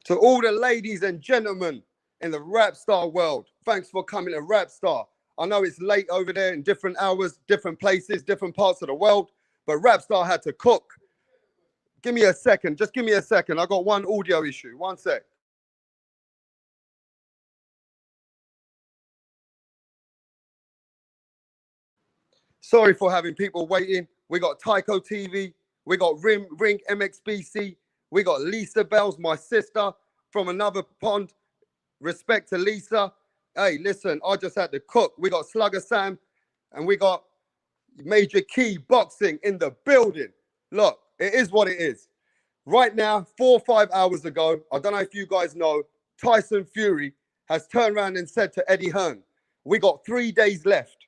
To all the ladies and gentlemen in the rap star world, thanks for coming to Rap Star. I know it's late over there in different hours, different places, different parts of the world, but Rap Star had to cook. Give me a second. Just give me a second. I got one audio issue. One sec. Sorry for having people waiting. We got Tyco TV. We got Ring MXBC. We got Lisa Bells, my sister from another pond. Respect to Lisa. Hey, listen, I just had to cook. We got Slugger Sam and we got Major Key Boxing in the building. Look, it is what it is. Right now, 4 or 5 hours ago, I don't know if you guys know, Tyson Fury has turned around and said to Eddie Hearn, we got 3 days left.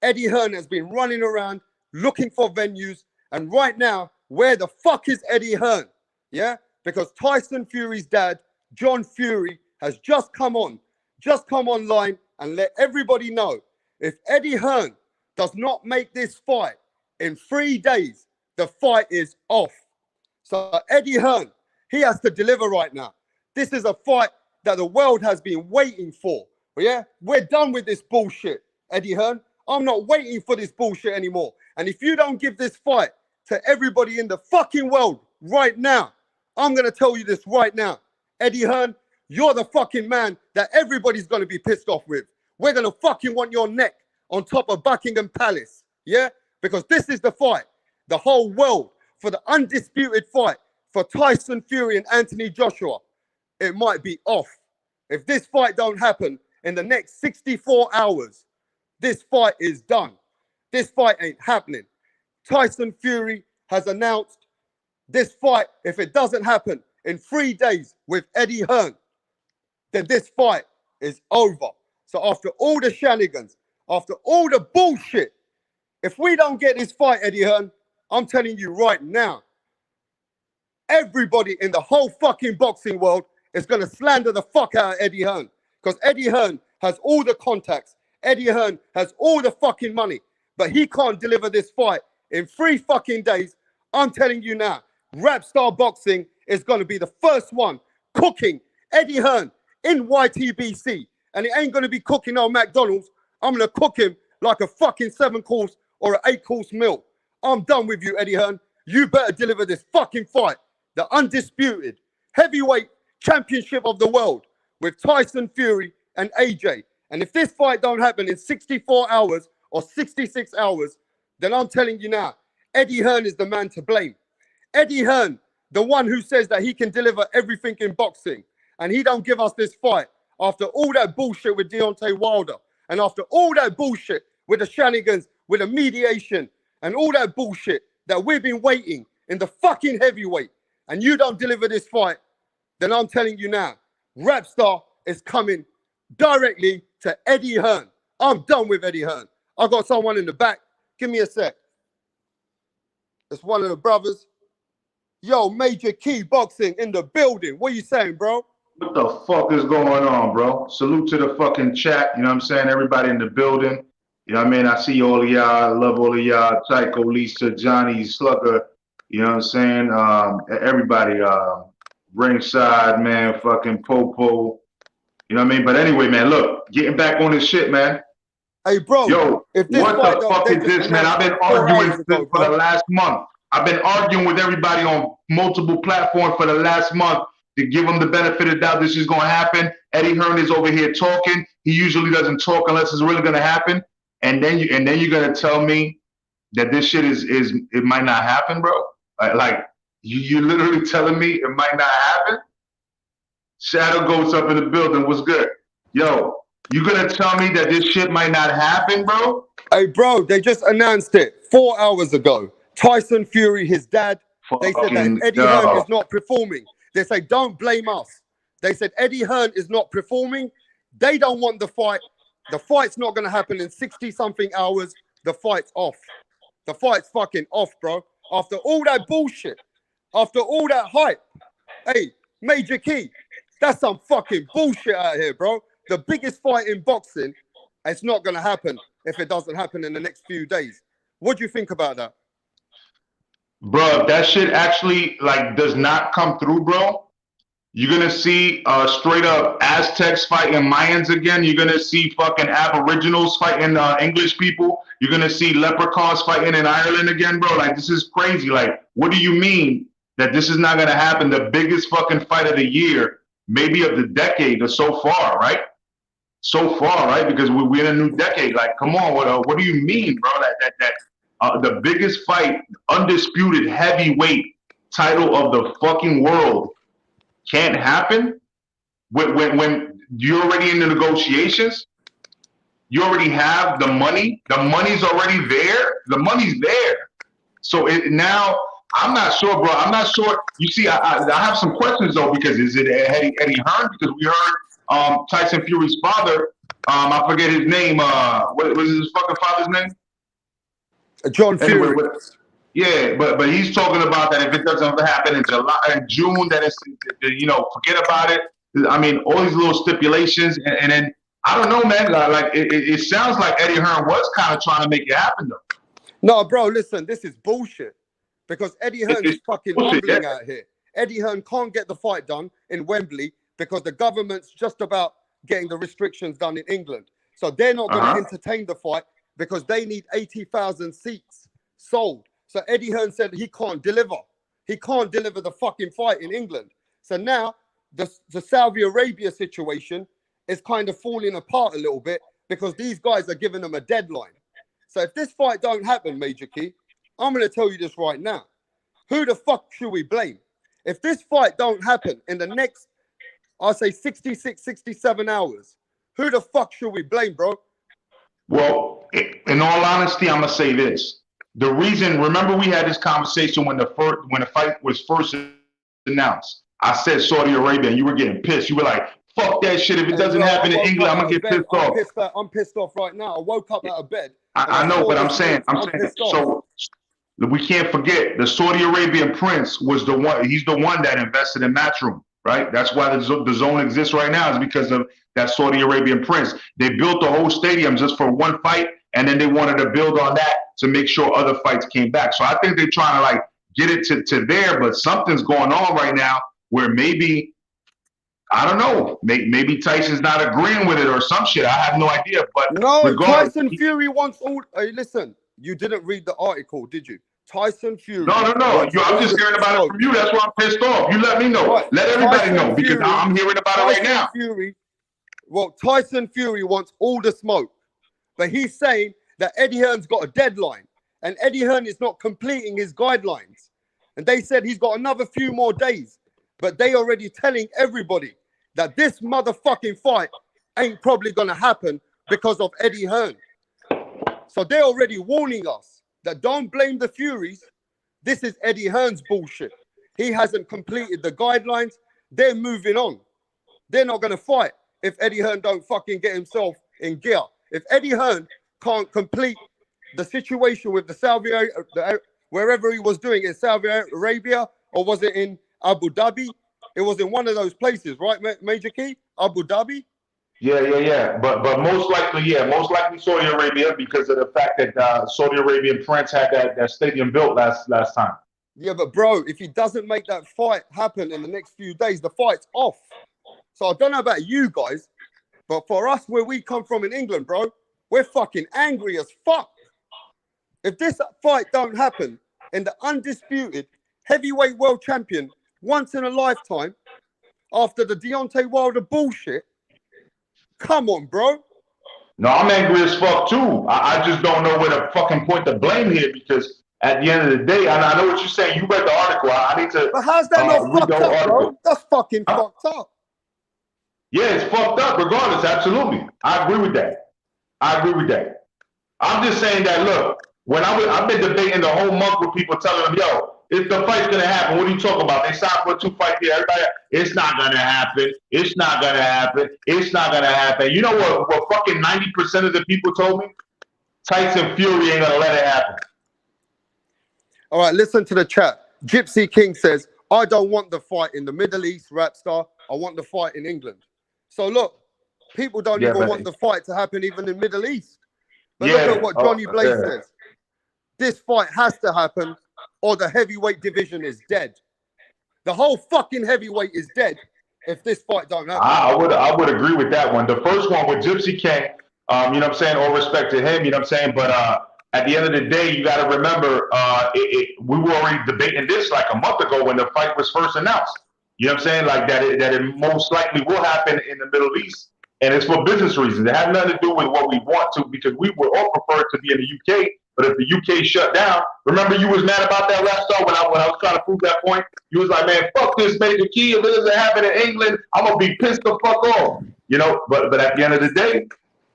Eddie Hearn has been running around looking for venues. And right now, where the fuck is Eddie Hearn? Yeah, because Tyson Fury's dad, John Fury, has just come online and let everybody know if Eddie Hearn does not make this fight in 3 days, the fight is off. So Eddie Hearn, he has to deliver right now. This is a fight that the world has been waiting for. Yeah, we're done with this bullshit, Eddie Hearn. I'm not waiting for this bullshit anymore. And if you don't give this fight to everybody in the fucking world right now, I'm going to tell you this right now. Eddie Hearn, you're the fucking man that everybody's going to be pissed off with. We're going to fucking want your neck on top of Buckingham Palace. Yeah? Because this is the fight. The whole world for the undisputed fight for Tyson Fury and Anthony Joshua. It might be off. If this fight don't happen in the next 64 hours, this fight is done. This fight ain't happening. Tyson Fury has announced this fight, if it doesn't happen in 3 days with Eddie Hearn, then this fight is over. So after all the shenanigans, after all the bullshit, if we don't get this fight, Eddie Hearn, I'm telling you right now, everybody in the whole fucking boxing world is going to slander the fuck out of Eddie Hearn. Because Eddie Hearn has all the contacts. Eddie Hearn has all the fucking money. But he can't deliver this fight in 3 fucking days. I'm telling you now, Rap Star Boxing is going to be the first one cooking Eddie Hearn in YTBC. And it ain't going to be cooking on McDonald's. I'm going to cook him like a fucking 7-course or an 8-course meal. I'm done with you, Eddie Hearn. You better deliver this fucking fight. The undisputed heavyweight championship of the world with Tyson Fury and AJ. And if this fight don't happen in 64 hours or 66 hours, then I'm telling you now, Eddie Hearn is the man to blame. Eddie Hearn, the one who says that he can deliver everything in boxing, and he don't give us this fight after all that bullshit with Deontay Wilder, and after all that bullshit with the shenanigans, with the mediation, and all that bullshit that we've been waiting in the fucking heavyweight, and you don't deliver this fight, then I'm telling you now, Rap Star is coming directly to Eddie Hearn. I'm done with Eddie Hearn. I got someone in the back. Give me a sec. It's one of the brothers. Yo, Major Key Boxing in the building. What you saying, bro? What the fuck is going on, bro? Salute to the fucking chat. You know what I'm saying? Everybody in the building. You know what I mean? I see all of y'all. I love all of y'all. Tycho, Lisa, Johnny, Slugger. You know what I'm saying? Everybody, ringside, man, fucking Popo. You know what I mean? But anyway, man, look, getting back on this shit, man. Hey, bro. Yo, what the fuck is this, man? I've been arguing for the last month. I've been arguing with everybody on multiple platforms for the last month to give them the benefit of the doubt this is going to happen. Eddie Hearn is over here talking. He usually doesn't talk unless it's really going to happen. And then you're going to tell me that this shit it might not happen, bro? Like you're literally telling me it might not happen? Shadow Goats up in the building. What's good? Yo, you going to tell me that this shit might not happen, bro? Hey, bro, they just announced it 4 hours ago. Tyson Fury, his dad, they said that Eddie Hearn is not performing. They say, don't blame us. They said Eddie Hearn is not performing. They don't want the fight. The fight's not going to happen in 60-something hours. The fight's off. The fight's fucking off, bro. After all that bullshit, after all that hype. Hey, Major Key, that's some fucking bullshit out here, bro. The biggest fight in boxing, it's not going to happen if it doesn't happen in the next few days. What do you think about that? Bro, that shit actually, like, does not come through, bro. You're gonna see straight up Aztecs fighting Mayans again. You're gonna see fucking Aboriginals fighting English people. You're gonna see leprechauns fighting in Ireland again, bro. Like, this is crazy. Like, what do you mean that this is not gonna happen? The biggest fucking fight of the year, maybe of the decade or so far, right? So far, right? Because we're in a new decade. Like, come on, what do you mean, bro? That the biggest fight, undisputed heavyweight title of the fucking world can't happen when you're already in the negotiations. You already have the money. The money's already there. The money's there. So now I'm not sure, bro. I'm not sure. You see, I have some questions though, because is it Eddie Hearn? Because we heard Tyson Fury's father. I forget his name. What was his fucking father's name? John Fury. Anyway, yeah, but he's talking about that if it doesn't happen in June, that it's, forget about it. I mean, all these little stipulations, and then I don't know, man. Like it sounds like Eddie Hearn was kind of trying to make it happen, though. No, bro, listen, this is bullshit because Eddie Hearn is fucking mumbling out here. Eddie Hearn can't get the fight done in Wembley because the government's just about getting the restrictions done in England, so they're not going to entertain the fight because they need 80,000 seats sold. So Eddie Hearn said he can't deliver. He can't deliver the fucking fight in England. So now the Saudi Arabia situation is kind of falling apart a little bit because these guys are giving them a deadline. So if this fight don't happen, Major Key, I'm going to tell you this right now. Who the fuck should we blame? If this fight don't happen in the next, I'll say 66, 67 hours, who the fuck should we blame, bro? Well, in all honesty, I'm going to say this. The reason, remember we had this conversation when the fight was first announced. I said Saudi Arabia, and you were getting pissed. You were like, "Fuck that shit! If it doesn't happen in England, I'm gonna get pissed off." I'm pissed off right now. I woke up out of bed. I know, but I'm saying. So we can't forget the Saudi Arabian prince was the one. He's the one that invested in Matchroom, right? That's why the zone exists right now, is because of that Saudi Arabian prince. They built the whole stadium just for one fight, and then they wanted to build on that to make sure other fights came back. So I think they're trying to like get it to there, but something's going on right now where maybe, I don't know, maybe Tyson's not agreeing with it or some shit. I have no idea. But no, Tyson Fury wants all. Hey, listen, you didn't read the article, did you? Tyson Fury. No. I'm just hearing about it from you. That's why I'm pissed off. You let me know. Right. Let everybody know, because I'm hearing about it right now. Tyson Fury wants all the smoke, but he's saying that Eddie Hearn's got a deadline, and Eddie Hearn is not completing his guidelines. And they said he's got another few more days, but they already telling everybody that this motherfucking fight ain't probably gonna happen because of Eddie Hearn. So they're already warning us that don't blame the Furies. This is Eddie Hearn's bullshit. He hasn't completed the guidelines. They're moving on. They're not gonna fight if Eddie Hearn don't fucking get himself in gear. If Eddie Hearn can't complete the situation with the wherever he was doing in Saudi Arabia, or was it in Abu Dhabi? It was in one of those places, right, Major Key? Abu Dhabi? Yeah. But most likely Saudi Arabia, because of the fact that Saudi Arabian prince had that stadium built last time. Yeah, but bro, if he doesn't make that fight happen in the next few days, the fight's off. So I don't know about you guys, but for us, where we come from in England, bro, we're fucking angry as fuck. If this fight don't happen in the undisputed heavyweight world champion once in a lifetime after the Deontay Wilder bullshit, come on, bro. No, I'm angry as fuck too. I just don't know where to fucking point the blame here, because at the end of the day, and I know what you're saying. You read the article. I need to. But how's that not fucked up, bro? That's fucking fucked up. Yeah, it's fucked up regardless. Absolutely. I agree with that. I'm just saying that, look, when I've been debating the whole month with people telling them, yo, if the fight's going to happen, what are you talking about? They signed for a 2-fight deal. Everybody, it's not going to happen. It's not going to happen. It's not going to happen. You know what fucking 90% of the people told me? Tyson Fury ain't going to let it happen. All right, listen to the chat. Gypsy King says, I don't want the fight in the Middle East, Rapstar. I want the fight in England. So look, people don't even want the fight to happen even in Middle East. But look at what Johnny Blaze says. This fight has to happen, or the heavyweight division is dead. The whole fucking heavyweight is dead if this fight don't happen. I would agree with that one. The first one with Gypsy King, you know what I'm saying? All respect to him, you know what I'm saying? But at the end of the day, you got to remember, we were already debating this like a month ago when the fight was first announced. You know what I'm saying? Like that it most likely will happen in the Middle East. And it's for business reasons. It had nothing to do with what we want to, because we would all prefer to be in the UK. But if the UK shut down, remember you was mad about that last time when I was trying to prove that point? You was like, man, fuck this Major Key. If it doesn't happen in England, I'm gonna be pissed the fuck off. You know, but at the end of the day,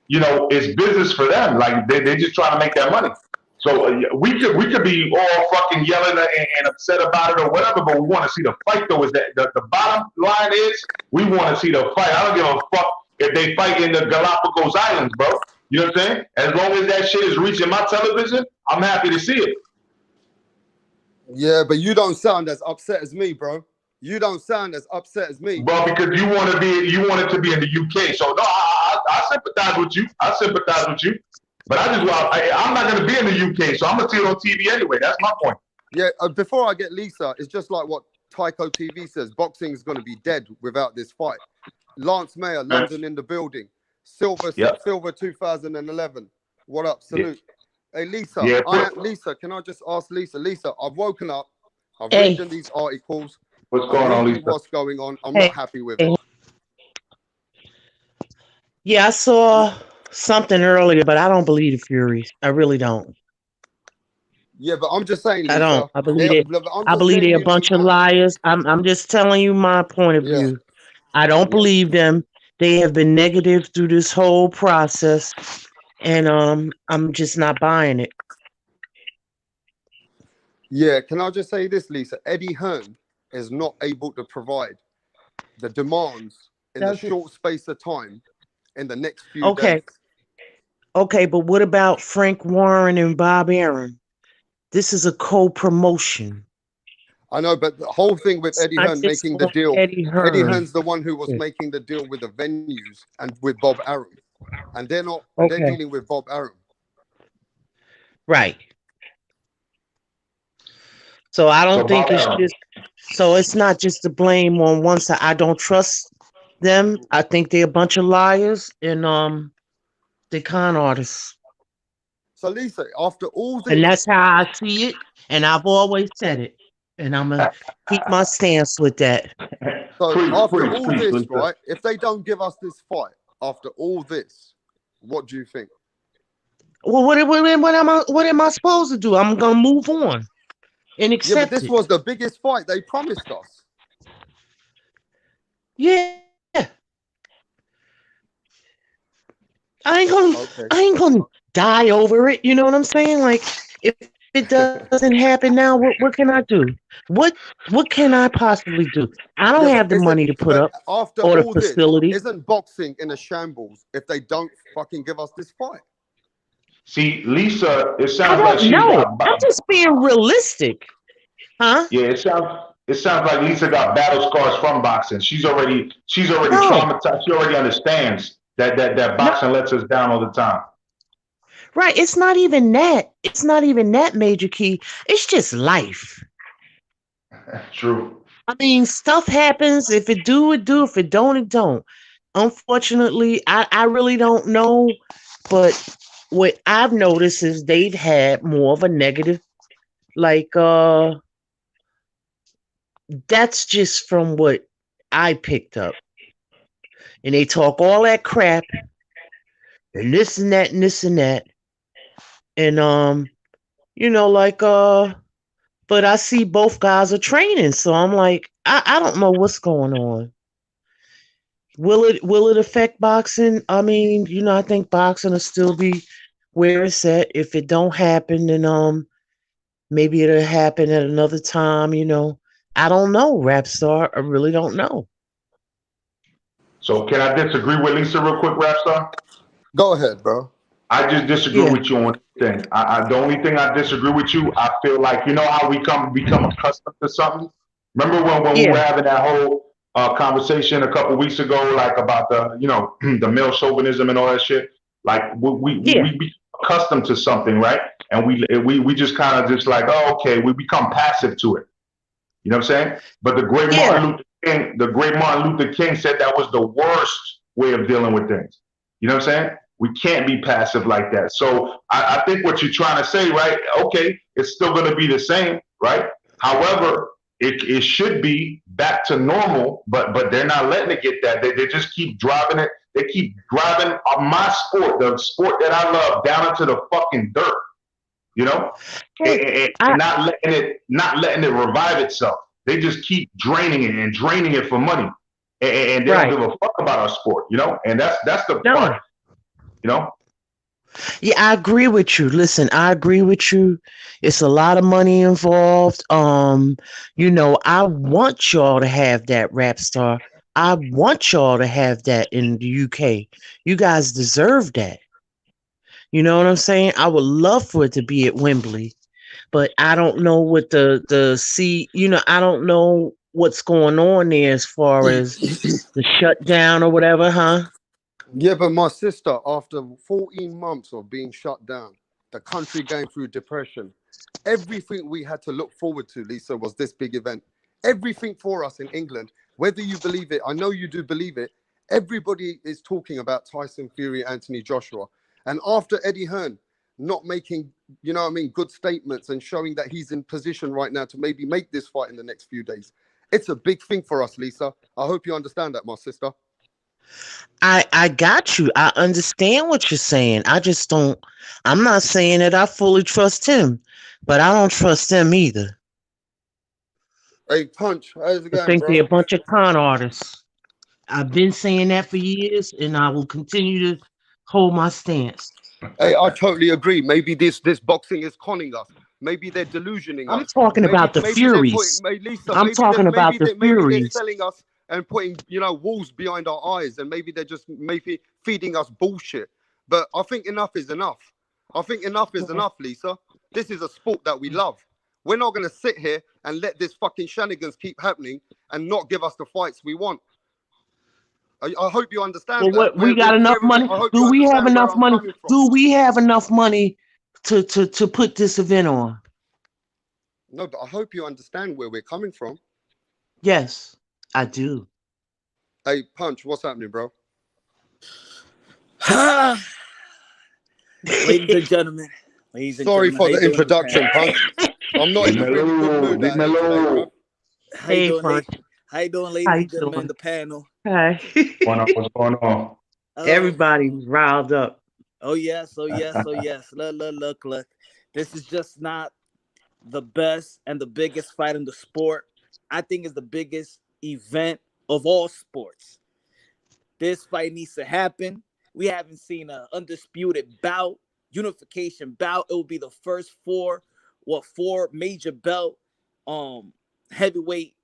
you know, it's business for them. Like they just trying to make that money. So we could be all fucking yelling and upset about it or whatever, but we want to see the fight though. Is that the bottom line is we want to see the fight. I don't give a fuck if they fight in the Galapagos Islands, bro. You know what I'm saying? As long as that shit is reaching my television, I'm happy to see it. Yeah, but you don't sound as upset as me, bro. You don't sound as upset as me. Bro, because you want it to be in the UK. So no, I sympathize with you. I sympathize with you. But I'm not going to be in the UK, so I'm going to see it on TV anyway. That's my point. Yeah, before I get Lisa, it's just like what Tyco TV says. Boxing is going to be dead without this fight. Lance Mayer, London in the building. Silver 2011. What up? Salute. Hey, Lisa. Lisa, can I just ask Lisa? Lisa, I've woken up. I've read these articles. What's going on, Lisa? What's going on? I'm not happy with it. Yeah, I saw something earlier, but I don't believe the Furies. I really don't. Yeah, but I'm just saying, Lisa, I don't. I believe they're a bunch of liars. I'm just telling you my point of view. I don't believe them. They have been negative through this whole process, and I'm just not buying it. Yeah, can I just say this, Lisa? Eddie Hearn is not able to provide the demands in a short space of time in the next few days. Okay, but what about Frank Warren and Bob Arum? This is a co-promotion. I know, but the whole thing with Eddie Hearn making the deal, Eddie Hearn's the one who was making the deal with the venues and with Bob Arum. And they're not, they're dealing with Bob Arum. Right. So I don't think it's just, so it's not just the blame on one side. I don't trust them. I think they're a bunch of liars and they're con artists. So Lisa, after all this, and that's how I see it, and I've always said it, and I'm gonna keep my stance with that. So after all this, right? If they don't give us this fight, after all this, what do you think? Well, what am I supposed to do? I'm gonna move on and accept it. Yeah, but this was the biggest fight they promised us. Yeah. I ain't gonna die over it. You know what I'm saying? Like, if it doesn't happen now, what can I do? What can I possibly do? I don't have the money to put up after or all the facility. This, isn't boxing in a shambles if they don't fucking give us this fight? See, Lisa, it sounds like she's I'm just being realistic, huh? Yeah, it sounds like Lisa got battle scars from boxing. She's already traumatized. She already understands that boxing lets us down all the time. Right. It's not even that. It's not even that, Major Key. It's just life. True. I mean, stuff happens. If it do, it do. If it don't, it don't. Unfortunately, I really don't know. But what I've noticed is they've had more of a negative, like, that's just from what I picked up. And they talk all that crap and this and that and this and that. And you know, like but I see both guys are training, so I'm like, I don't know what's going on. Will it affect boxing? I mean, you know, I think boxing will still be where it's at. If it don't happen, then maybe it'll happen at another time, you know. I don't know, Rapstar. I really don't know. So can I disagree with Lisa real quick, Rapstar? Go ahead, bro. I just disagree with you on one thing. The only thing I disagree with you, I feel like, you know how we become accustomed to something? Remember when we were having that whole conversation a couple weeks ago, like about the, you know, the male chauvinism and all that shit? Like we become accustomed to something, right? And we just kind of just like, oh, okay, we become passive to it. You know what I'm saying? But the great The great Martin Luther King said that was the worst way of dealing with things. You know what I'm saying? We can't be passive like that. So I think what you're trying to say, right? Okay, it's still going to be the same, right? However, it should be back to normal, but they're not letting it get that. They just keep driving it. They keep driving my sport, the sport that I love, down into the fucking dirt. You know, and not letting it revive itself. They just keep draining it and draining it for money, and they don't give a fuck about our sport. You know, and that's the part. You know. Yeah, I agree with you. Listen, I agree with you. It's a lot of money involved. You know, I want y'all to have that rap star. I want y'all to have that in the UK. You guys deserve that. You know what I'm saying? I would love for it to be at Wembley, but I don't know what I don't know what's going on there as far as the shutdown or whatever, huh? Yeah, but my sister, after 14 months of being shut down, the country going through depression, everything we had to look forward to, Lisa, was this big event. Everything for us in England, whether you believe it, I know you do believe it, everybody is talking about Tyson Fury, Anthony Joshua. And after Eddie Hearn not making, good statements and showing that he's in position right now to maybe make this fight in the next few days, it's a big thing for us, Lisa. I hope you understand that, my sister. I got you. I understand what you're saying. I'm not saying that I fully trust him, but I don't trust them either. Hey, Punch, how's it I going, think bro? they're a bunch of con artists. I've been saying that for years, and I will continue to hold my stance. Hey, I totally agree. Maybe this boxing is conning us. Maybe they're delusioning I'm us. talking about the Maybe they're putting, Furies. Lisa. I'm talking about the Maybe they're Furies. selling us and putting walls behind our eyes, and maybe they're just maybe feeding us bullshit. But I think enough is enough. I think enough is enough, Lisa. This is a sport that we love. We're not gonna sit here and let this fucking shenanigans keep happening and not give us the fights we want. I hope you understand Well, that. what we got enough money? I hope you Do we have understand where enough I'm money? coming from. Do we have enough money to put this event on? No, but I hope you understand where we're coming from. Yes, I do. Hey, Punch, what's happening, bro? Ladies and gentlemen. Sorry for the introduction, Punch. I'm not in a very good mood out here today, bro. How you doing, Punch. How you doing, ladies and gentlemen in the panel? Hi. What's going on? Everybody's riled up. Oh yes. Look. This is just not the best and the biggest fight in the sport. I think it's the biggest event of all sports. This fight needs to happen. We haven't seen an undisputed bout, unification bout. It will be the first four major belt heavyweight.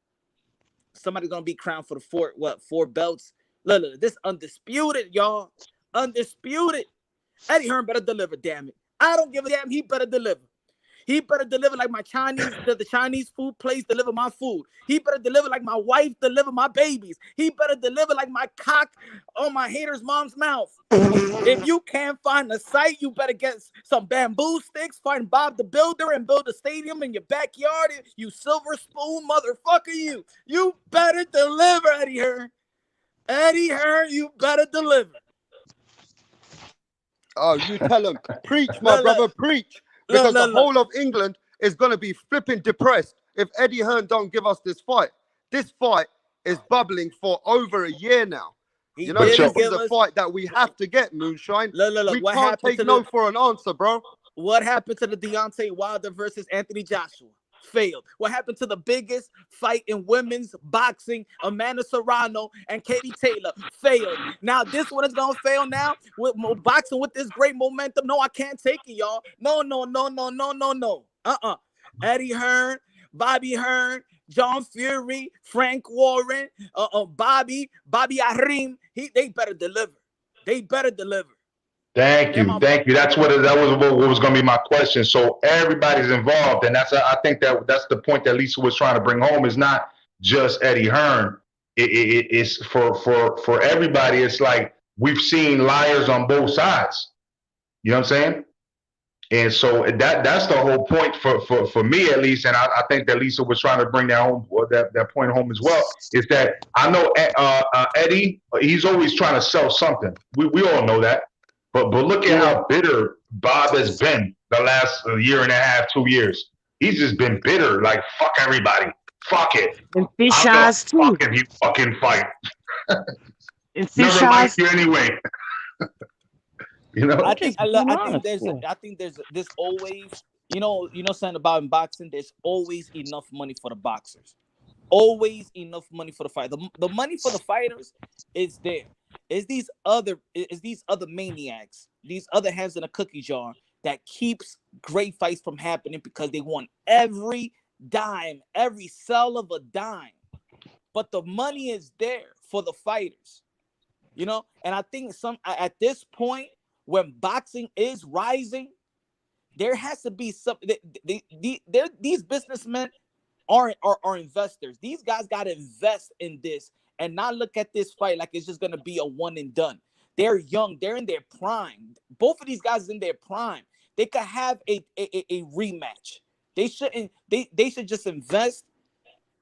Somebody's gonna be crowned for the four belts. Look, this undisputed, y'all. Undisputed. Eddie Hearn better deliver, damn it. I don't give a damn. He better deliver. He better deliver like my Chinese, the Chinese food place deliver my food. He better deliver like my wife deliver my babies. He better deliver like my cock on my hater's mom's mouth. If you can't find a site, you better get some bamboo sticks, find Bob the Builder and build a stadium in your backyard. You silver spoon motherfucker, you. You better deliver, Eddie Hearn. Eddie Hearn, you better deliver. Oh, you tell him. Preach, my brother, preach. Because the whole of England is going to be flipping depressed if Eddie Hearn don't give us this fight. This fight is bubbling for over a year now. This is a fight that we have to get, Moonshine. We can't take no for an answer, bro. What happened to the Deontay Wilder versus Anthony Joshua? Failed. What happened to the biggest fight in women's boxing, Amanda Serrano and Katie Taylor? Failed. Now this one is gonna fail now with boxing with this great momentum. No, I can't take it, y'all. No. Eddie Hearn, Bobby Hearn, John Fury, Frank Warren, Bobby Arim. They better deliver. They better deliver. Thank you. That was going to be my question. So everybody's involved, and I think that's the point that Lisa was trying to bring home. Is not just Eddie Hearn. It's for everybody. It's like we've seen liars on both sides. You know what I'm saying? And so that's the whole point for me at least, and I think that Lisa was trying to bring that home, or that point home as well. Is that I know Eddie, he's always trying to sell something. We all know that, but look at how bitter Bob has been the last year and a half, 2 years. He's just been bitter, like fuck everybody, fuck it. And Fish I'm gonna Eyes too. fucking fight. And Fish Never Eyes. liked you anyway. You know. I think there's always, something about in boxing. There's always enough money for the boxers. Always enough money for the fight. The money for the fighters is there. It's these other maniacs, these other hands in a cookie jar that keeps great fights from happening because they want every dime, every cell of a dime. But the money is there for the fighters, And I think at this point, when boxing is rising, there has to be something. These businessmen are investors. These guys got to invest in this and not look at this fight like it's just going to be a one and done. They're young. They're in their prime. Both of these guys are in their prime. They could have a rematch. They shouldn't. They should just invest.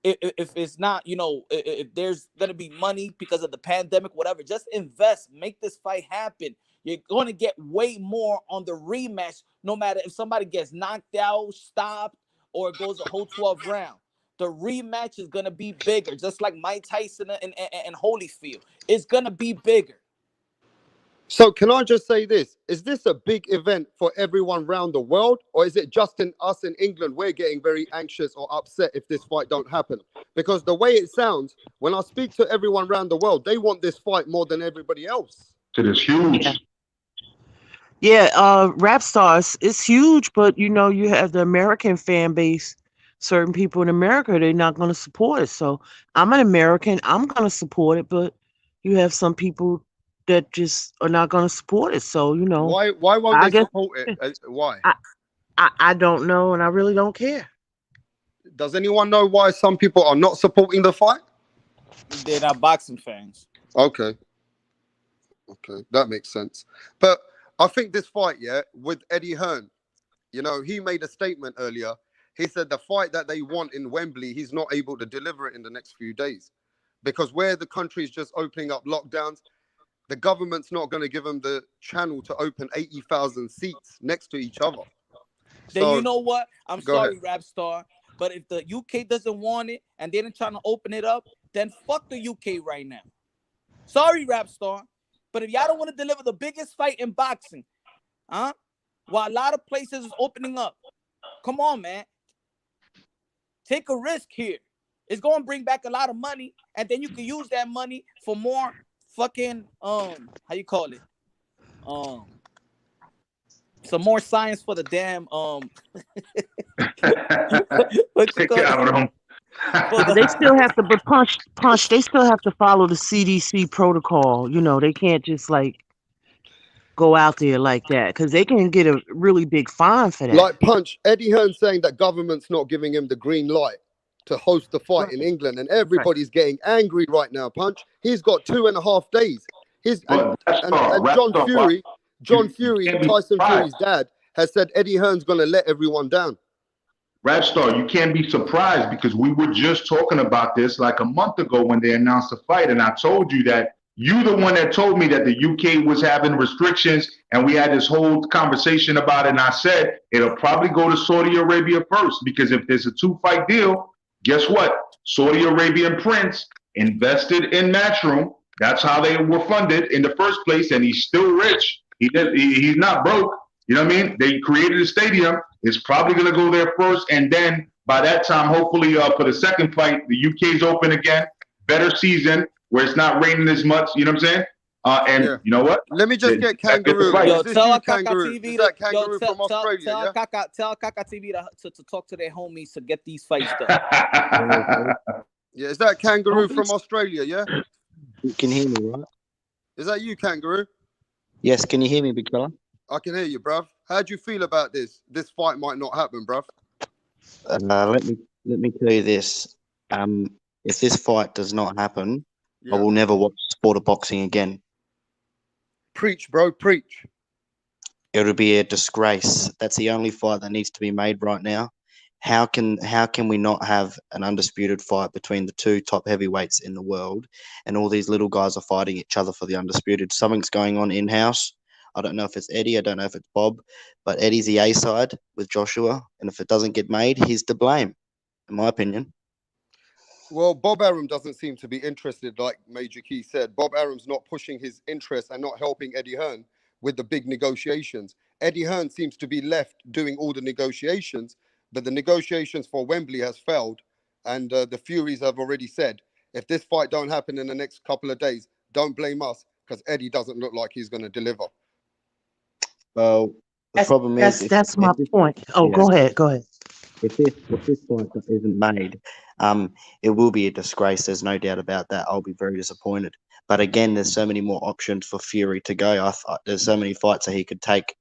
If it's not, if there's going to be money because of the pandemic, whatever, just invest. Make this fight happen. You're going to get way more on the rematch, no matter if somebody gets knocked out, stopped, or it goes a whole 12 round. The rematch is going to be bigger, just like Mike Tyson and Holyfield. It's going to be bigger. So can I just say this? Is this a big event for everyone around the world, or is it just in us in England? We're getting very anxious or upset if this fight don't happen. Because the way it sounds, when I speak to everyone around the world, they want this fight more than everybody else. It is huge. Yeah, Rap Stars, it's huge, but you have the American fan base. Certain people in America, they're not going to support it. So I'm an American, I'm going to support it, but you have some people that just are not going to support it. So why won't they support it? Why? I don't know, and I really don't care. Does anyone know why some people are not supporting the fight? They're not boxing fans. Okay, that makes sense. But I think this fight, with Eddie Hearn, he made a statement earlier. He said the fight that they want in Wembley, he's not able to deliver it in the next few days because where the country is just opening up lockdowns, the government's not going to give them the channel to open 80,000 seats next to each other. Then you know what? I'm sorry, Rap Star, but if the UK doesn't want it and they're trying to open it up, then fuck the UK right now. Sorry, Rap Star, but if y'all don't want to deliver the biggest fight in boxing, while a lot of places is opening up, come on, man. Take a risk here. It's going to bring back a lot of money, and then you can use that money for more fucking how you call it? Some more science for the damn what you call it? They still have to punch. They still have to follow the CDC protocol. They can't just go out there like that because they can get a really big fine for that. Like Punch, Eddie Hearn saying that government's not giving him the green light to host the fight in England, and everybody's getting angry right now. Punch, he's got 2.5 days. And John Fury, Tyson Fury's dad, has said Eddie Hearn's going to let everyone down. Rap Star, you can't be surprised because we were just talking about this like a month ago when they announced the fight, and I told you that you the one that told me that the UK was having restrictions, and we had this whole conversation about it, and I said it'll probably go to Saudi Arabia first because if there's a 2-fight deal, guess what? Saudi Arabian prince invested in Matchroom. That's how they were funded in the first place, and he's still rich. He's not broke. You know what I mean? They created a stadium. It's probably going to go there first, and then by that time, hopefully for the second fight, the UK's open again. Better season where it's not raining as much. You know what I'm saying? You know what? Let me just get Kangaroo. Yo, tell Kangaroo. Is that Kangaroo from Australia? Tell Kaka TV to talk to their homies to get these fights done. Yeah, is that Kangaroo from Australia? Yeah. You can hear me, right? Is that you, Kangaroo? Yes. Can you hear me, big fella? I can hear you, bruv. How do you feel about this? This fight might not happen, bruv. Let me tell you this. If this fight does not happen, I will never watch sport of boxing again. Preach, bro, preach. It'll be a disgrace. That's the only fight that needs to be made right now. How can we not have an undisputed fight between the two top heavyweights in the world, and all these little guys are fighting each other for the undisputed? Something's going on in house. I don't know if it's Eddie. I don't know if it's Bob, but Eddie's the A side with Joshua, and if it doesn't get made, he's to blame, in my opinion. Well, Bob Arum doesn't seem to be interested, like Major Key said. Bob Arum's not pushing his interest and not helping Eddie Hearn with the big negotiations. Eddie Hearn seems to be left doing all the negotiations, but the negotiations for Wembley has failed, and the Furies have already said, if this fight don't happen in the next couple of days, don't blame us, because Eddie doesn't look like he's going to deliver. Well, the problem is that's my point. Oh, yeah. Go ahead. If this fight isn't made, it will be a disgrace. There's no doubt about that. I'll be very disappointed. But again, there's so many more options for Fury to go. There's so many fights that he could take.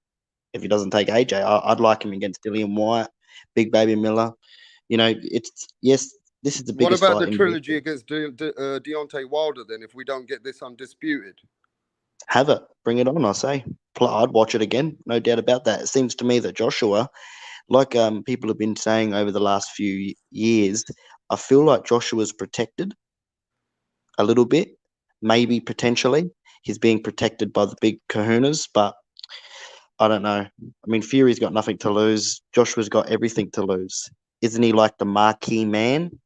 If he doesn't take AJ, I'd like him against Dillian Whyte, Big Baby Miller. You know, this is the biggest. What about fight the trilogy against Deontay Wilder then? If we don't get this undisputed, have it, bring it on. I say, I'd watch it again. No doubt about that. It seems to me that Joshua, like people have been saying over the last few years, I feel like Joshua's protected a little bit, maybe potentially. He's being protected by the big kahunas, but I don't know. I mean, Fury's got nothing to lose. Joshua's got everything to lose. Isn't he like the marquee man?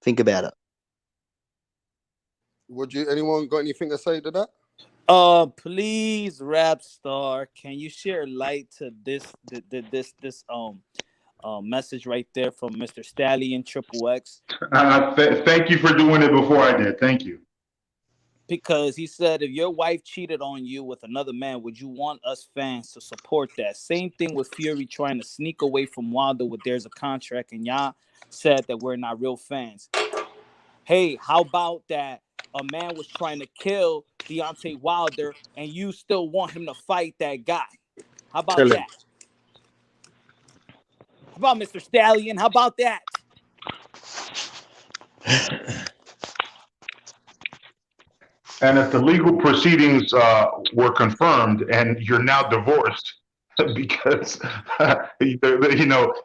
Think about it. anyone got anything to say to that? Please, Rap Star, can you share light to this message right there from Mr. Stallion Triple X? Thank you for doing it before I did. Thank you. Because he said, if your wife cheated on you with another man, would you want us fans to support that? Same thing with Fury trying to sneak away from Wilder with there's a contract, and y'all said that we're not real fans. Hey, how about that? A man was trying to kill Deontay Wilder, and you still want him to fight that guy. How about that? How about Mr. Stallion? How about that? And if the legal proceedings were confirmed and you're now divorced because you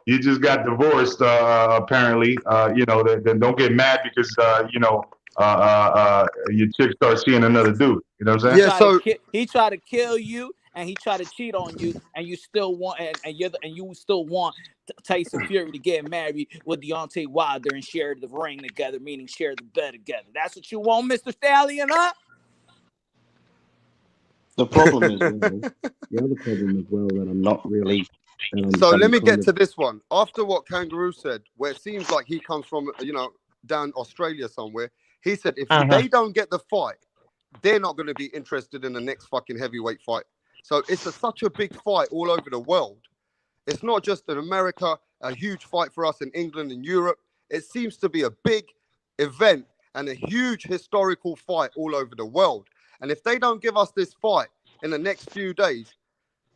just got divorced apparently, then don't get mad because your chick starts seeing another dude. You know what I'm saying? Yeah. So he tried to kill you and he tried to cheat on you, and you still want you still want Tyson Fury to get married with Deontay Wilder and share the ring together, meaning share the bed together. That's what you want, Mr. Stallion, huh? The problem is, the other problem as well that I'm not really. So let me get to this one. After what Kangaroo said, where it seems like he comes from, down Australia somewhere, he said if they don't get the fight, they're not going to be interested in the next fucking heavyweight fight. So it's such a big fight all over the world. It's not just in America, a huge fight for us in England and Europe. It seems to be a big event and a huge historical fight all over the world. And if they don't give us this fight in the next few days,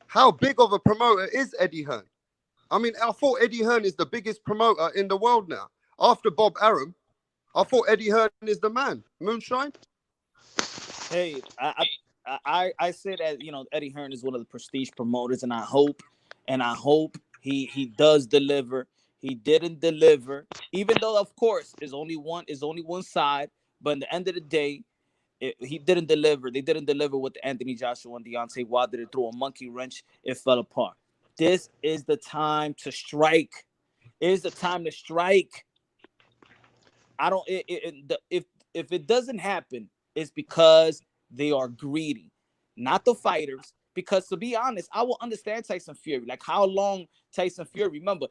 how big of a promoter is Eddie Hearn? I mean, I thought Eddie Hearn is the biggest promoter in the world now. After Bob Arum, I thought Eddie Hearn is the man. Moonshine? Hey, I said that, Eddie Hearn is one of the prestige promoters, and I hope he does deliver. He didn't deliver, even though, of course, is only one side. But in the end of the day, he didn't deliver. They didn't deliver with Anthony Joshua and Deontay Wilder. They threw a monkey wrench. It fell apart. This is the time to strike. It is the time to strike. If it doesn't happen, it's because they are greedy, not the fighters. Because to be honest, I will understand Tyson Fury. Like how long Tyson Fury, remember,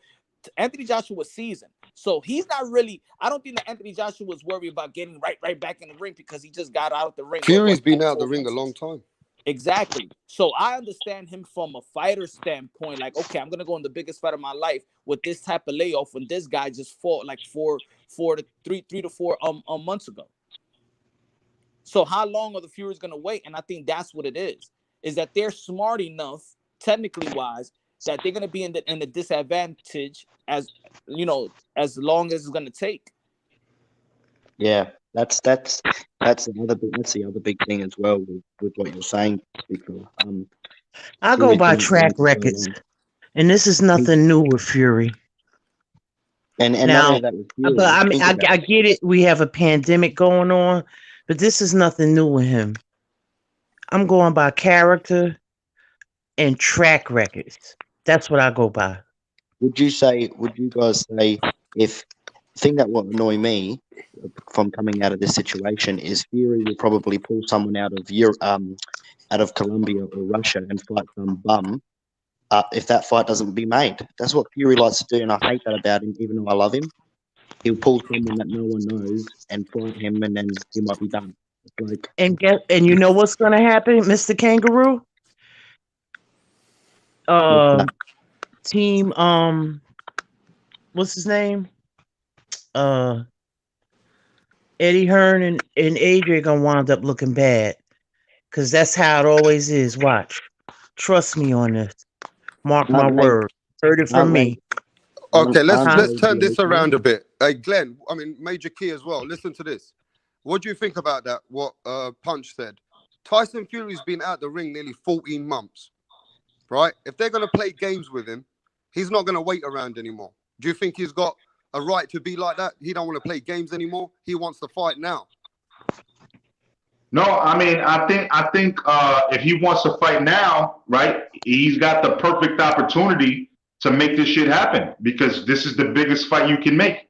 Anthony Joshua was seasoned. So he's not really, I don't think that Anthony Joshua was worried about getting right back in the ring because he just got out of the ring. Fury's been out of the ring a long time. Exactly. So I understand him from a fighter standpoint. Like, okay, I'm going to go in the biggest fight of my life with this type of layoff when this guy just fought like 3 to 4 months ago. So how long are the Furies going to wait? And I think that's what it is that they're smart enough, technically wise, that they're going to be in the disadvantage as long as it's going to take. Yeah, that's the other big thing as well with what you're saying, because I go by track records, and this is nothing new with Fury. And not Now, only that with Fury, but I mean, think about I it. get it. We have a pandemic going on, but this is nothing new with him. I'm going by character and track records. That's what I go by. Would you guys say, if the thing that will annoy me from coming out of this situation is Fury will probably pull someone out of Colombia or Russia and fight some bum if that fight doesn't be made. That's what Fury likes to do, and I hate that about him, even though I love him. He'll pull someone that no one knows and fight him, and then he might be done. It's like, And you know what's gonna happen, Mr. Kangaroo? what's that? Team what's his name? Eddie Hearn and AJ gonna wind up looking bad. Cause that's how it always is. Watch. Trust me on this. Mark my Aren't they? word. Heard it from Aren't they? me. Okay, Aren't let's they turn this the around a bit. Hey, Glenn, I mean Major Key as well. Listen to this. What do you think about that? What Punch said? Tyson Fury's been out the ring nearly 14 months, right? If they're gonna play games with him, he's not gonna wait around anymore. Do you think he's got a right to be like that? He don't want to play games anymore. He wants to fight now. No, I mean, I think if he wants to fight now, right, he's got the perfect opportunity to make this shit happen because this is the biggest fight you can make.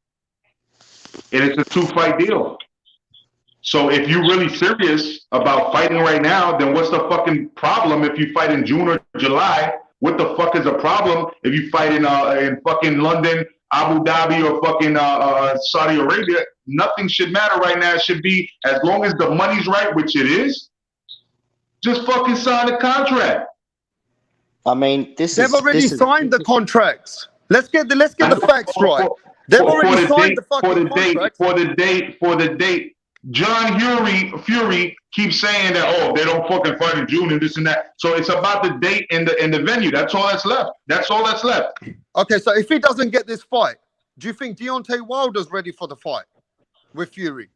And it's a 2-fight deal. So if you're really serious about fighting right now, then what's the fucking problem if you fight in June or July? What the fuck is a problem if you fight in fucking London, Abu Dhabi, or fucking Saudi Arabia? Nothing should matter right now. It should be, as long as the money's right, which it is, just fucking sign the contract. I mean, They've already signed the contracts. Let's get the facts right. They've For already the signed date, the fucking contracts. for the date. John Fury keeps saying that, oh, they don't fucking fight in June and this and that. So it's about the date and the venue. That's all that's left. That's all that's left. Okay, so if he doesn't get this fight, do you think Deontay Wilder's ready for the fight with Fury?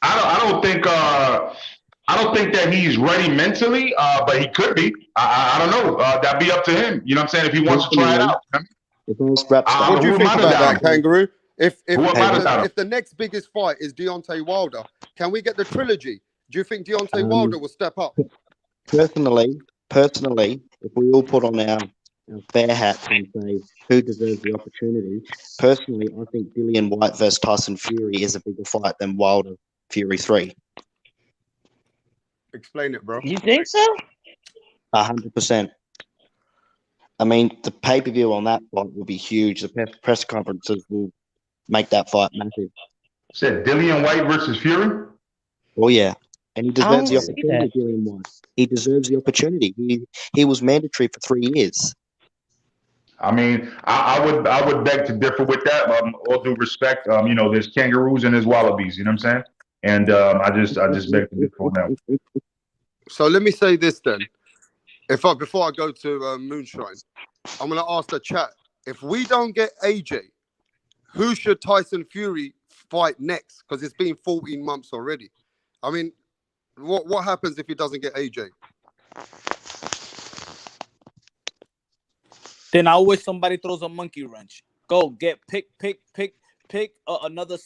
I don't think that he's ready mentally, but he could be. I don't know. That'd be up to him. You know what I'm saying? If he wants to try it out. What do you think about that, Kangaroo? If the next biggest fight is Deontay Wilder, can we get the trilogy? Do you think Deontay Wilder will step up? Personally, if we all put on our fair hats and say who deserves the opportunity, personally, I think Dillian White versus Tyson Fury is a bigger fight than Wilder Fury 3. Explain it, bro. You think so? 100%. I mean, the pay-per-view on that fight will be huge. The press conferences will make that fight massive. Said Dillian White versus Fury? Oh, yeah. And he deserves the opportunity, Dillian White. He deserves the opportunity. He was mandatory for 3 years. I mean, I would beg to differ with that. All due respect, there's kangaroos and there's wallabies. You know what I'm saying? And I just beg to differ on that. So let me say this then. Before I go to Moonshine, I'm gonna ask the chat: if we don't get AJ, who should Tyson Fury fight next? Because it's been 14 months already. I mean, what happens if he doesn't get AJ? Then I wish somebody throws a monkey wrench. Go get pick another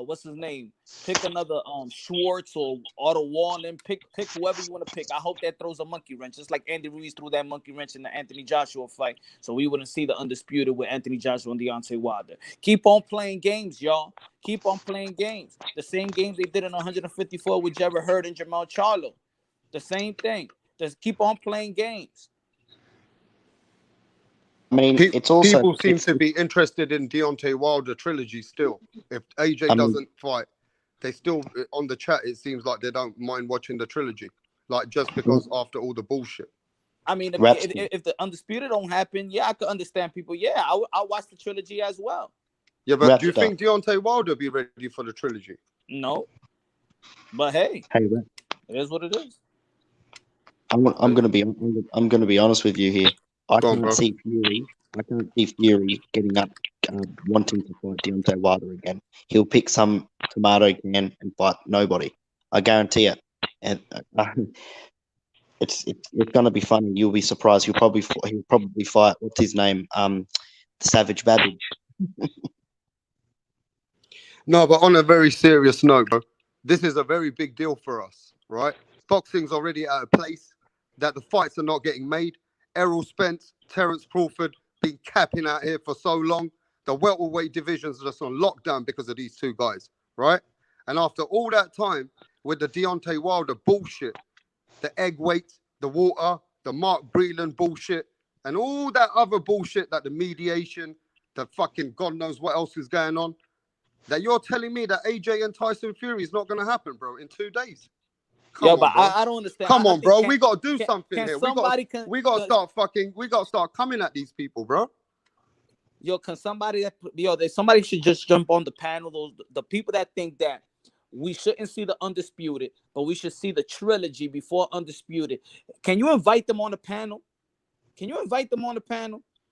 what's his name? Pick another Schwartz or Otto Wall, and pick whoever you want to pick. I hope that throws a monkey wrench, just like Andy Ruiz threw that monkey wrench in the Anthony Joshua fight, so we wouldn't see the undisputed with Anthony Joshua and Deontay Wilder. Keep on playing games, y'all. Keep on playing games. The same games they did in 154 with Jared Hurd and Jamal Charlo. The same thing. Just keep on playing games. I mean, it's also people seem to be interested in Deontay Wilder trilogy still. If AJ doesn't fight, they still on the chat. It seems like they don't mind watching the trilogy, like just because after all the bullshit. I mean, if the undisputed don't happen, yeah, I could understand people. Yeah, I'll watch the trilogy as well. Yeah, but do you think Deontay Wilder be ready for the trilogy? No, but hey, it is what it is. I'm gonna be honest with you here. I can't see Fury getting up, wanting to fight Deontay Wilder again. He'll pick some tomato can and fight nobody. I guarantee it. And It's gonna be funny. You'll be surprised. He'll probably fight. What's his name? Savage Babbage. No, but on a very serious note, bro, this is a very big deal for us, right? Boxing's already at a place that the fights are not getting made. Errol Spence, Terence Crawford been capping out here for so long. The welterweight divisions are just on lockdown because of these two guys, right? And after all that time with the Deontay Wilder bullshit, the egg weight, the water, the Mark Breland bullshit, and all that other bullshit, that the mediation, the fucking God knows what else is going on, that you're telling me that AJ and Tyson Fury is not going to happen, bro, in 2 days. Yo, but I don't understand. Come on, bro. We got to do something here. We got to start coming at these people, bro. Yo, somebody should just jump on the panel. The people that think that we shouldn't see the Undisputed, but we should see the trilogy before Undisputed. Can you invite them on the panel?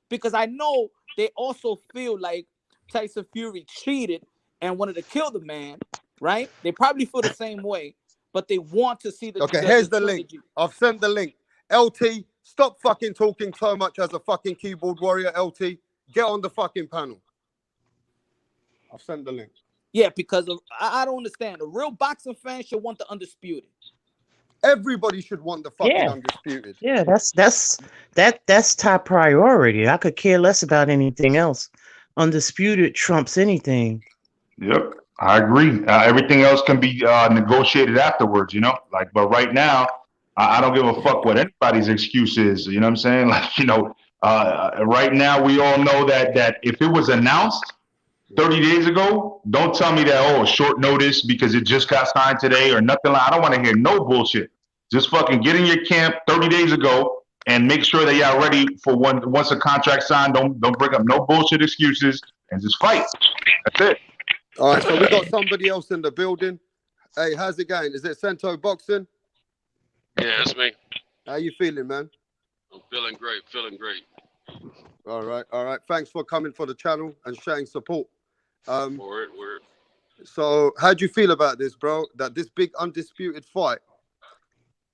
Because I know they also feel like Tyson Fury cheated and wanted to kill the man, right? They probably feel the same way, but they want to see the Okay, here's the link. I've sent the link. LT, stop fucking talking so much as a fucking keyboard warrior, LT. Get on the fucking panel. I've sent the link. Yeah, because I don't understand. A real boxing fan should want the Undisputed. Everybody should want the fucking Undisputed. Yeah, that's top priority. I could care less about anything else. Undisputed trumps anything. Yep, I agree. Everything else can be negotiated afterwards, you know. Like, but right now, I don't give a fuck what anybody's excuse is. You know what I'm saying? Like, you know, right now we all know that if it was announced 30 days ago, don't tell me that, short notice because it just got signed today or nothing. I don't want to hear no bullshit. Just fucking get in your camp 30 days ago and make sure that y'all ready for once a contract signed. Don't bring up no bullshit excuses and just fight. That's it. All right, so we got somebody else in the building. Hey, how's it going? Is it Cento Boxing? Yeah, it's me. How you feeling, man? I'm feeling great. All right. Thanks for coming for the channel and showing support. Word. So, how do you feel about this, bro? That this big Undisputed fight,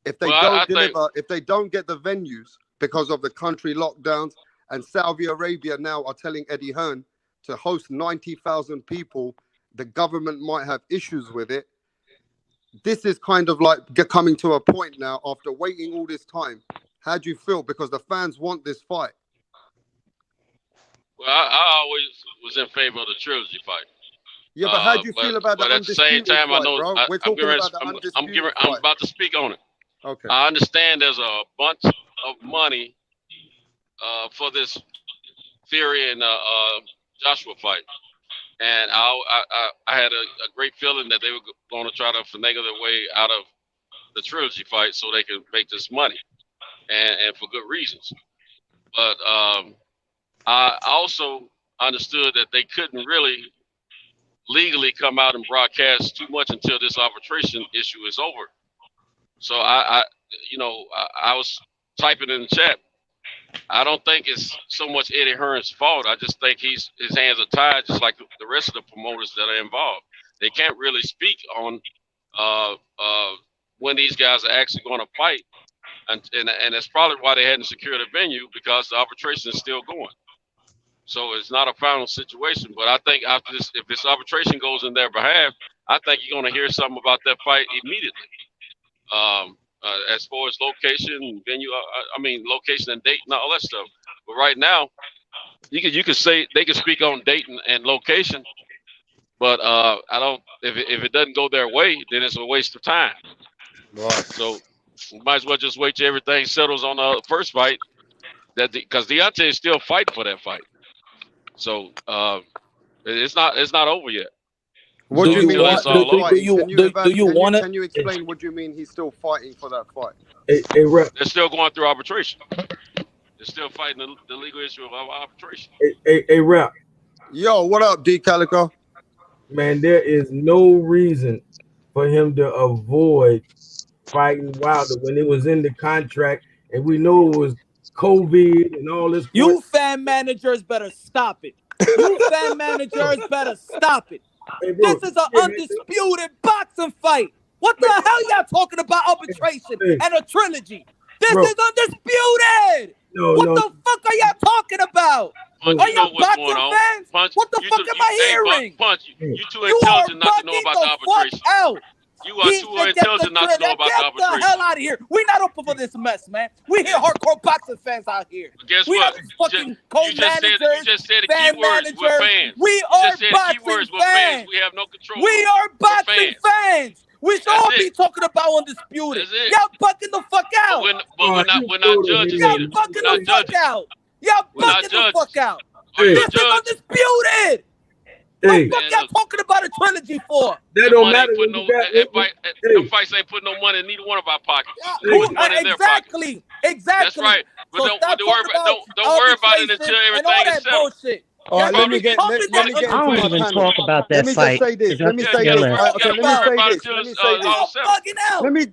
if they if they don't get the venues because of the country lockdowns, and Saudi Arabia now are telling Eddie Hearn to host 90,000 people, the government might have issues with it. This is kind of like coming to a point now after waiting all this time. How do you feel? Because the fans want this fight. Well, I always was in favor of the trilogy fight. Yeah, but how do you feel about the Undisputed fight? But at the same time, fight, I know bro? We're talking about the Undisputed fight. I'm about to speak on it. Okay. I understand there's a bunch of money for this Fury and Joshua fight, and I had a great feeling that they were going to try to finagle their way out of the trilogy fight so they could make this money, and for good reasons. But I also understood that they couldn't really legally come out and broadcast too much until this arbitration issue is over. So I was typing in the chat. I don't think it's so much Eddie Hearn's fault. I just think his hands are tied, just like the rest of the promoters that are involved. They can't really speak on when these guys are actually going to fight, and that's probably why they hadn't secured a venue, because the arbitration is still going. So it's not a final situation. But I think after this, if this arbitration goes in their behalf, I think you're going to hear something about that fight immediately. As far as location, venue, location and date and all that stuff. But right now, you could say they can speak on date and location, but I don't. If it doesn't go their way, then it's a waste of time. Right. So you might as well just wait till everything settles on the first fight. Because Deontay is still fighting for that fight. So it's not over yet. What do you mean? Can you explain what you mean he's still fighting for that fight? They're still going through arbitration. They're still fighting the legal issue of arbitration. Hey, Rap. Yo, what up, D Calico? Man, there is no reason for him to avoid fighting Wilder when it was in the contract, and we know it was COVID and all this. You fan managers better stop it. You fan managers better stop it. Hey, bro, this is an undisputed boxing fight. What the hell y'all talking about arbitration and a trilogy? This is undisputed. What the fuck are y'all talking about? Punch, Are you know y'all what's boxing going on. fans? Punch, What the fuck am I hearing? Punch, you too You are intelligent not to know bugging about the arbitration. fuck out. You are too intelligent not to know about the Get the arbitration. hell out of here. We're not open for this mess, man. We hear hardcore boxing fans out here. Guess We what? are fucking You just said the fan key words. We're managers. fans. We You are just said the key boxing words. We're fans. fans. We have no control. We are boxing fans. We should all be talking about undisputed. That's it. Y'all bugging the fuck out. We're not judges Y'all here. bugging We're not the fuck judges. out. Y'all We're not bugging the fuck out. Are you This a is judge? undisputed. Hey, What the fuck y'all talking about a trilogy for? that don't matter. When you got, Them fights ain't putting no money in neither one of our pockets. Exactly. That's right. But So don't worry about it until and all everything that is settled. bullshit. All right, let me get I don't even talk about that Let me fight. just say this. Let me say this. Okay, let me say this. Let me say this.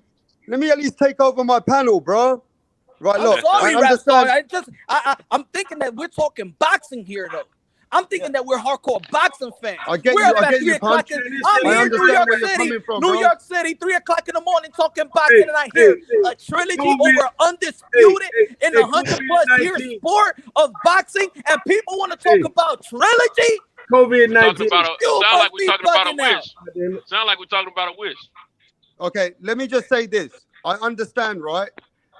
Let me at least take over my panel, bro. Right, look. I'm sorry, I understand. I'm thinking that we're talking boxing here, though. I'm thinking that we're hardcore boxing fans. I get we're you. up I at get 3 you, o'clock. Punch. I'm I here in understand New York where you're City. coming from, New bro. York City, 3 o'clock in the morning, talking boxing, and I hear a trilogy over undisputed in the 100+ year sport of boxing, and people want to talk about trilogy. COVID-19. Sound like we're talking about a wish. Sound like we're talking about a wish. Okay, let me just say this. I understand, right,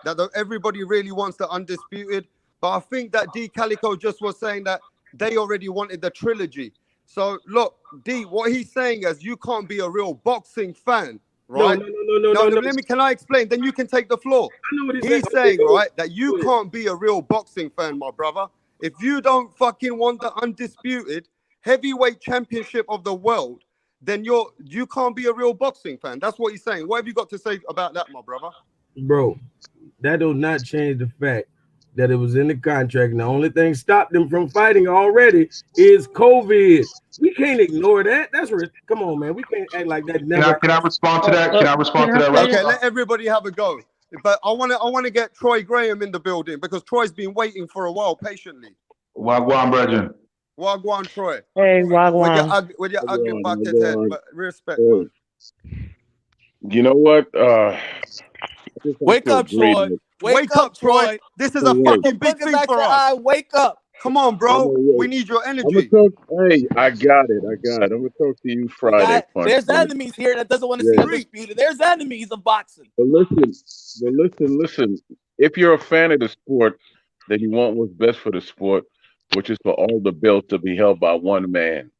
that everybody really wants the undisputed, but I think that D Calico just was saying that they already wanted the trilogy. So look, D, what he's saying is you can't be a real boxing fan, right? No. Let me. Can I explain? Then you can take the floor. I know what He's saying, right, that you can't be a real boxing fan, my brother. If you don't fucking want the undisputed heavyweight championship of the world, then you can't be a real boxing fan. That's what he's saying. What have you got to say about that, my brother? Bro, that does not change the fact that it was in the contract, and the only thing stopped them from fighting already is COVID. We can't ignore that. Come on, man. We can't act like that never. Can I respond to that? Can I respond to that? Okay, let everybody have a go. But I want to get Troy Graham in the building because Troy's been waiting for a while patiently. Wagwan, brethren. Wagwan, Troy. Hey, Wagwan. With your ugly bucket head, but respect, man. You know what? Wake up, Troy. Wake up, Troy. This is a fucking big thing for us. Wake up. Come on, bro. We need your energy. Hey, I got it. I'm gonna talk to you Friday. There's enemies here that doesn't want to see undisputed. There's enemies of boxing. But listen. If you're a fan of the sport, then you want what's best for the sport, which is for all the belts to be held by one man.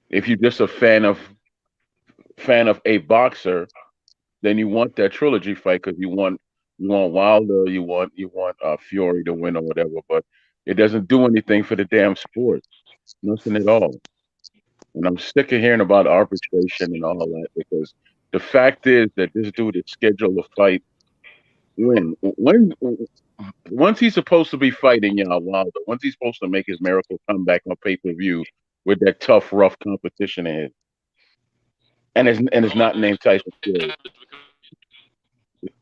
If you're just a fan of a boxer, then you want that trilogy fight because you want Wilder, you want Fury to win or whatever. But it doesn't do anything for the damn sport, nothing at all. And I'm sick of hearing about arbitration and all of that because the fact is that this dude is scheduled to fight once he's supposed to be fighting Wilder, once he's supposed to make his miracle comeback on pay-per-view with that tough, rough competition ahead. And it's not named Tyson Fury.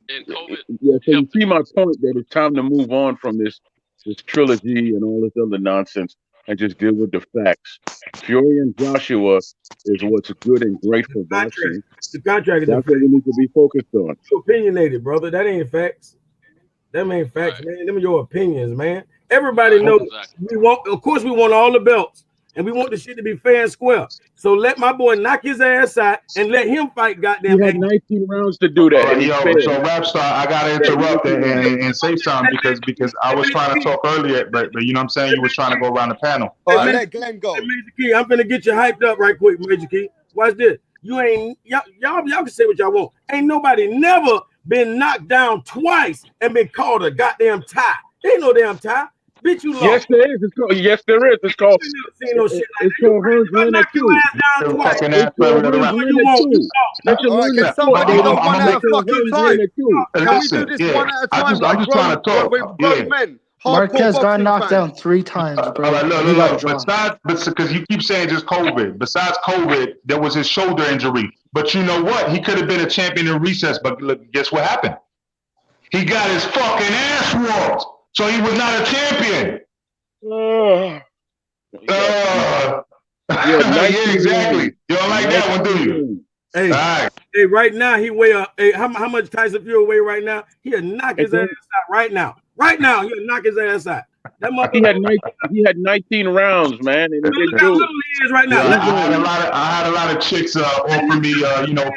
Yeah, so you see my point that it's time to move on from this trilogy and all this other nonsense and just deal with the facts. Fury and Joshua is what's good and great for boxing. The contract. That's what we need to be focused on. Opinionated, brother. That ain't facts. Them ain't facts, man. Them are your opinions, man. Everybody knows we want. Of course, we want all the belts. And we want the shit to be fair and square. So let my boy knock his ass out and let him fight goddamn. He had 19 rounds to do that. So Rapstar, I gotta interrupt and say something because I was trying to talk earlier, but you know what I'm saying? You was trying to go around the panel. All right, let Glenn go. Major Key, I'm finna get you hyped up right quick, Major Key. Watch this. Y'all can say what y'all want. Ain't nobody never been knocked down twice and been called a goddamn tie. There ain't no damn tie. Bitch, you lost. Yes, there is. Yes, there is. It's called. No shit like it's called Hearn's Limit 2. All right, can somebody go one at a fucking time? Can we do this one at a time? I'm just trying to talk. We're grown men. Marquez got knocked down 3 times, bro. Look. Because you keep saying just COVID. Besides COVID, there was his shoulder injury. But you know what? He could have been a champion in recess. But look, guess what happened? He got his fucking ass whooped. So he was not a champion. Yeah, exactly. You don't like that one, do you? Hey, hey, right now he weigh how much Tyson Fury weigh right now? He'll knock his ass out right now. Right now, he'll knock his ass out. That motherfucker. He had 19 rounds, man. And look how little he is right now. Yeah, I had a lot of chicks offer me,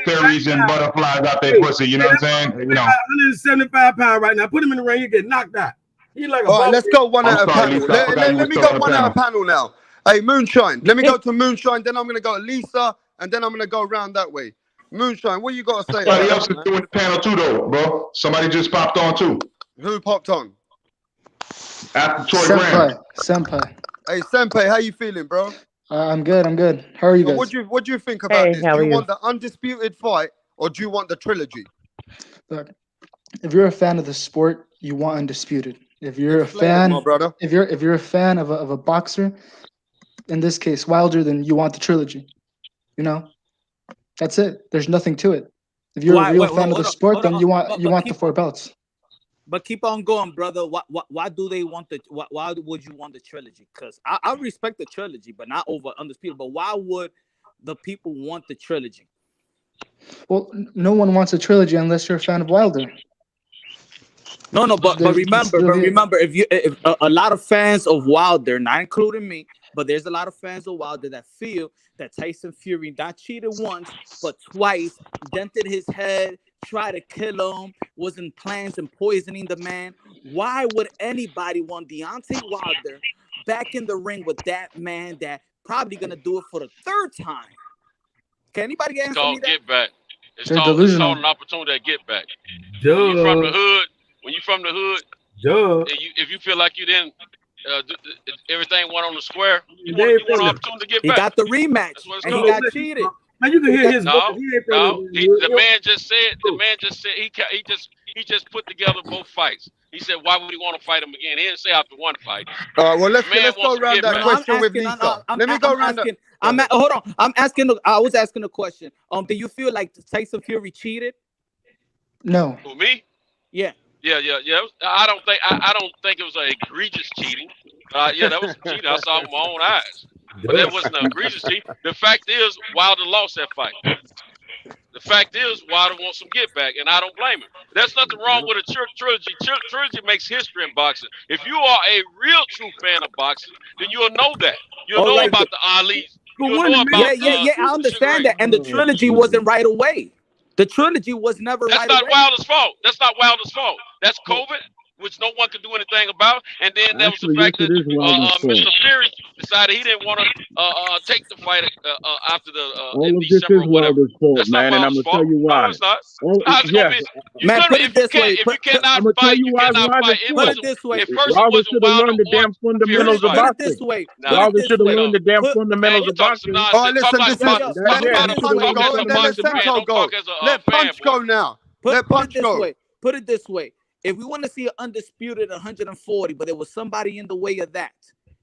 fairies and butterflies out their pussy. You know what I'm saying? 175 pounds right now. Put him in the ring, he get knocked out. He like a all right, let's go one at a panel. Lisa, Let me go one at a panel now. Hey, Moonshine. Let me go to Moonshine. Then I'm gonna go to Lisa, and then I'm gonna go around that way. Moonshine, what you got to say? Somebody else is doing the panel too, though, bro. Somebody just popped on too. Who popped on? After Troy Graham. Senpai. Hey, Senpai, how you feeling, bro? I'm good. How are you guys? What do you think about this? How Do are you you? want the undisputed fight, or do you want the trilogy? Look, if you're a fan of the sport, you want undisputed. If you're my brother. if you're a fan of a boxer, in this case Wilder, then you want the trilogy. You know, that's it. There's nothing to it. If you're a real fan of the sport, then you want the 4 belts. But keep on going, brother. Why do they want the? Why would you want the trilogy? Because I respect the trilogy, but not over undisputed. But why would the people want the trilogy? Well, no one wants a trilogy unless you're a fan of Wilder. No, but remember, if a lot of fans of Wilder, not including me, but there's a lot of fans of Wilder that feel that Tyson Fury not cheated once, but twice, dented his head, tried to kill him, was in plans and poisoning the man. Why would anybody want Deontay Wilder back in the ring with that man that probably gonna do it for the 3rd time? Can anybody answer me that? Get back. It's They're called delusional. an opportunity to get back. Duh. When you from the hood, Duh. if you feel like you didn't everything went on the square, you want an opportunity to get back. He got the rematch, and he got cheated. Man, you can hear his voice. The man just said he just put together both fights. He said, why would he want to fight him again? He didn't say after one fight. All right, well, let's go around that question with Lisa. Let me go around that. Hold on. I was asking a question. Do you feel like Tyson Fury cheated? No. For me? Yeah. Yeah. I don't think it was an egregious cheating. That was cheating. I saw it with my own eyes. But that wasn't an egregious cheat. The fact is, Wilder lost that fight. The fact is, Wilder wants some get back, and I don't blame him. There's nothing wrong with a trilogy. Trilogy makes history in boxing. If you are a real true fan of boxing, then you'll know that. You'll know about the Ali's. You'll know about I understand that. And the trilogy wasn't right away. The trilogy was never right away. That's not Wilder's fault. That's not Wilder's fault. That's COVID, which no one could do anything about. And then there was the fact that Mr. Fury decided he didn't want to take the fight after the all of this is Wilder's fault, man, and I'm gonna tell you why. No, it's not. Man, put it this way. If you cannot I'm gonna tell fight, you you why cannot Wilder's fight. fault. Put it this way. Wilder should have learned the damn fundamentals of boxing. This way. Wilder should have learned the damn fundamentals of boxing. All right, listen. Let go. Let Punch go now. Let Punch go. Put it this way. If we want to see an undisputed 140, but there was somebody in the way of that,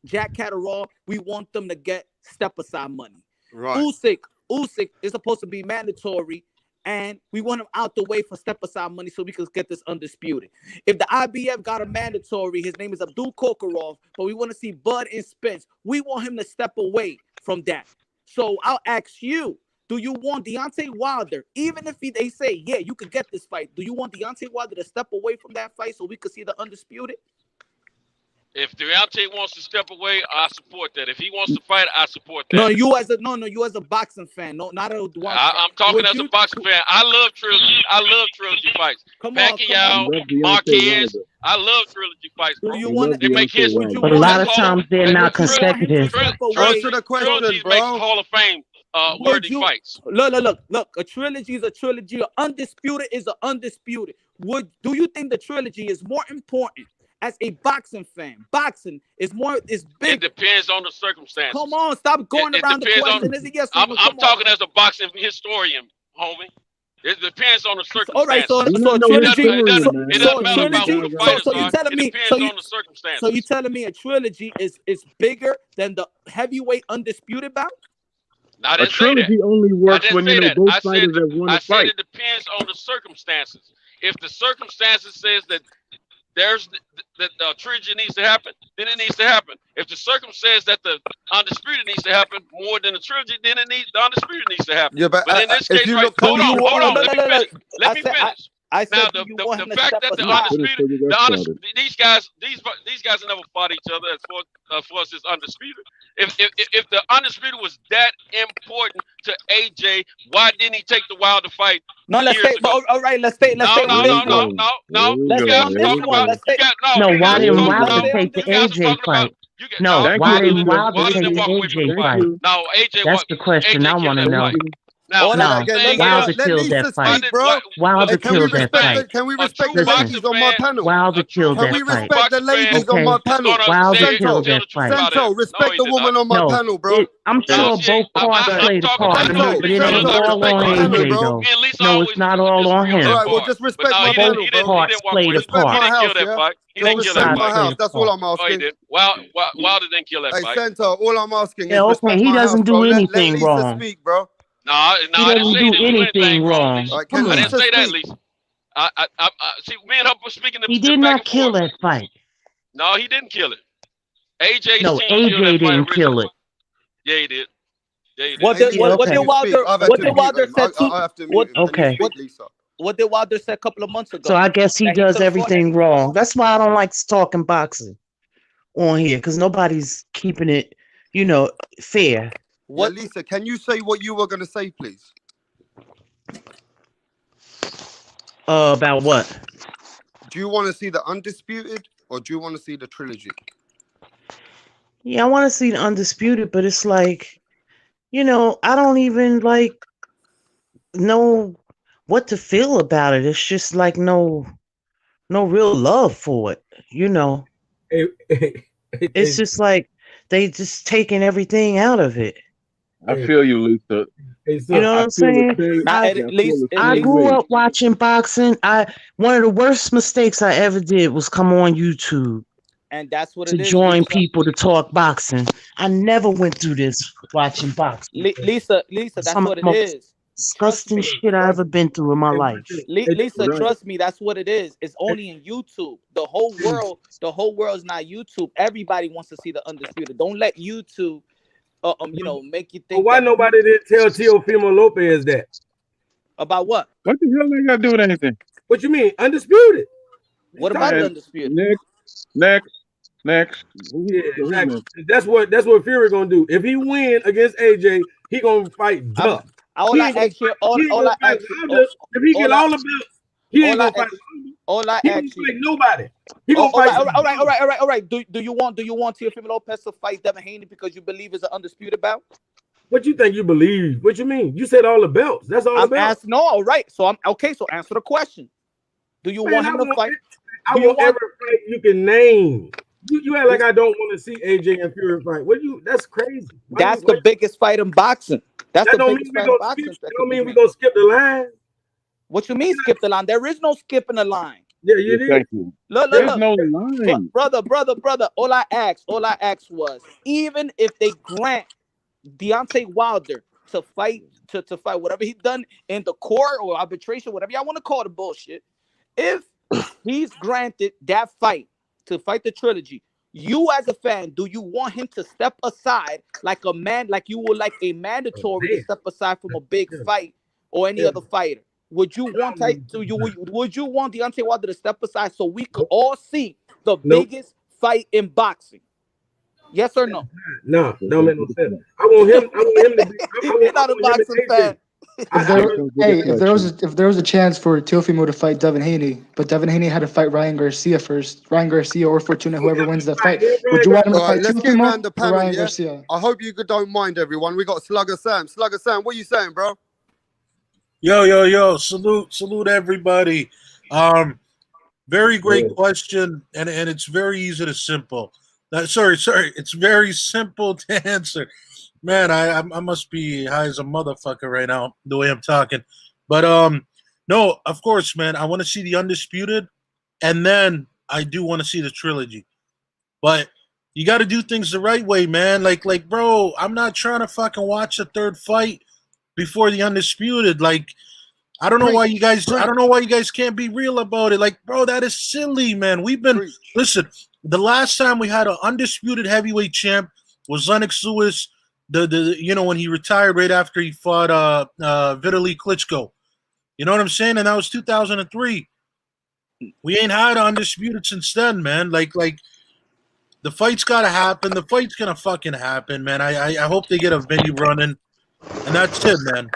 Jack Catterall, we want them to get step aside money. Right. Usyk is supposed to be mandatory, and we want him out the way for step aside money so we can get this undisputed. If the IBF got a mandatory, his name is Abdul Kokorov, but we want to see Bud and Spence. We want him to step away from that. So I'll ask you, do you want Deontay Wilder, even if they say, yeah, you could get this fight, do you want Deontay Wilder to step away from that fight so we could see the undisputed? If Deontay wants to step away, I support that. If he wants to fight, I support that. No, you as a boxing fan. No, not a I'm talking as a boxing fan. I love trilogy. I love trilogy fights. Pacquiao, Marquez. I love trilogy fights, bro. They make history. But a lot of times they're not consecutive. Answer the question, bro. Makes Hall of Fame worthy fights. Look. A trilogy is a trilogy. An undisputed is an undisputed. Do you think the trilogy is more important? As a boxing fan, boxing is big. It depends on the circumstances. Come on, stop going around the question. Is it yes or no? I'm talking as a boxing historian, homie. It depends on the circumstances. All right, so you're telling me a trilogy is bigger than the heavyweight undisputed bout? A trilogy only works when both fighters have won a fight. I said it depends on the circumstances. If the circumstances says that there's the trilogy needs to happen, then it needs to happen. If the circumstance that the undisputed needs to happen more than the trilogy, then the undisputed needs to happen. Yeah, but in this if case, you right? look, Hold on. Let me finish. Let me said, finish. I said, Now do you want him the to fact step that the aside? undisputed, these guys have never fought each other as far as this undisputed. If the undisputed was that important to AJ, why didn't he take the Wilder fight? No, let's years stay. ago? All right, let's stay. Let's stay on this one. No. Let's You stay guys on are this talking one. about. Let's stay. No, You why guys are didn't talking Wilder about. take the You guys are AJ talking about. fight? No, No, why didn't Wilder Wilder take didn't the walk away from the AJ fight. fight? No, AJ. That's the question AJ I killed want to that know. fight. Now, Hold No, on again, thing Wilder is, let killed Lisa that fight. speak, bro. Wilder Hey, killed that fight. can we a respect true the Listen. ladies boxing on my fan, panel? Wilder killed Can that we fight. respect the boxing fan ladies on Okay. my is panel? gonna Wilder tell killed Sento, that the truth fight. about it. Sento, No, respect he the did not. woman on my No, panel, bro. I'm No, sure she both ain't. parts I'm played a talking part about in the it, Sento, but it females. ain't Sento, I all respect respect on my all that. panel, AJ bro. though. Me and Lisa No, it's always not all on disagree on All that him. right, well, part. just But respect no, my he didn't. panel, He bro. didn't. He didn't walk Played away a from the fight. Respect part. He my didn't kill house, that yeah? fight. He Just didn't Both kill that respect sides my fight. played house. a That's all part. I'm Oh, he asking. did. Wilder didn't kill that Hey, fight. Sento, all I'm asking Yeah, is okay, respect he my house, doesn't bro. do Let anything Lisa wrong. speak, bro. No, He I didn't doesn't say he do didn't do anything anything wrong, wrong. Lisa. All right, Come can I didn't on. Lisa say that, speak? Lisa. See, me and her were speaking He did back not and kill forth. that fight. No, he didn't kill it. AJ's No, team killed AJ that fight didn't kill originally. it. Yeah, he did. Yeah, he did. What did Lisa, Yeah, can okay. you speak? I've had What to did mute Wilder him. said too? I have to What mute him. Can you Okay. speak, Lisa? what did Wilder say a couple of months ago? So I guess he That he does could have fought. everything wrong. That's why I don't like talking boxing on here, because nobody's keeping it, fair. Yeah, What? Lisa, can you say what you were going to say, please? About what? Do you want to see the Undisputed or do you want to see the trilogy? Yeah, I want to see the Undisputed, but it's like, I don't even know what to feel about it. It's just like no real love for it, It's just like they just taking everything out of it. I feel you, Lisa. You know what I'm saying? I grew up watching boxing. One of the worst mistakes I ever did was come on YouTube And that's what to it is. join Lisa. people to talk boxing. I never went through this watching boxing. Lisa, that's Some of what the it most is. disgusting shit I ever been through in my life. Lisa, trust me, that's what it is. It's only in YouTube. The whole world is not YouTube. Everybody wants to see the Undisputed. Don't let YouTube make you think. But why nobody didn't tell Teofimo Lopez that? About what? What the hell they got to do with anything? What you mean? Undisputed. What about the Undisputed? Next. Yeah, exactly. That's what Fury gonna do. If he win against AJ, he gonna fight Duff. All I ask you, if he get all the belts, he ain't gonna fight. All I he ask ain't you, fight nobody. He gonna fight. All right. Do you want Teofimo Lopez to fight Devin Haney because you believe it's an undisputed bout? What you think you believe? What you mean? You said all the belts. That's all the belts. No, all right. So I'm okay. So answer the question. Do you want him to fight? I want every fight you can name. You act like I don't want to see AJ and Fury fight. That's crazy. That's the biggest fight in boxing. That don't mean we gonna skip the line. What you mean skip the line? There is no skipping the line. Yeah, you did. Thank you. Look. There's no line. Brother. All I asked was, even if they grant Deontay Wilder to fight whatever he's done in the court or arbitration, whatever y'all want to call the bullshit, if he's granted that fight to fight the trilogy, you as a fan, do you want him to step aside like a man, like you would like a mandatory to step aside from a big fight or any other fighter? Would you want would you want Deontay Wilder to step aside so we could all see the biggest fight in boxing? Yes or no? No, don't make no sense. I want him to be. You're not a boxing fan. If there was a chance for Teofimo to fight Devin Haney, but Devin Haney had to fight Ryan Garcia first, Ryan Garcia or Fortuna, whoever wins that fight, would you want him to fight let's get around the Teofimo or panel, Ryan yeah? Garcia? I hope you don't mind, everyone. We got Slugger Sam. Slugger Sam, what are you saying, bro? Yo, salute everybody. Very great question, and it's very easy to simple. Sorry, it's very simple to answer. Man, I must be high as a motherfucker right now, the way I'm talking. But no, of course, man, I want to see the Undisputed, and then I do want to see the trilogy. But you got to do things the right way, man. Like, bro, I'm not trying to fucking watch a third fight before the Undisputed. Like, I don't know why you guys. I don't know why you guys can't be real about it. Like, bro, that is silly, man. We've been listen. The last time we had an undisputed heavyweight champ was Lennox Lewis. The when he retired right after he fought Vitaly Klitschko. You know what I'm saying? And that was 2003. We ain't had undisputed since then, man. Like the fight's gotta happen. The fight's gonna fucking happen, man. I hope they get a venue running, and that's it, man.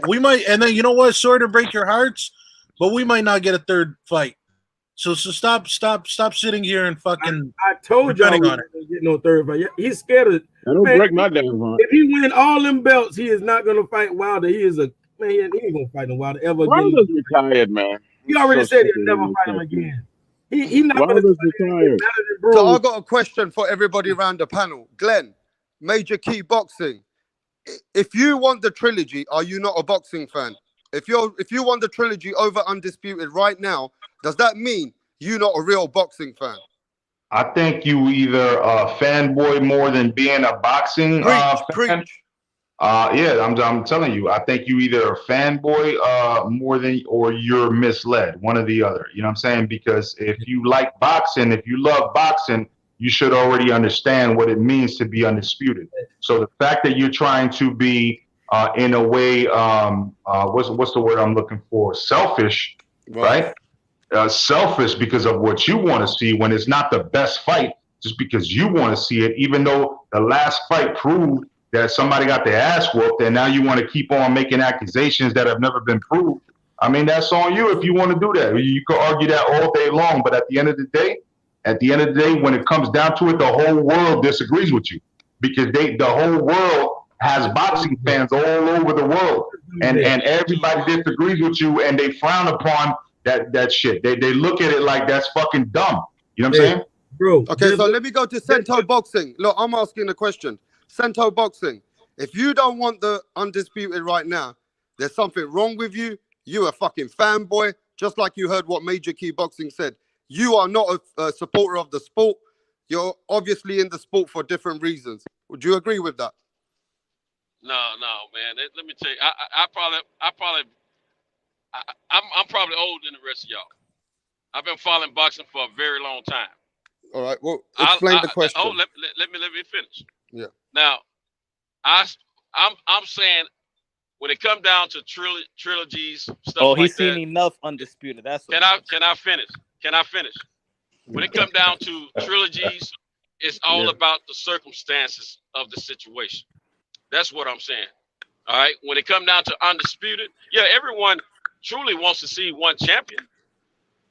We might, and then you know what? Sorry to break your hearts, but we might not get a third fight. So stop sitting here and fucking. I told y'all we not get no third fight. He's scared of. I don't break my damn heart. If he win all them belts, he is not gonna fight Wilder. He is a man. He ain't gonna fight no Wilder ever again. Wilder's retired, man. He already said he'll never fight him again. He not Wilder's retired. So I got a question for everybody around the panel. Glenn, Major Key Boxing. If you want the trilogy, are you not a boxing fan? If you want the trilogy over Undisputed right now, does that mean you're not a real boxing fan? I think you either a fanboy more than being a boxing fan. Yeah, I'm telling you, I think you either a fanboy more than, or you're misled, one or the other. You know what I'm saying? Because if you like boxing, if you love boxing, you should already understand what it means to be undisputed. So the fact that you're trying to be in a way, what's the word I'm looking for? Selfish, right? Selfish because of what you want to see when it's not the best fight, just because you want to see it, even though the last fight proved that somebody got their ass whooped, and now you want to keep on making accusations that have never been proved. I mean, that's on you if you want to do that. You could argue that all day long, but at the end of the day, when it comes down to it, the whole world disagrees with you, because the whole world has boxing fans all over the world, and everybody disagrees with you, and they frown upon that shit. They look at it like that's fucking dumb. You know what I'm saying? Bro. Okay, so let me go to Cento Boxing. Look, I'm asking a question. Cento Boxing, if you don't want the Undisputed right now, there's something wrong with you. You're a fucking fanboy, just like you heard what Major Key Boxing said. You are not a supporter of the sport. You're obviously in the sport for different reasons. Would you agree with that? No, man. Let me tell you, I'm probably older than the rest of y'all. I've been following boxing for a very long time. All right. Well, explain the question. Let me finish. Yeah. Now, I'm saying when it comes down to trilogies, stuff like that. Oh, he's seen enough Undisputed. That's Can I finish? When it comes down to trilogies, it's all about the circumstances of the situation. That's what I'm saying. All right. When it comes down to Undisputed, yeah, everyone truly wants to see one champion,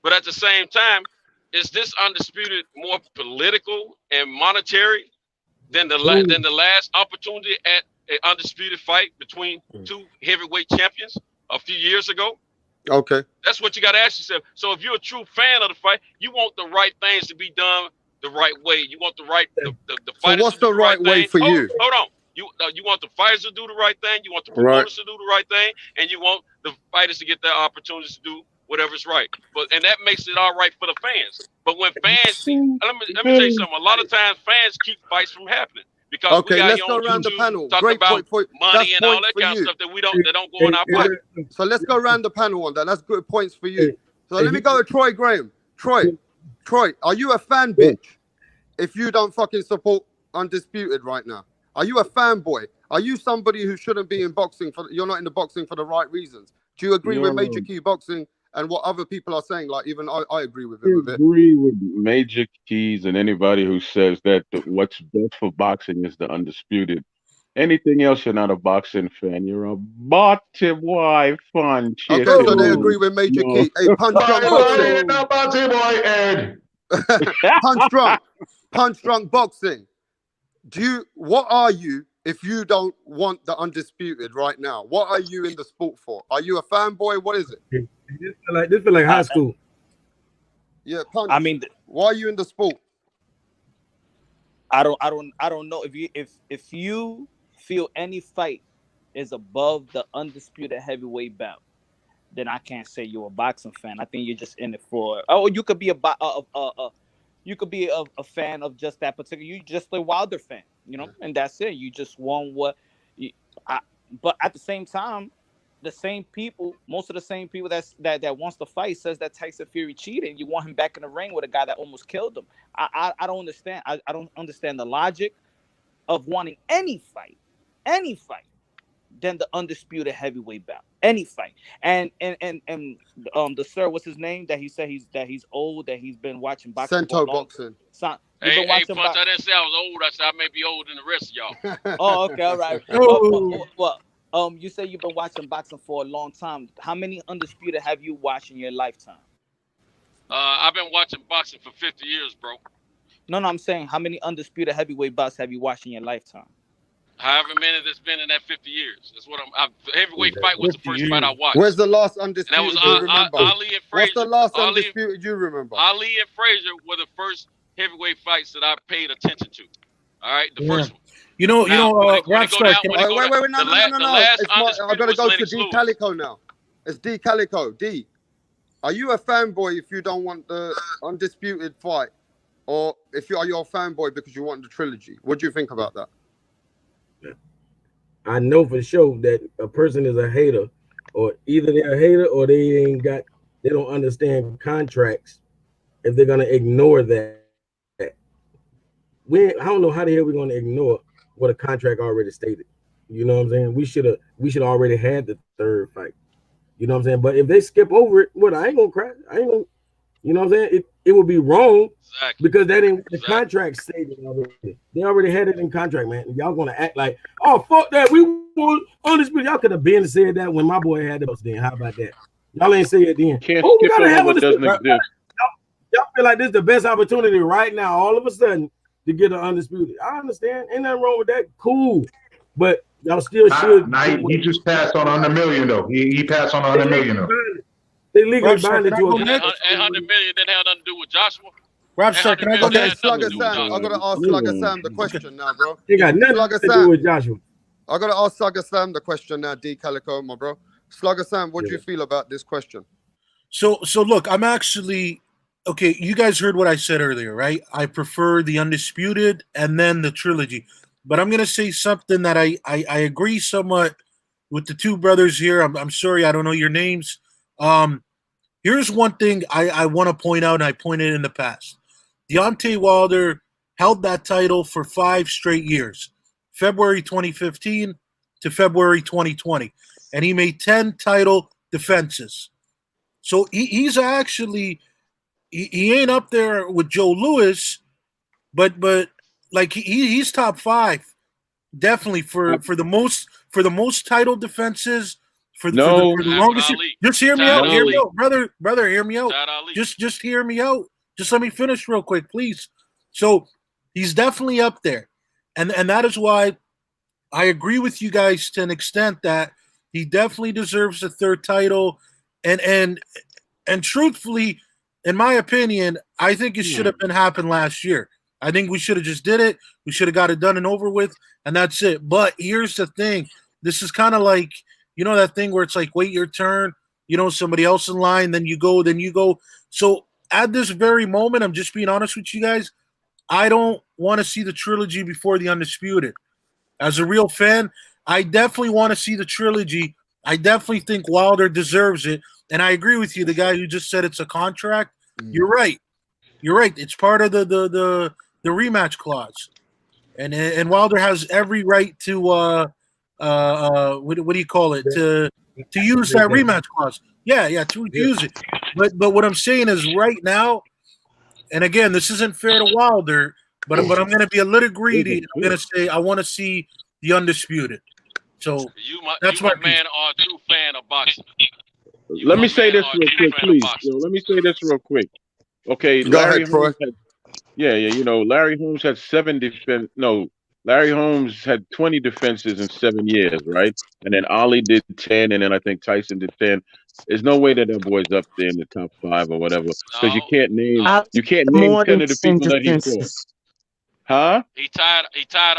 but at the same time, is this Undisputed more political and monetary than the last opportunity at an undisputed fight between two heavyweight champions a few years ago? Okay. That's what you got to ask yourself. So if you're a true fan of the fight, you want the right things to be done the right way. You want the fighters. So what's the right way for you? Hold on. You want the fighters to do the right thing. You want the promoters to do the right thing, and you want the fighters to get their opportunities to do whatever's right. And that makes it all right for the fans. But when fans, let me tell you something. A lot of times fans keep fights from happening because we got let's go around the panel. Talking about money and all that kind of stuff that don't go in our pocket. So let's go around the panel on that. That's good points for you. So let me go with Troy Graham. Troy, are you a fan bitch if you don't fucking support Undisputed right now? Are you a fanboy? Are you somebody who shouldn't be in boxing you're not in the boxing for the right reasons? Do you agree with Major Key Boxing and what other people are saying? Like, even I agree with him a bit. I agree with Major Keys and anybody who says that what's best for boxing is the Undisputed. Anything else, you're not a boxing fan. You're a bottom boy fan. Okay, so they agree with Major Key. Hey, Punch Drunk Boxing. What are you if you don't want the Undisputed right now? What are you in the sport for? Are you a fanboy? What is it? This feel like high school. Yeah, Punch. I mean, why are you in the sport? I don't know if you feel any fight is above the Undisputed heavyweight belt, then I can't say you're a boxing fan. I think you're just in it for. Oh, you could be a fan of just that particular. You just a Wilder fan, and that's it. You just want what. But at the same time, the same people, most of the same people that wants to fight says that Tyson Fury cheated. You want him back in the ring with a guy that almost killed him. I don't understand. I don't understand the logic of wanting any fight than the undisputed heavyweight bout. Any fight. And the sir, what's his name? That he said he's old, that he's been watching boxing. Cento boxing. Hey, Punch, I didn't say I was old. I said I may be older than the rest of y'all. Oh, okay, all right. Well, you say you've been watching boxing for a long time. How many undisputed have you watched in your lifetime? I've been watching boxing for 50 years, bro. No, I'm saying how many undisputed heavyweight bouts have you watched in your lifetime? However many that's been in that 50 years. That's what heavyweight fight was the first fight I watched. Where's the last undisputed and that was, you remember? Ali and Frazier. What's the last undisputed you remember? Ali and Frazier were the first heavyweight fights that I paid attention to. All right, the first one. You know, wait, no. I've got to go to D Calico now. It's D Calico. D, are you a fanboy if you don't want the undisputed fight, or if you're a fanboy because you want the trilogy? What do you think about that? I know for sure that a person is a hater, or either they're a hater or they don't understand contracts. If they're gonna ignore that, I don't know how the hell we're gonna ignore what a contract already stated. You know what I'm saying? We should already had the third fight. You know what I'm saying? But if they skip over it, I ain't gonna cry. I ain't gonna, you know what I'm saying? It would be wrong because that ain't the contract stated already. They already had it in contract, man. Y'all gonna act like, oh fuck that, we want undisputed. Y'all could have been said that when my boy had the belts then. How about that? Y'all ain't say it then. Can't skip over what doesn't exist. Y'all feel like this is the best opportunity right now, all of a sudden, to get an undisputed. I understand. Ain't nothing wrong with that. Cool. But y'all still should. He just passed on 100 million, though. He passed on 100 million, though. They legally binded to a 100 million didn't have nothing to do with Joshua. Robster, can I go next? Slugger Sam. I gotta ask Slugger Sam the question now, bro. He got nothing to do with Joshua. I gotta ask Slugger Sam the question now, D Calico, my bro. Slugger Sam, what do you feel about this question? So look, I'm actually okay. You guys heard what I said earlier, right? I prefer the undisputed and then the trilogy. But I'm gonna say something that I agree somewhat with the two brothers here. I'm sorry, I don't know your names. Here's one thing I want to point out, and I pointed in the past. Deontay Wilder held that title for 5 straight years, February 2015 to February 2020, and he made 10 title defenses. So he's actually he ain't up there with Joe Louis, but like he's top 5 definitely for the most title defenses. For the longest, just hear me out. Hear me out, brother. Hear me out. Just hear me out. Just let me finish real quick, please. So he's definitely up there, and that is why I agree with you guys to an extent that he definitely deserves a third title. And truthfully, in my opinion, I think it should have been happened last year. I think we should have just did it. We should have got it done and over with, and that's it. But here's the thing: this is kind of like, you know, that thing where it's like, wait your turn, you know, somebody else in line, then you go. So at this very moment, I'm just being honest with you guys, I don't want to see the trilogy before the undisputed. As a real fan, I definitely want to see the trilogy. I definitely think Wilder deserves it. And I agree with you, the guy who just said it's a contract. You're right. It's part of the rematch clause. And Wilder has every right to what do you call it, to use that rematch clause. To use it. But what I'm saying is right now, and again, this isn't fair to Wilder, but I'm going to be a little greedy. I'm going to say I want to see the undisputed. So that's my man are a true fan of boxing. Let me say this real quick, please. Let me say this real quick. Okay, Larry Holmes Larry Holmes had 7 defense. No, Larry Holmes had 20 defenses in 7 years, right? And then Ali did 10, and then I think Tyson did 10. There's no way that boy's up there in the top 5 or whatever, because you can't name 10 of the people that he fought. Huh? He tied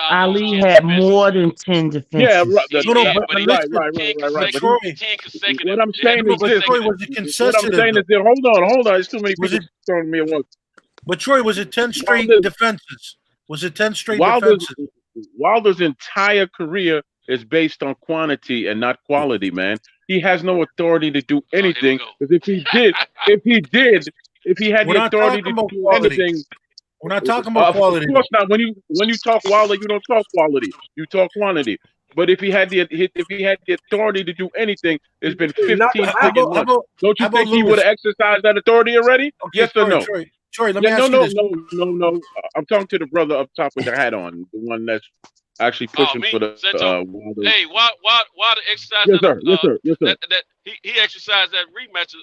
Ali had more than 10 defenses. Yeah, right. Right. What I'm saying is this. Hold on. There's too many people throwing me at once. But Troy, was it 10 straight defenses? Was it 10 straight defenses? Wilder's entire career is based on quantity and not quality, man. he has no authority to do anything. Because if he had the authority to do anything, we're not talking about quality. Of course not. When you talk Wilder, you don't talk quality. You talk quantity. But if he had the authority to do anything, it's been 15 freaking months. Don't you think he would have exercised that authority already? Okay, yes or no? Troy, let me ask you this. No. I'm talking to the brother up top with the hat on, the one that's actually pushing for the. Hey, why the exercise? Yes, sir. Yes, sir. That he exercised that rematch.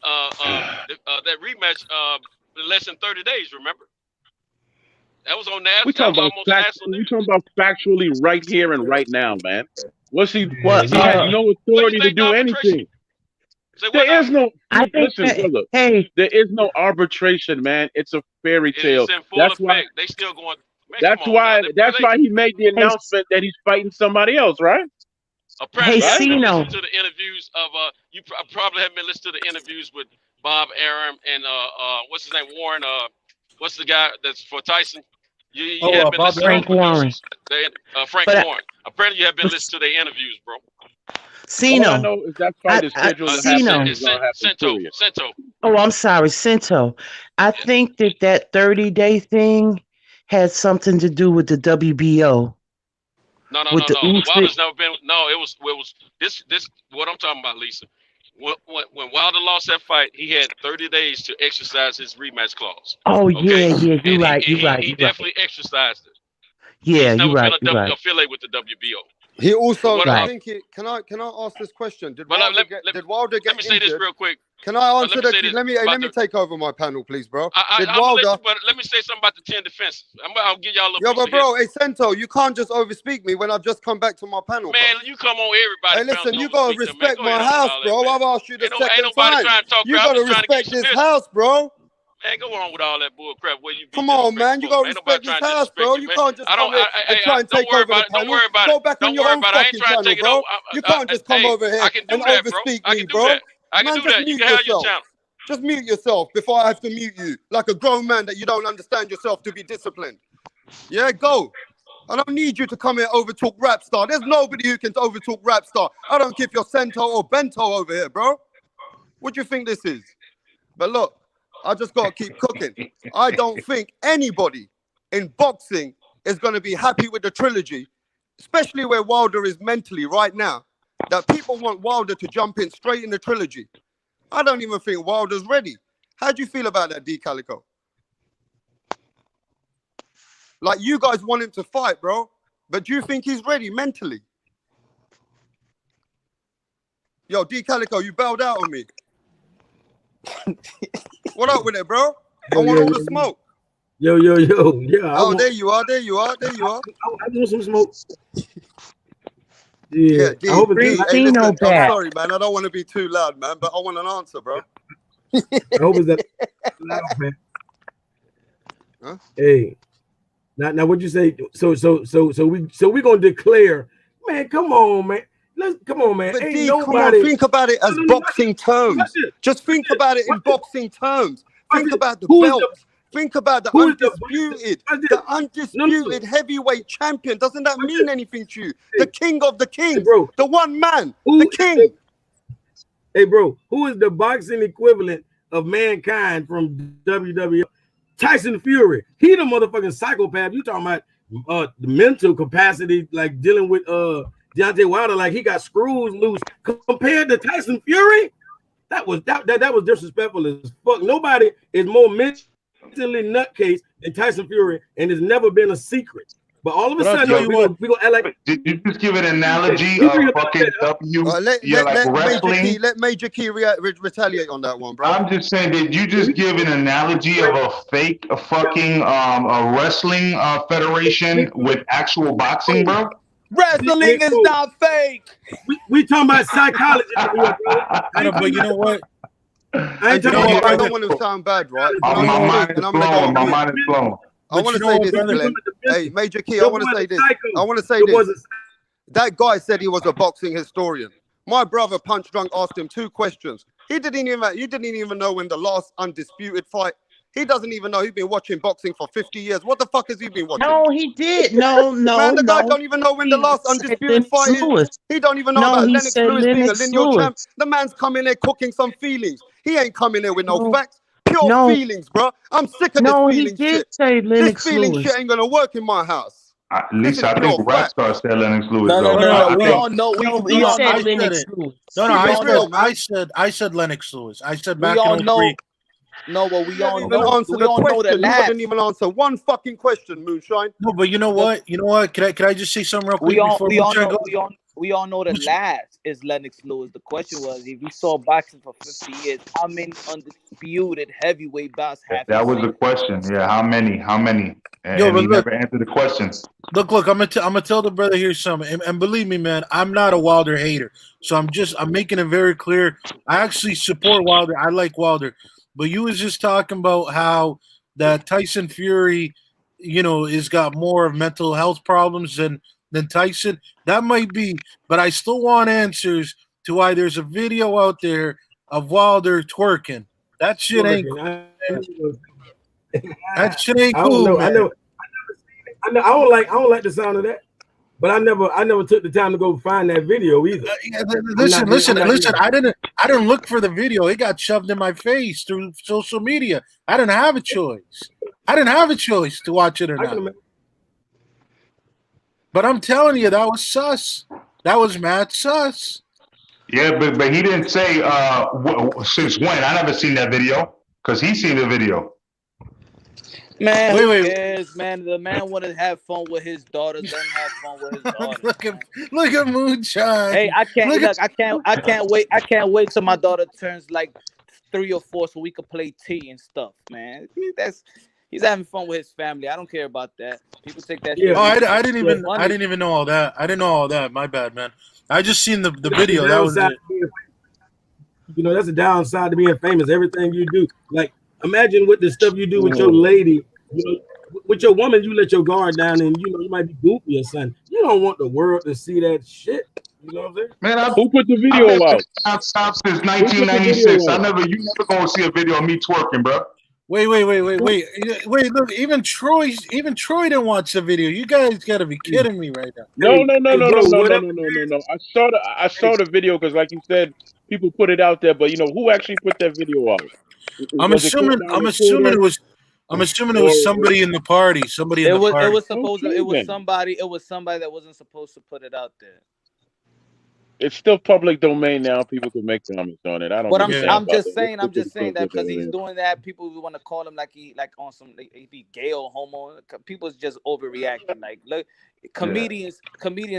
That rematch. In less than 30 days. Remember? That was on national. We talking about factually right here and right now, man. He has no authority to do anything. There is no. Listen, brother. Hey, there is no arbitration, man. It's a fairy tale. It's in full effect. Why they still going. Man, that's why he made the announcement that he's fighting somebody else, right? Apparently, hey, Cino. To the interviews of you probably haven't been listening to the interviews with Bob Arum and what's his name, Warren. What's the guy that's for Tyson? You have been listening Frank Warren. Frank Warren. Apparently, you have been listening to their interviews, bro. Cino. All I know is that fight is scheduled to happen. Cento. Oh, I'm sorry, Cento. I think that 30-day thing had something to do with the WBO. No. Wilder's never been. No, it was this. What I'm talking about, Lisa. When Wilder lost that fight, he had 30 days to exercise his rematch clause. Oh, okay? You're right. He definitely exercised it. Yeah, he's never you're right. been affiliated with the WBO. He also, I think, can I ask this question? Did Wilder get injured? Let me say this real quick. Can I answer that? Let me take over my panel, please, bro. But let me say something about the 10 defenses. I'll give y'all a little. Yo, but bro, hey Cento, you can't just overspeak me when I've just come back to my panel. Man, bro. You come on, everybody. Hey, listen, you gotta respect my house, bro. I've asked you the second time. You gotta respect this house, bro. Man, go on with all that bull crap. Where you come on, man. You gotta respect this house, bro. You can't just come here and try and take over the panel. Go back on your own fucking channel, bro. You can't just come over here and overspeak me, bro. I can do that. You can have your channel. Just mute yourself before I have to mute you, like a grown man that you don't understand yourself to be disciplined. Yeah, go. I don't need you to come here and overtalk Rap Star. There's nobody who can overtalk Rap Star. I don't care if you're Cento or Bento over here, bro. What do you think this is? But look, I just got to keep cooking. I don't think anybody in boxing is going to be happy with the trilogy, especially where Wilder is mentally right now, that people want Wilder to jump in straight in the trilogy. I don't even think Wilder's ready. How do you feel about that, D Calico? Like, you guys want him to fight, bro, but do you think he's ready mentally? Yo, D Calico, you bailed out on me. What up with it, bro? I want all the smoke. Yo. Yeah. Oh, there you are. I want some smoke. Yeah, I hope it's hey, listen, I'm sorry, man. I don't want to be too loud, man, but I want an answer, bro. I hope it's that loud, man. Huh? Hey, now what you say? So we gonna declare, man. Come on, man. Come on, man. But ain't D, nobody. come on, think about it as boxing terms. Just think about it in boxing terms. Think about the belts. Think about the undisputed heavyweight champion. Doesn't that mean anything to you? The king of the kings, hey, bro. The one man, the king. Hey, bro, who is the boxing equivalent of Mankind from WWE? Tyson Fury. He the motherfucking psychopath. You talking about the mental capacity, like dealing with Deontay Wilder, like he got screws loose compared to Tyson Fury. That was disrespectful as fuck. Nobody is more mentally nutcase than Tyson Fury, and it's never been a secret. But all of a sudden, we gonna act like. Did you just give an analogy of fucking wrestling? Let Major Key retaliate on that one, bro. I'm just saying, did you just give an analogy of a fucking a wrestling federation with actual boxing, bro? Wrestling is not fake. We talking about psychology, but you know what? I don't want to sound bad, right? My mind is blown. I want to say this, Glenn. Hey, Major Key, I want to say this. That guy said he was a boxing historian. My brother Punch Drunk asked him 2 questions. He didn't even know when the last undisputed fight. He doesn't even know he's been watching boxing for 50 years. What the fuck has he been watching? No, he did. No, Man, the guy don't even know when the last undisputed fight is. He don't even know about Lennox Lewis being a lineal champ. The man's coming there cooking some feelings. He ain't coming there with no facts. Pure feelings, bro. I'm sick of this feeling shit. This feeling shit ain't gonna work in my house. Lisa, I think Rockstar said Lennox Lewis. No. We all know. We all know Lennox Lewis. I said Lennox Lewis. I said back in 03. No, but we all know. We all know that. You didn't even answer one fucking question, Moonshine. No, but you know what? You know what? Can I just say something real quick We all know the last is Lennox Lewis. The question was, if you saw boxing for 50 years, how many undisputed heavyweight bouts have that was the question. Yeah, how many? And he never answered the question. Look, I'm gonna tell the brother here something, and believe me, man, I'm not a Wilder hater. So I'm making it very clear. I actually support Wilder. I like Wilder. But you was just talking about how that Tyson Fury, has got more of mental health problems than Tyson. That might be, but I still want answers to why there's a video out there of Wilder twerking. That shit ain't cool. That shit ain't cool. I don't like the sound of that. But I never took the time to go find that video either. Listen. I didn't look for the video. It got shoved in my face through social media. I didn't have a choice. I didn't have a choice to watch it or not. But I'm telling you, that was sus. That was mad sus. Yeah, but he didn't say since when. I never seen that video because he seen the video. Man, who cares, man? The man wanted to have fun with his daughter. Let him have fun with his daughter. look at Moonshine. Hey, I can't wait. I can't wait till my daughter turns like 3 or 4 so we could play T and stuff, man. He's having fun with his family. I don't care about that. People take that. Yeah. I didn't even know all that. I didn't know all that. My bad, man. I just seen the video. That was it. That's a downside to being famous. Everything you do, like imagine what the stuff you do with your lady. With your woman, you let your guard down, and you might be goofy or something. You don't want the world to see that shit. You know what I'm saying? Man, who put the video out? I've stopped since 1996. You never gonna see a video of me twerking, bro. Wait. Look, even Troy didn't watch the video. You guys gotta be kidding me right now. No. I saw the video because, like you said, people put it out there. But who actually put that video out? I'm assuming it was somebody in the party. It was somebody that wasn't supposed to put it out there. It's still public domain now. People can make comments on it. I don't. But I'm just saying that because he's doing that, people want to call him like he be gay or homo. People's just overreacting. Like, look, comedians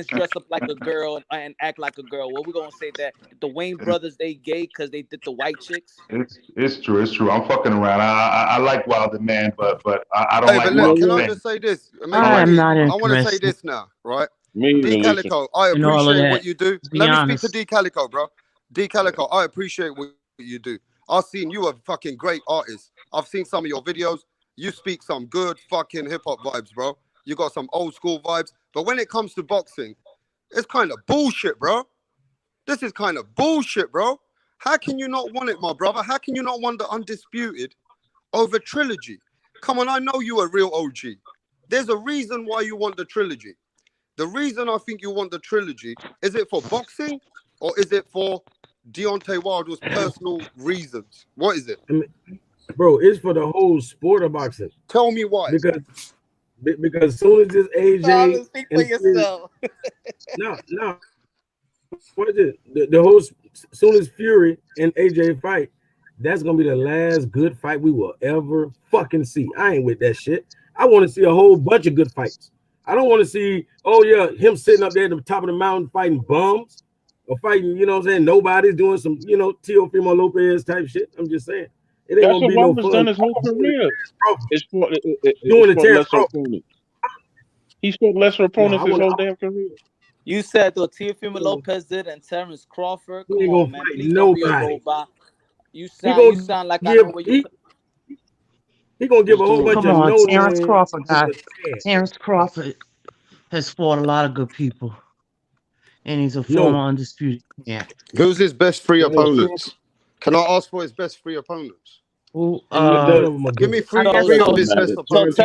dress up like a girl and act like a girl. Well, we're gonna say that the Wayne brothers, they gay because they did the white chicks. It's true. I'm fucking around. I like Wilder, man, but I don't like Wilder. Can I just say this? I want to say this now, right? D Calico, I appreciate what you do. Let me speak to D Calico, bro. D Calico, I appreciate what you do. I've seen you a fucking great artist. I've seen some of your videos. You speak some good fucking hip hop vibes, bro. You got some old school vibes. But when it comes to boxing, it's kind of bullshit, bro. This is kind of bullshit, bro. How can you not want it, my brother? How can you not want the undisputed over trilogy? Come on, I know you a real OG. There's a reason why you want the trilogy. The reason I think you want the trilogy, is it for boxing or is it for Deontay Wilder's personal reasons? What is it? Bro, it's for the whole sport of boxing. Tell me why. Because as soon as this AJ... Speak for yourself. No. What is it? The whole... As soon as Fury and AJ fight, that's going to be the last good fight we will ever fucking see. I ain't with that shit. I want to see a whole bunch of good fights. I don't want to see, him sitting up there at the top of the mountain fighting bums or fighting, nobody's doing some, Teofimo Lopez type shit. I'm just saying. It ain't gonna be no fun. Done his whole career. It's doing the Terrence Crawford. He fought lesser opponents his whole damn career. You said though Teofimo Lopez did and Terrence Crawford. He ain't gonna fight nobody. You sound like I know where you. He gonna give a whole bunch of Terrence Crawford, guys. Terrence Crawford has fought a lot of good people, and he's a former undisputed champ. Who's his best 3 opponents? Can I ask for his best 3 opponents? Who? Give me three So, on this list of so players.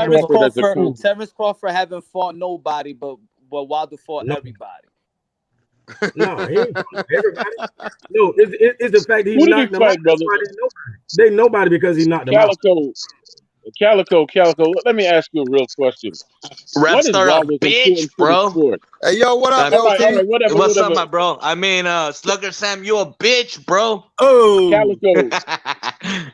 Terrence Crawford haven't fought nobody, but Wilder fought everybody. No, he ain't everybody. No, it's the fact he Who did knocked he them fight, out. brother? They nobody because he knocked them out. Calico. Let me ask you a real question. What is Rapstar a Wilder's bitch, importance to the bro. sport? Hey, yo, what up, All right, LT? whatever. What's up, my bro? I mean, Slugger Sam, you a bitch, bro. Oh, Calico.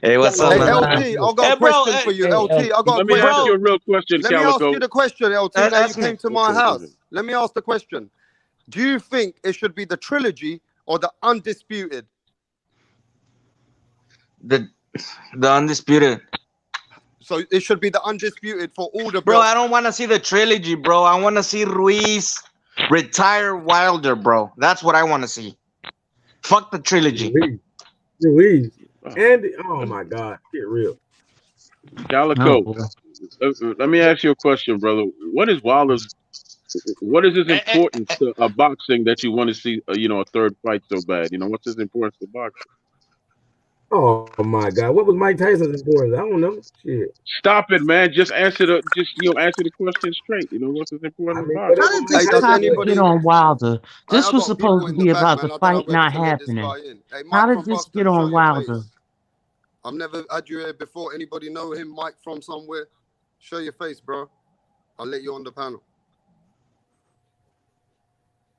Hey, what's up, Hey, man? LT, I've got a question for you. LT, I've got a Let me ask question. you a real question, Let me ask Calico. you the question, LT. Now you Ask me. came to my house. Let me ask the question. Do you think it should be the trilogy or the undisputed? The undisputed. So it should be the undisputed for all the Bro, belts. I don't want to see the trilogy, bro. I want to see Ruiz retire Wilder, bro. That's what I want to see. Fuck the trilogy. Ruiz. And oh my God, get real. Calico. Let me ask you a question, brother. What is his importance to boxing that you want to see? A third fight so bad. What's his importance to boxing? Oh my God, what was Mike Tyson's importance? I don't know. Shit. Stop it, man. Just answer the question straight. What's his importance to boxing? How did this topic get on Wilder? This was supposed to be about the fight not happening. How did this get on Wilder? I've never had you here before. Anybody know him, Mike, from somewhere? Show your face, bro. I'll let you on the panel.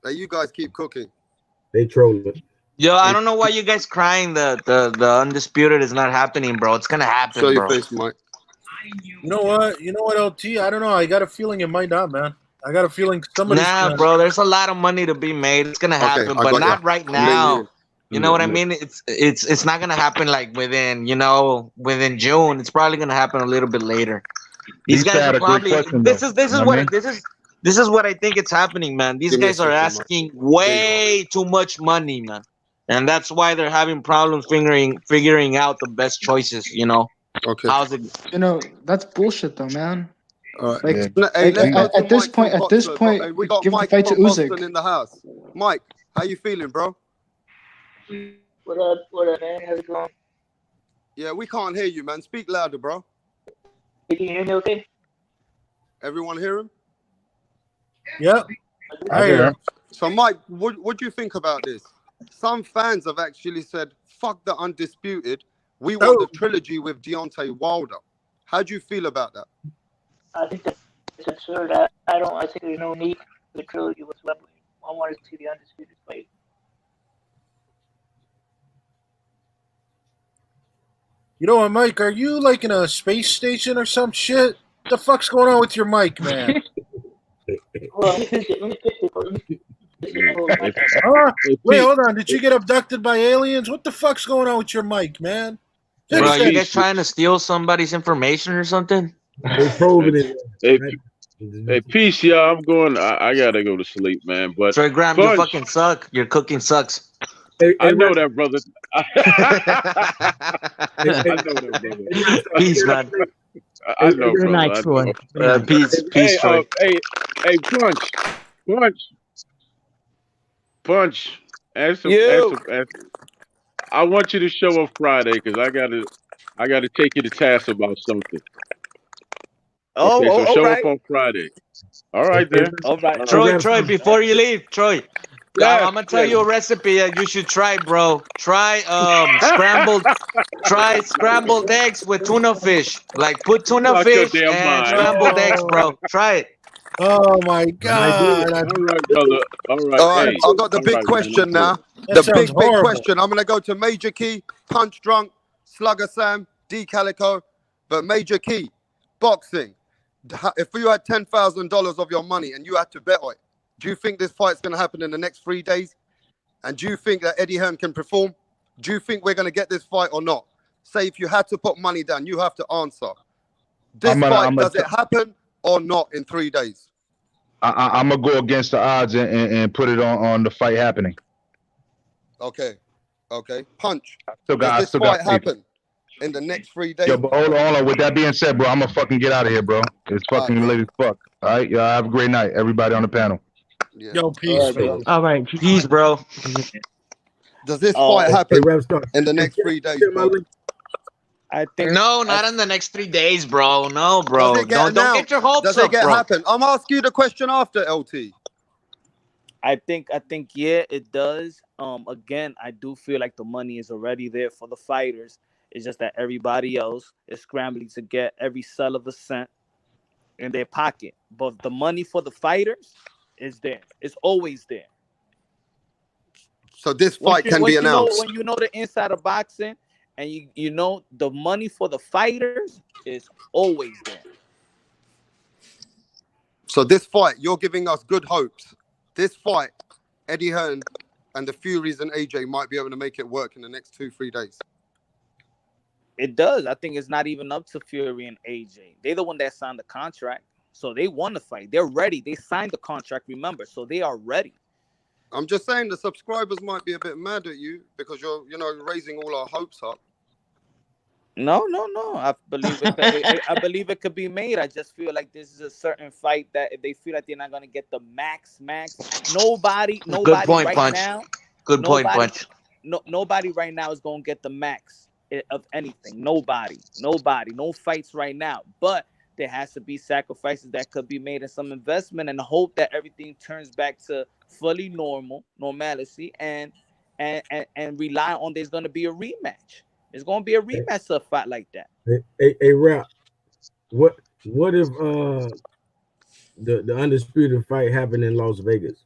Hey, you guys keep cooking. They trolling. Yo, I don't know why you guys crying. The undisputed is not happening, bro. It's gonna happen, Show your bro. face, Mike. You know what, LT? I don't know. I got a feeling it might not, man. I got a feeling somebody's Nah, bro. There's a lot of money to be made. It's gonna happen, but not right now. You know what I mean? It's not gonna happen like within June. It's probably gonna happen a little bit later. These guys are probably. This is what I think it's happening, man. These guys are asking way too much money, man, and that's why they're having problems figuring out the best choices. Okay. How's it? That's bullshit, though, man. Like, at this point, we got give Mike the fight to from Usyk. Boston in the house. Mike, how you feeling, bro? What up, man? How's it going? Yeah, we can't hear you, man. Speak louder, bro. Can you hear me okay? Everyone hear him? Yep. I hear him. So, Mike, what do you think about this? Some fans have actually said, fuck the undisputed. We want the trilogy with Deontay Wilder. How do you feel about that? I think that's absurd. I think there's no need for the trilogy whatsoever. I want to see the undisputed fight. You know what, Mike? Are you like in a space station or some shit? What the fuck's going on with your mic, man? Well, let me fix it. Wait, hold on. Did you get abducted by aliens? What the fuck's going on with your mic, man? Bro, are you guys trying to steal somebody's information or something? Hey, peace, y'all. I'm going. I gotta go to sleep, man. But Troy Graham, you fucking suck. Your cooking sucks. I know that, brother. I know that, brother. Peace, man. I know, Good brother. night, Troy. Peace, Troy. Hey, punch. Answer. I want you to show up Friday because I gotta take you to task about something. Okay, so show up on Friday. All right, then. All right. Troy, before you leave, Troy, I'm gonna tell you a recipe that you should try, bro. Try scrambled eggs with tuna fish. Like put tuna fish and scrambled eggs, bro. Try it. Oh my God! All right, brother. All right. All right, I've got the big question now. The big question. I'm gonna go to Major Key, Punch Drunk, Slugger Sam, D Calico, but Major Key, boxing. If you had $10,000 of your money and you had to bet on it, do you think this fight's going to happen in the next 3 days? And do you think that Eddie Hearn can perform? Do you think we're going to get this fight or not? Say if you had to put money down, you have to answer. This fight, does it happen or not in 3 days? I'm going to go against the odds and put it on the fight happening. Okay. Punch. Does this fight happen in the next 3 days? Yo, but hold on. With that being said, bro, I'm going to fucking get out of here, bro. It's fucking late as fuck. All right? Y'all have a great night, everybody on the panel. Yeah. Yo, peace, bro. All right. Peace, bro. Does this fight happen in the next 3 days, bro? I think no, not in the next 3 days, bro. No, bro. Does it get Don't get your hopes Does up, it get bro. happen? I'm asking you the question after, LT. I think yeah, it does. Again, I do feel like the money is already there for the fighters. It's just that everybody else is scrambling to get every cell of a cent in their pocket. But the money for the fighters is there. It's always there. So this fight can be announced. When you know the inside of boxing, and you know the money for the fighters is always there. So this fight, you're giving us good hopes. This fight, Eddie Hearn and the Furies and AJ might be able to make it work in the next 2-3 days. It does. I think it's not even up to Fury and AJ. They're the one that signed the contract. So they want to fight. They're ready. They signed the contract, remember. So they are ready. I'm just saying the subscribers might be a bit mad at you because you're, raising all our hopes up. No. I believe I believe it could be made. I just feel like this is a certain fight that if they feel like they're not gonna get the max. Nobody Good point, right Punch. now. Good point, Punch. Nobody right now is gonna get the max of anything. Nobody. No fights right now. But there has to be sacrifices that could be made and some investment and hope that everything turns back to fully normalcy and rely on there's gonna be a rematch. It's gonna be a rematch of a fight like that. Hey, Rap, what if the undisputed fight happened in Las Vegas?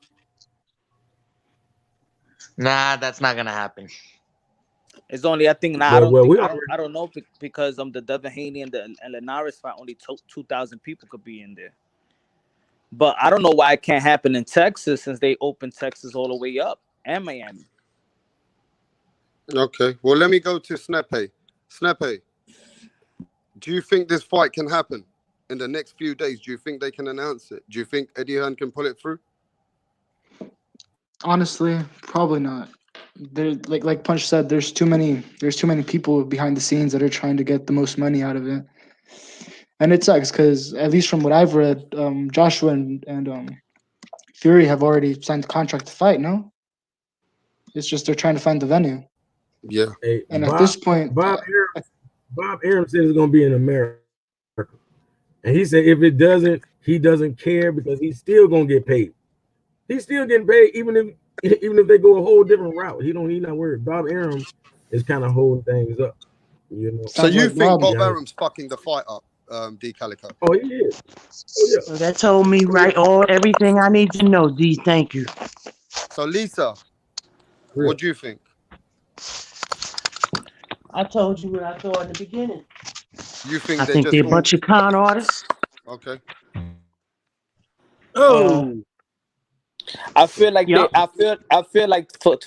Nah, that's not gonna happen. It's only I think now. I don't know because the Devin Haney and the Linares fight only 2,000 people could be in there. But I don't know why it can't happen in Texas since they opened Texas all the way up and Miami. Okay, well, let me go to Snepe. Snepe, do you think this fight can happen in the next few days? Do you think they can announce it? Do you think Eddie Hearn can pull it through? Honestly, probably not. There, like Punch said, there's too many people behind the scenes that are trying to get the most money out of it, and it sucks because at least from what I've read, Joshua and Fury have already signed the contract to fight. No, it's just they're trying to find the venue. Yeah. Hey, and at this point, Bob Arum said it's going to be in America, and he said if it doesn't, he doesn't care because he's still going to get paid. He's still getting paid even if they go a whole different route. He's not worried. Bob Arum is kind of holding things up. So you think Bob Arum's fucking the fight up, D Calico? Oh, he is. Oh yeah. That told me everything I need to know. D, thank you. So Lisa, what do you think? I told you what I thought in the beginning. You think I think they're a bunch of con artists. Okay. Oh. I feel like I feel like for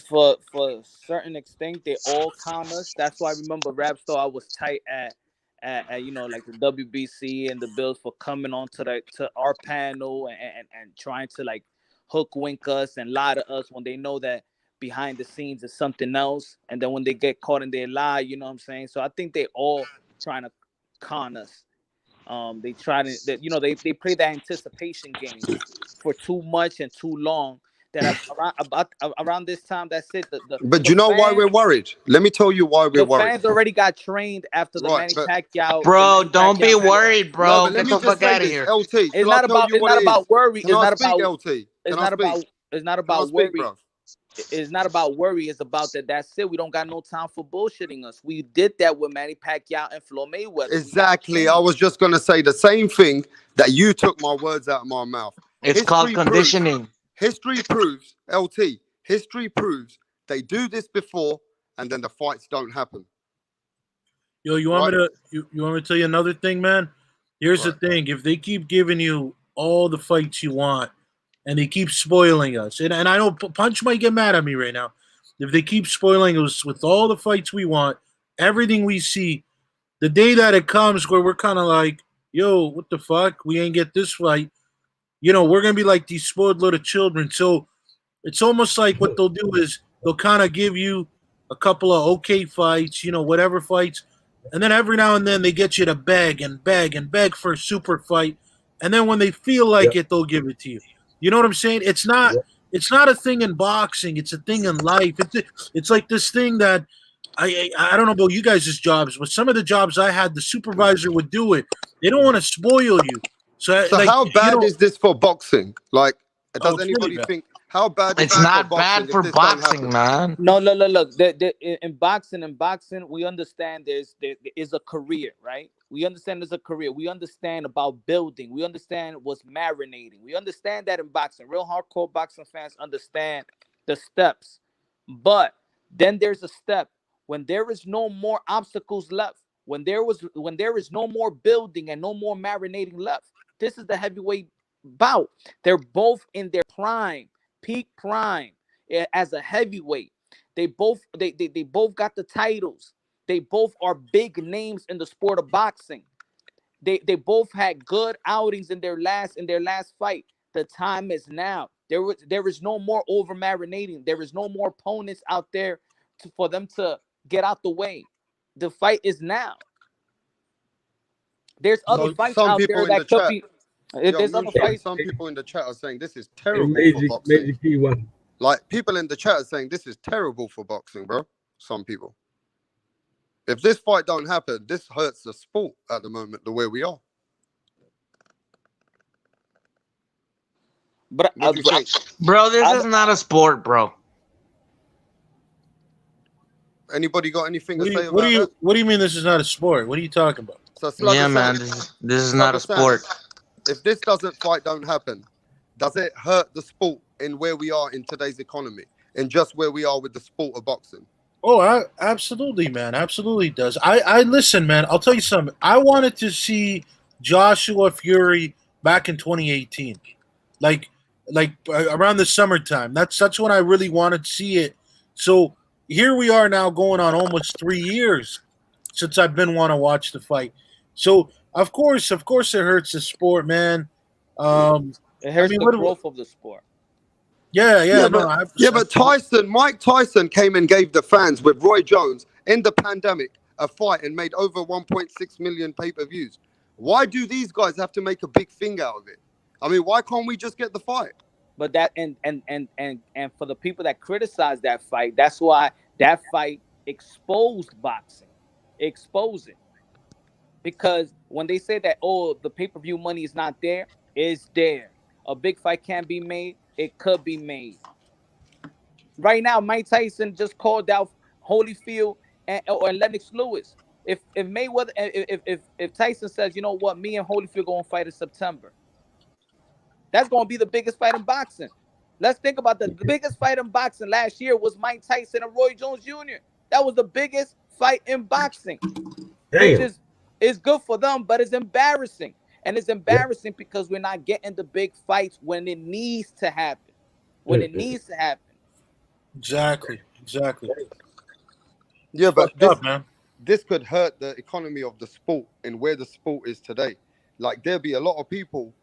a certain extent they all con us. That's why I remember Rap Star I was tight at like the WBC and the Bills for coming on to our panel and trying to like hook wink us and lie to us when they know that behind the scenes is something else, and then when they get caught in their lie, you know what I'm saying? So I think they all trying to con us. They try to they play that anticipation game for too much and too long. That around this time, that's it. But you know why we're worried? Let me tell you why we're worried. The fans already got trained after the Manny Pacquiao. Bro, don't be worried, bro. No, Get the fuck out of here. LT, it's not about worry. Can I speak, LT? It's not about worry. It's not about worry. It's about that. That's it. We don't got no time for bullshitting us. We did that with Manny Pacquiao and Floyd Mayweather. Exactly. I was just gonna say the same thing that you took my words out of my mouth. It's called conditioning. History proves, LT. History proves they do this before, and then the fights don't happen. Yo, you want me to tell you another thing, man? Here's the thing: if they keep giving you all the fights you want, and they keep spoiling us, and I know Punch might get mad at me right now, if they keep spoiling us with all the fights we want, everything we see, the day that it comes where we're kind of like, yo, what the fuck? We ain't get this fight. We're going to be like these spoiled little children. So it's almost like what they'll do is they'll kind of give you a couple of okay fights, whatever fights. And then every now and then they get you to beg for a super fight. And then when they feel like it, they'll give it to you. You know what I'm saying? It's not a thing in boxing. It's a thing in life. It's like this thing that I don't know about you guys' jobs, but some of the jobs I had, the supervisor would do it. They don't want to spoil you. So like, how bad is this for boxing? Like, does it's really anybody bad. think how bad is It's this for not boxing bad if for this don't boxing, happen? man. No, look. In boxing, we understand there is a career, right? We understand there's a career. We understand about building. We understand what's marinating. We understand that in boxing. Real hardcore boxing fans understand the steps. But then there's a step when there is no more obstacles left. When there is no more building and no more marinating left. This is the heavyweight bout. They're both in their prime, peak prime as a heavyweight. They both got the titles. They both are big names in the sport of boxing. They both had good outings in their last fight. The time is now. There is no more over marinating. There is no more opponents out there for them to get out the way. The fight is now. There's other fights Some out people there in the that could chat, be. yo, There's other fights. some people in the chat are saying this is Hey, terrible for boxing. Major Key one. Like, people in the chat are saying this is terrible for boxing, bro. Some people. If this fight don't happen, this hurts the sport at the moment, the way we are. But What do you think? Bro, this is not a sport, bro. Anybody got anything to say What about that? do you mean this is not a sport? What are you talking about? So Slugger Yeah, man, Sam, this is not a Slugger sport. Sam, if this don't happen, does it hurt the sport in where we are in today's economy, and just where we are with the sport of boxing? Oh, absolutely, man. Absolutely does. I listen, man. I'll tell you something. I wanted to see Joshua Fury back in 2018, like around the summertime. That's when I really wanted to see it. So here we are now, going on almost 3 years since I've been want to watch the fight. So of course, it hurts the sport, man. It hurts the growth of the sport. Yeah, but Mike Tyson came and gave the fans with Roy Jones in the pandemic a fight and made over 1.6 million pay-per-views. Why do these guys have to make a big thing out of it? I mean, why can't we just get the fight? But that and for the people that criticize that fight, that's why that fight exposed boxing. Expose it. Because when they say that, oh, the pay-per-view money is not there, it's there. A big fight can't be made, it could be made. Right now, Mike Tyson just called out Holyfield or Lennox Lewis. If Mayweather, if Tyson says, you know what, me and Holyfield going to fight in September, that's going to be the biggest fight in boxing. Let's think about the biggest fight in boxing last year was Mike Tyson and Roy Jones Jr. That was the biggest fight in boxing. Damn. Which is good for them, but it's embarrassing. And it's embarrassing because we're not getting the big fights when it needs to happen. When it needs to happen. Exactly. Yeah, but man. This could hurt the economy of the sport and where the sport is today. Like, there'll be a lot of people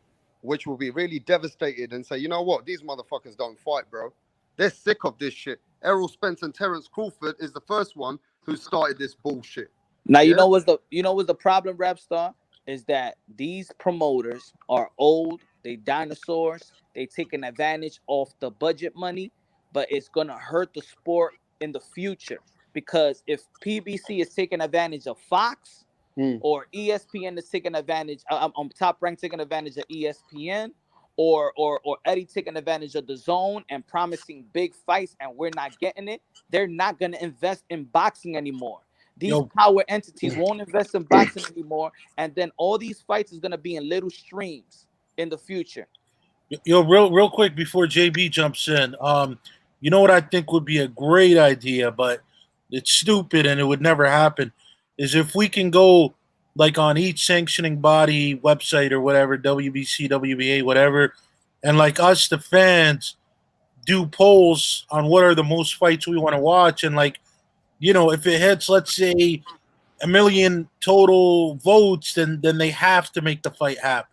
which will be really devastated and say, you know what, these motherfuckers don't fight, bro. They're sick of this shit. Errol Spence and Terence Crawford is the first one who started this bullshit. Now, you know what's the problem, Rapstar? Is that these promoters are old, they dinosaurs, they taking advantage of the budget money, but it's gonna hurt the sport in the future. Because if PBC is taking advantage of Fox or ESPN is taking advantage, Top Rank taking advantage of ESPN, or Eddie taking advantage of the zone and promising big fights and we're not getting it, they're not gonna invest in boxing anymore. These power entities won't invest in boxing anymore, and then all these fights is gonna be in little streams in the future. Yo, real quick before JB jumps in, you know what I think would be a great idea, but it's stupid and it would never happen, is if we can go like on each sanctioning body website or whatever, WBC, WBA, whatever, and like us, the fans, do polls on what are the most fights we want to watch, and like, you know, if it hits, let's say, 1 million total votes, then they have to make the fight happen.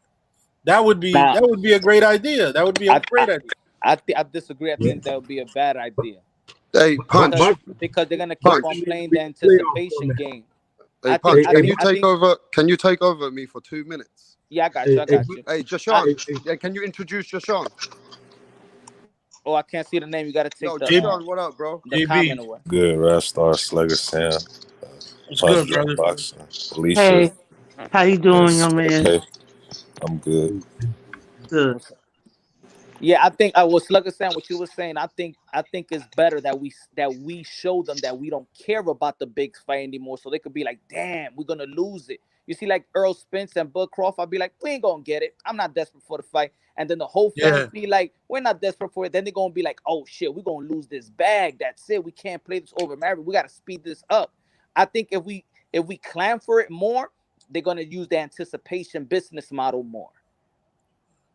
That would be a great idea. That would be a great idea. I disagree. I think that would be a bad idea. Hey, Punch. Because they're gonna keep on playing the anticipation game. Hey, Punch, can you take over me for 2 minutes? Yeah, I got you. Hey, Jashawn, can you introduce Jashawn? Oh, I can't see the name. You got to take Yo, the Deshaun, what up, bro? the comment away. Good, Rastar, Slugger Sam, What's Punch good, Drunk brother? Boxer, Alicia. Hey, how you doing, young man? Okay, I'm good. Good. Yeah, I think I was Slugger saying what you were saying. I think it's better that we show them that we don't care about the big fight anymore, so they could be like, "Damn, we're gonna lose it." You see, like Earl Spence and Bud Crawford, I'll be like, "We ain't gonna get it. I'm not desperate for the fight." And then the whole fans be like, "We're not desperate for it." Then they're gonna be like, "Oh shit, we're gonna lose this bag. That's it. We can't play this over, Marriott. We gotta speed this up." I think if we clamp for it more, they're gonna use the anticipation business model more.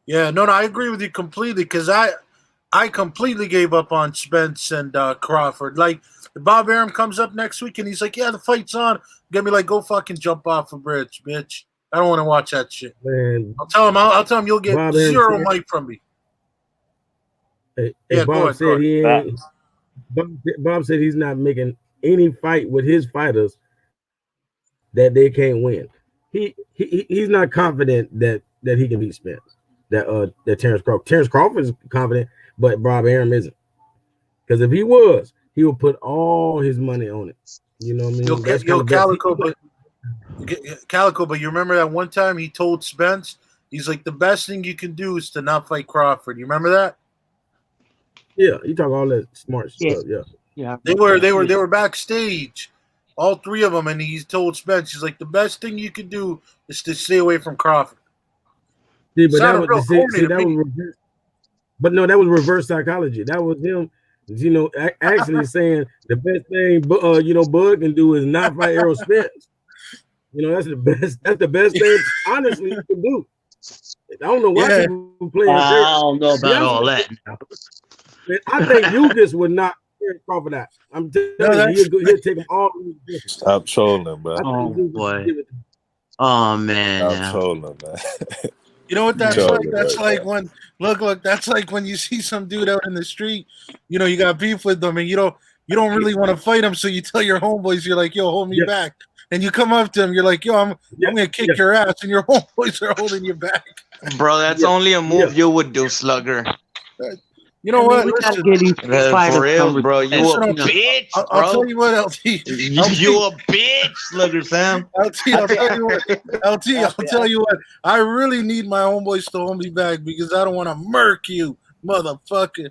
Yeah, no, I agree with you completely because I completely gave up on Spence and Crawford. Like, if Bob Arum comes up next week and he's like, "Yeah, the fight's on," get me like, "Go fucking jump off a bridge, bitch." I don't want to watch that shit. Man, I'll tell him you'll get Bob zero Arum mic from me. Hey, Bob go said ahead. he ain't. Bob said he's not making any fight with his fighters that they can't win. He's not confident that he can beat Spence. That Terrence Crawford is confident, but Bob Arum isn't. Because if he was, he would put all his money on it. You know what I mean? That's kind of Calico, but you remember that one time he told Spence, he's like, "The best thing you can do is to not fight Crawford." You remember that? Yeah, you talk all that smart stuff. Yeah. They were backstage, all three of them, and he told Spence, he's like, "The best thing you can do is to stay away from Crawford." See, but that was reverse, but no, that was reverse psychology. That was him, actually saying the best thing, Bud can do is not fight Errol Spence. That's the best. That's the best thing, honestly, you can do. I don't know why people play. I don't know about all that. I think Ugas would not Crawford out. I'm telling you, he'll take them all. Stop trolling, bro. Oh boy. Oh man. Stop trolling, man. You know what that's Trolling, like? That's right like when look. That's like when you see some dude out in the street. You got beef with them, and you don't really want to fight him, so you tell your homeboys, you're like, "Yo, hold me back." And you come up to him, you're like, "Yo, I'm gonna kick your ass," and your homeboys are holding you back. Bro, that's only a move you would do, Slugger. You know what? Listen, for real, bro. You a bitch, bro. I'll tell you what, LT. You a bitch, Slugger Sam. LT, I'll tell you what. LT, I'll tell you what. I really need my homeboys to hold me back because I don't want to murk you, motherfucker.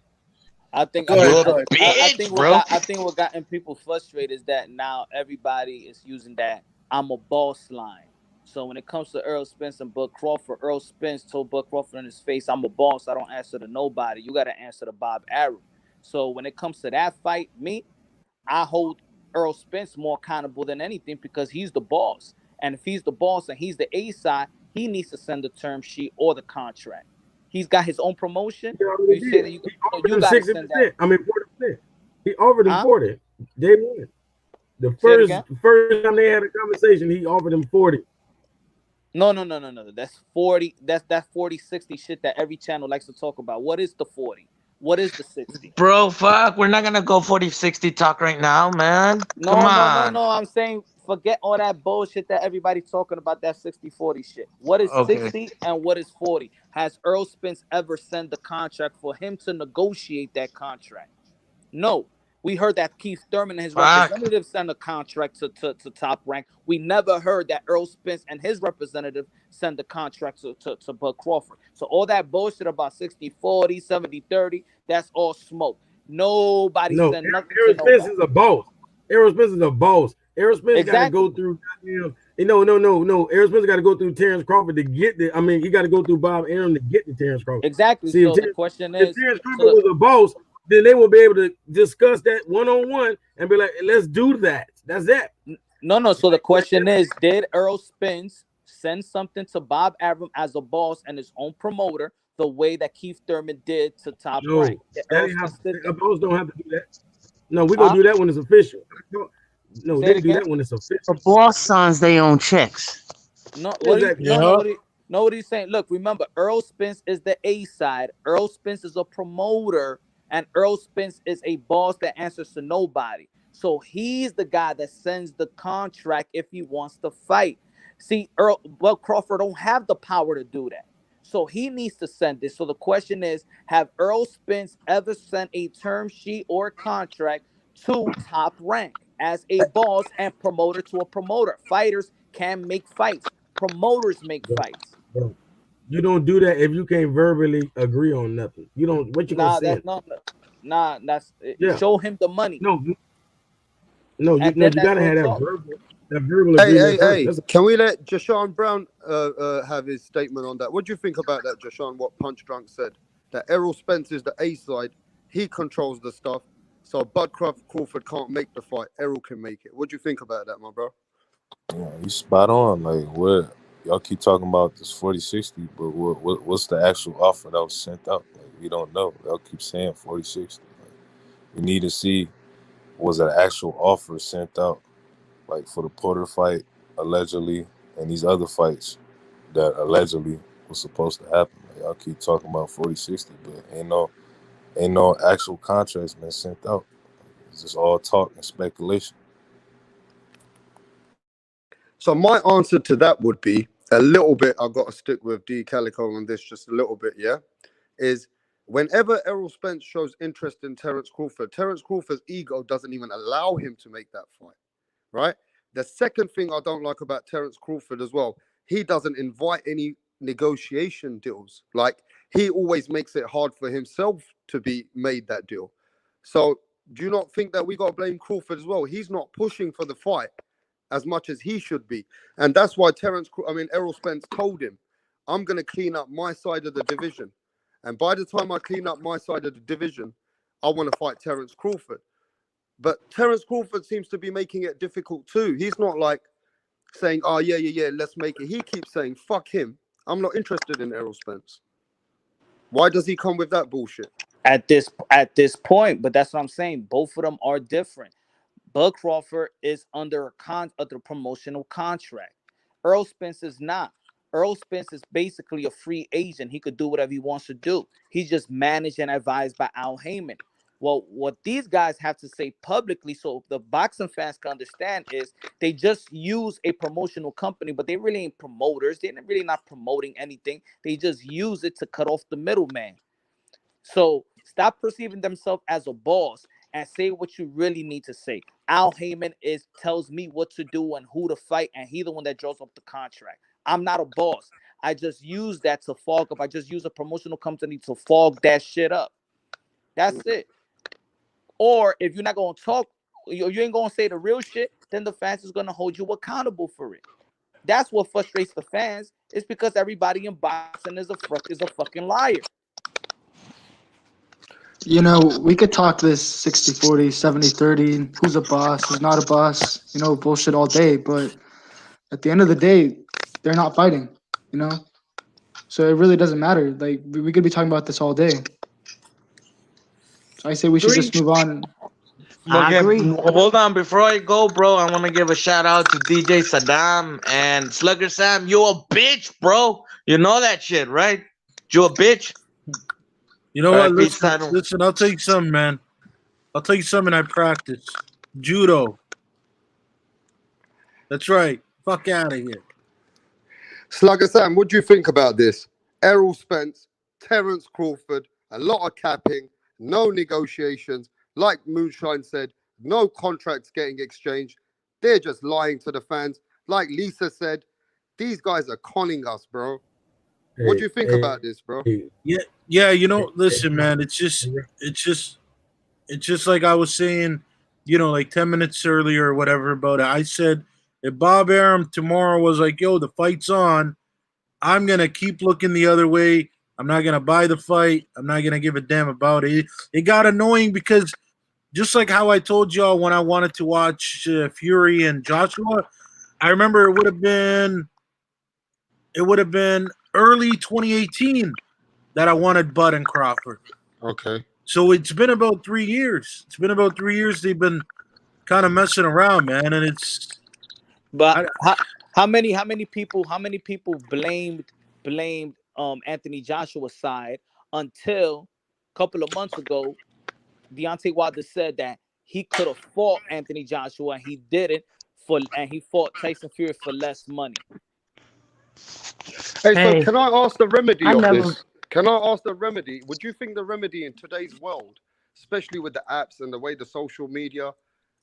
I think what gotten people frustrated is that now everybody is using that "I'm a boss" line. So when it comes to Earl Spence and Bud Crawford, Earl Spence told Bud Crawford in his face, "I'm a boss. I don't answer to nobody. You got to answer to Bob Arum." So when it comes to that fight, I hold Earl Spence more accountable than anything because he's the boss. And if he's the boss and he's the A side, he needs to send the term sheet or the contract. He's got his own promotion. You say that you got 60%. I mean 40%. He offered him 40. Day one. The first time they had a conversation, he offered him 40. No. That's 40. That's 40-60 shit that every channel likes to talk about. What is the 40? What is the 60? Bro, fuck. We're not gonna go 40-60 talk right now, man. No. I'm saying forget all that bullshit that everybody's talking about, that 60-40 shit. What is 60 and what is 40? Has Earl Spence ever sent the contract for him to negotiate that contract? No. We heard that Keith Thurman and his representative sent a contract to Top Rank. We never heard that Earl Spence and his representative sent the contract to Bud Crawford. So all that bullshit about 60-40, 70-30, that's all smoke. Nobody sent nothing to nobody. Errol Spence is a boss. Errol Spence is a boss. Errol Spence got to go through. No. Errol Spence got to go through Terrence Crawford to get the. I mean, he got to go through Bob Arum to get the Terrence Crawford. Exactly. See, so the question is, if Terrence Crawford was a boss, then they will be able to discuss that one-on-one and be like, let's do that. That's that. No. So the question is, did Earl Spence send something to Bob Arum as a boss and his own promoter the way that Keith Thurman did to Top Rank? A boss don't have to do that. No, we're going to do that when it's official. No, they do that when it's official. The boss signs their own checks. No, what he's saying. Look, remember, Earl Spence is the A side. Earl Spence is a promoter. And Earl Spence is a boss that answers to nobody. So he's the guy that sends the contract if he wants to fight. See, Bud Crawford don't have the power to do that. So he needs to send this. So the question is, have Earl Spence ever sent a term sheet or contract to Top Rank as a boss and promoter to a promoter? Fighters can make fights. Promoters make fights. Bro, you don't do that if you can't verbally agree on nothing. You don't. What you gonna Nah, send? that's not. Nah, that's Yeah. show him the money. No, And you then that's gotta when have that talk. verbal Hey, agreement hey, first. hey! That's Can we let Jashawn Brown have his statement on that? What do you think about that, Jashawn? What Punch Drunk said, that Errol Spence is the A side, he controls the stuff, so Crawford can't make the fight. Errol can make it. What do you think about that, my bro? Yeah, you spot on. Like, what y'all keep talking about this 40-60, but what's the actual offer that was sent out? Like, we don't know. Y'all keep saying 40-60. Like, we need to see, was an actual offer sent out, like for the Porter fight allegedly, and these other fights that allegedly was supposed to happen. Like, y'all keep talking about 40-60, but ain't no actual contracts been sent out. It's just all talk and speculation. So my answer to that would be a little bit. I've got to stick with D Calico on this just a little bit. Yeah, is whenever Errol Spence shows interest in Terence Crawford's ego doesn't even allow him to make that fight. Right. The second thing I don't like about Terence Crawford as well, he doesn't invite any negotiation deals. Like, he always makes it hard for himself to be made that deal. So do you not think that we got to blame Crawford as well? He's not pushing for the fight as much as he should be. And that's why Errol Spence told him, I'm going to clean up my side of the division. And by the time I clean up my side of the division, I want to fight Terence Crawford. But Terence Crawford seems to be making it difficult too. He's not like saying, oh, yeah, let's make it. He keeps saying, fuck him. I'm not interested in Errol Spence. Why does he come with that bullshit? At this point, but that's what I'm saying. Both of them are different. Bud Crawford is under a promotional contract. Earl Spence is not. Earl Spence is basically a free agent. He could do whatever he wants to do. He's just managed and advised by Al Heyman. Well, what these guys have to say publicly, so the boxing fans can understand, is they just use a promotional company, but they really ain't promoters. They're really not promoting anything. They just use it to cut off the middleman. So stop perceiving themselves as a boss and say what you really need to say. Al Heyman tells me what to do and who to fight, and he's the one that draws up the contract. I'm not a boss. I just use that to fog up. I just use a promotional company to fog that shit up. That's it. Or if you're not going to talk, you ain't going to say the real shit, then the fans is going to hold you accountable for it. That's what frustrates the fans. It's because everybody in boxing is a fucking liar. You know, we could talk this 60-40, 70-30, who's a boss, who's not a boss, bullshit all day. But at the end of the day, they're not fighting, So it really doesn't matter. Like, we could be talking about this all day. So I say we should just move on. I agree. Hold on, before I go, bro, I want to give a shout out to DJ Saddam and Slugger Sam. You a bitch, bro. You know that shit, right? You a bitch. You know what? Listen, I'll tell you something, man. I'll tell you something I practice. Judo. That's right. Fuck out of here. Slugger Sam, what do you think about this? Errol Spence, Terence Crawford, a lot of capping, no negotiations. Like Moonshine said, no contracts getting exchanged. They're just lying to the fans. Like Lisa said, these guys are conning us, bro. What do you think about this, bro? Yeah. Listen, man. It's just like I was saying, like 10 minutes earlier or whatever about it. I said if Bob Arum tomorrow was like, "Yo, the fight's on," I'm gonna keep looking the other way. I'm not gonna buy the fight. I'm not gonna give a damn about it. It got annoying because just like how I told y'all when I wanted to watch Fury and Joshua, I remember it would have been early 2018 that I wanted Bud and Crawford. Okay. So it's been about 3 years. They've been kind of messing around, man, and it's. But how many people blamed Anthony Joshua's side until a couple of months ago, Deontay Wilder said that he could have fought Anthony Joshua and he didn't and he fought Tyson Fury for less money. Hey, so Hey, can I ask the remedy I of never. this? Can I ask the remedy? Would you think the remedy in today's world, especially with the apps and the way the social media,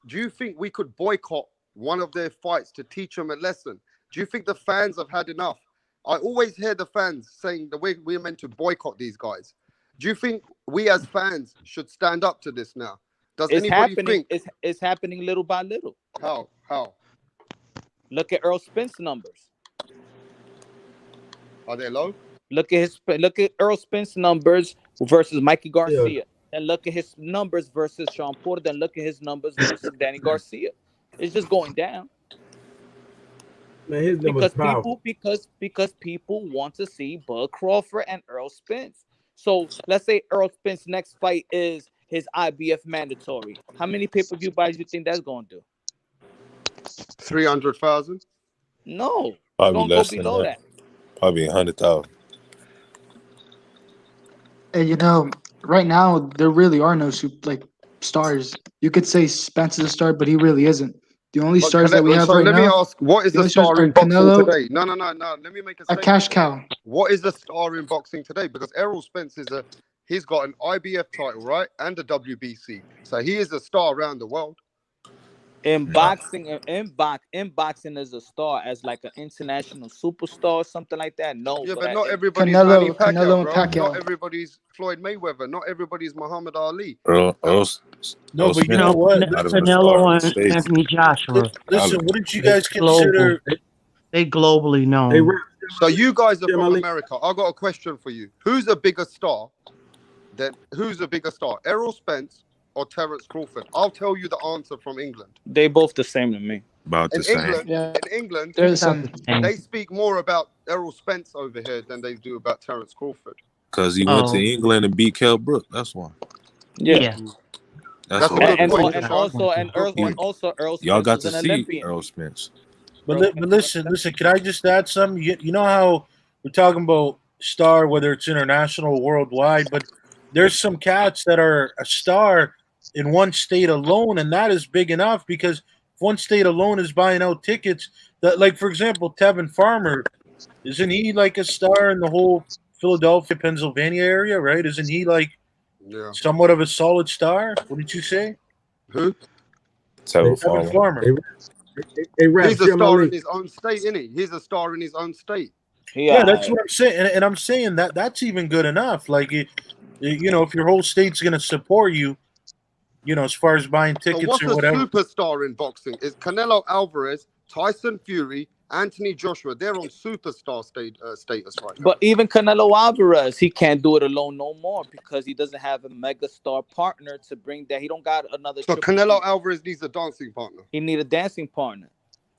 do you think we could boycott one of their fights to teach them a lesson? Do you think the fans have had enough? I always hear the fans saying the way we're meant to boycott these guys. Do you think we as fans should stand up to this now? Does It's anybody happening. think It's happening little by little. how? How? Look at Earl Spence numbers. Are they low? Look at Earl Spence numbers versus Mikey Yeah. Garcia. And look at his numbers versus Sean Porter. Then look at his numbers versus Danny Garcia. It's just going down. Man, his number's powerful. Because people want to see Bud Crawford and Earl Spence. So let's say Earl Spence's next fight is his IBF mandatory. How many pay-per-view buys do you think that's going to do? 300,000? No, it's Probably going to go less than below that. that. Probably 100,000. Hey, you know, right now there really are no stars. You could say Spence is a star, but he really isn't. The only But stars that we have so right let me now, ask, what is the the only stars star are in boxing Canelo, today? No. Let me make a a statement. cash cow. What is the star in boxing today? Because Errol Spence he's got an IBF title, right? And a WBC. So he is a star around the world. In boxing, in boxing as a star, as like an international superstar or something like that. No, Yeah, but I- not everybody's Manny Canelo Pacquiao, and bro. Pacquiao. Not everybody's Floyd Mayweather. Not everybody's Muhammad Ali. No, but you Smith know what? not even a star in Canelo the and States. Anthony Joshua. Listen, wouldn't you guys Global. consider? They globally Hey, known. Rap, So you guys are Jim from Ali. America. I got a question for you. Who's a bigger star? Who's a bigger star? Errol Spence or Terence Crawford? I'll tell you the answer from England. They both the same to me. About the In same. England, Yeah, in England, they're the same. they speak more about Errol Spence over here than they do about Terence Crawford. Because he went to Oh, England and beat Kell Brook. That's why. Yeah. yeah. That's a all. good And point, and Deshaun. also and Earl Good point. Earl Y'all Spence got was to an see Olympian. Earl Spence. But listen, can I just add something? You know how we're talking about star, whether it's international or worldwide, but there's some cats that are a star in one state alone, and that is big enough because if one state alone is buying out tickets, that, like, for example, Tevin Farmer, isn't he like a star in the whole Philadelphia, Pennsylvania area, right? Isn't he like somewhat of a solid star? What did you say? Who? Tevin Farmer. He's a star in his own state, isn't he? He's a star in his own state. Yeah, that's what I'm saying, and I'm saying that's even good enough. Like, you know, if your whole state's going to support you, you know, as far as buying So tickets what's or a whatever. superstar in boxing? Is Canelo Alvarez, Tyson Fury, Anthony Joshua? They're on superstar status right now. But even Canelo Alvarez, he can't do it alone no more because he doesn't have a mega star partner to bring that. He don't got another. So Canelo Alvarez needs a dancing partner. He need a dancing partner.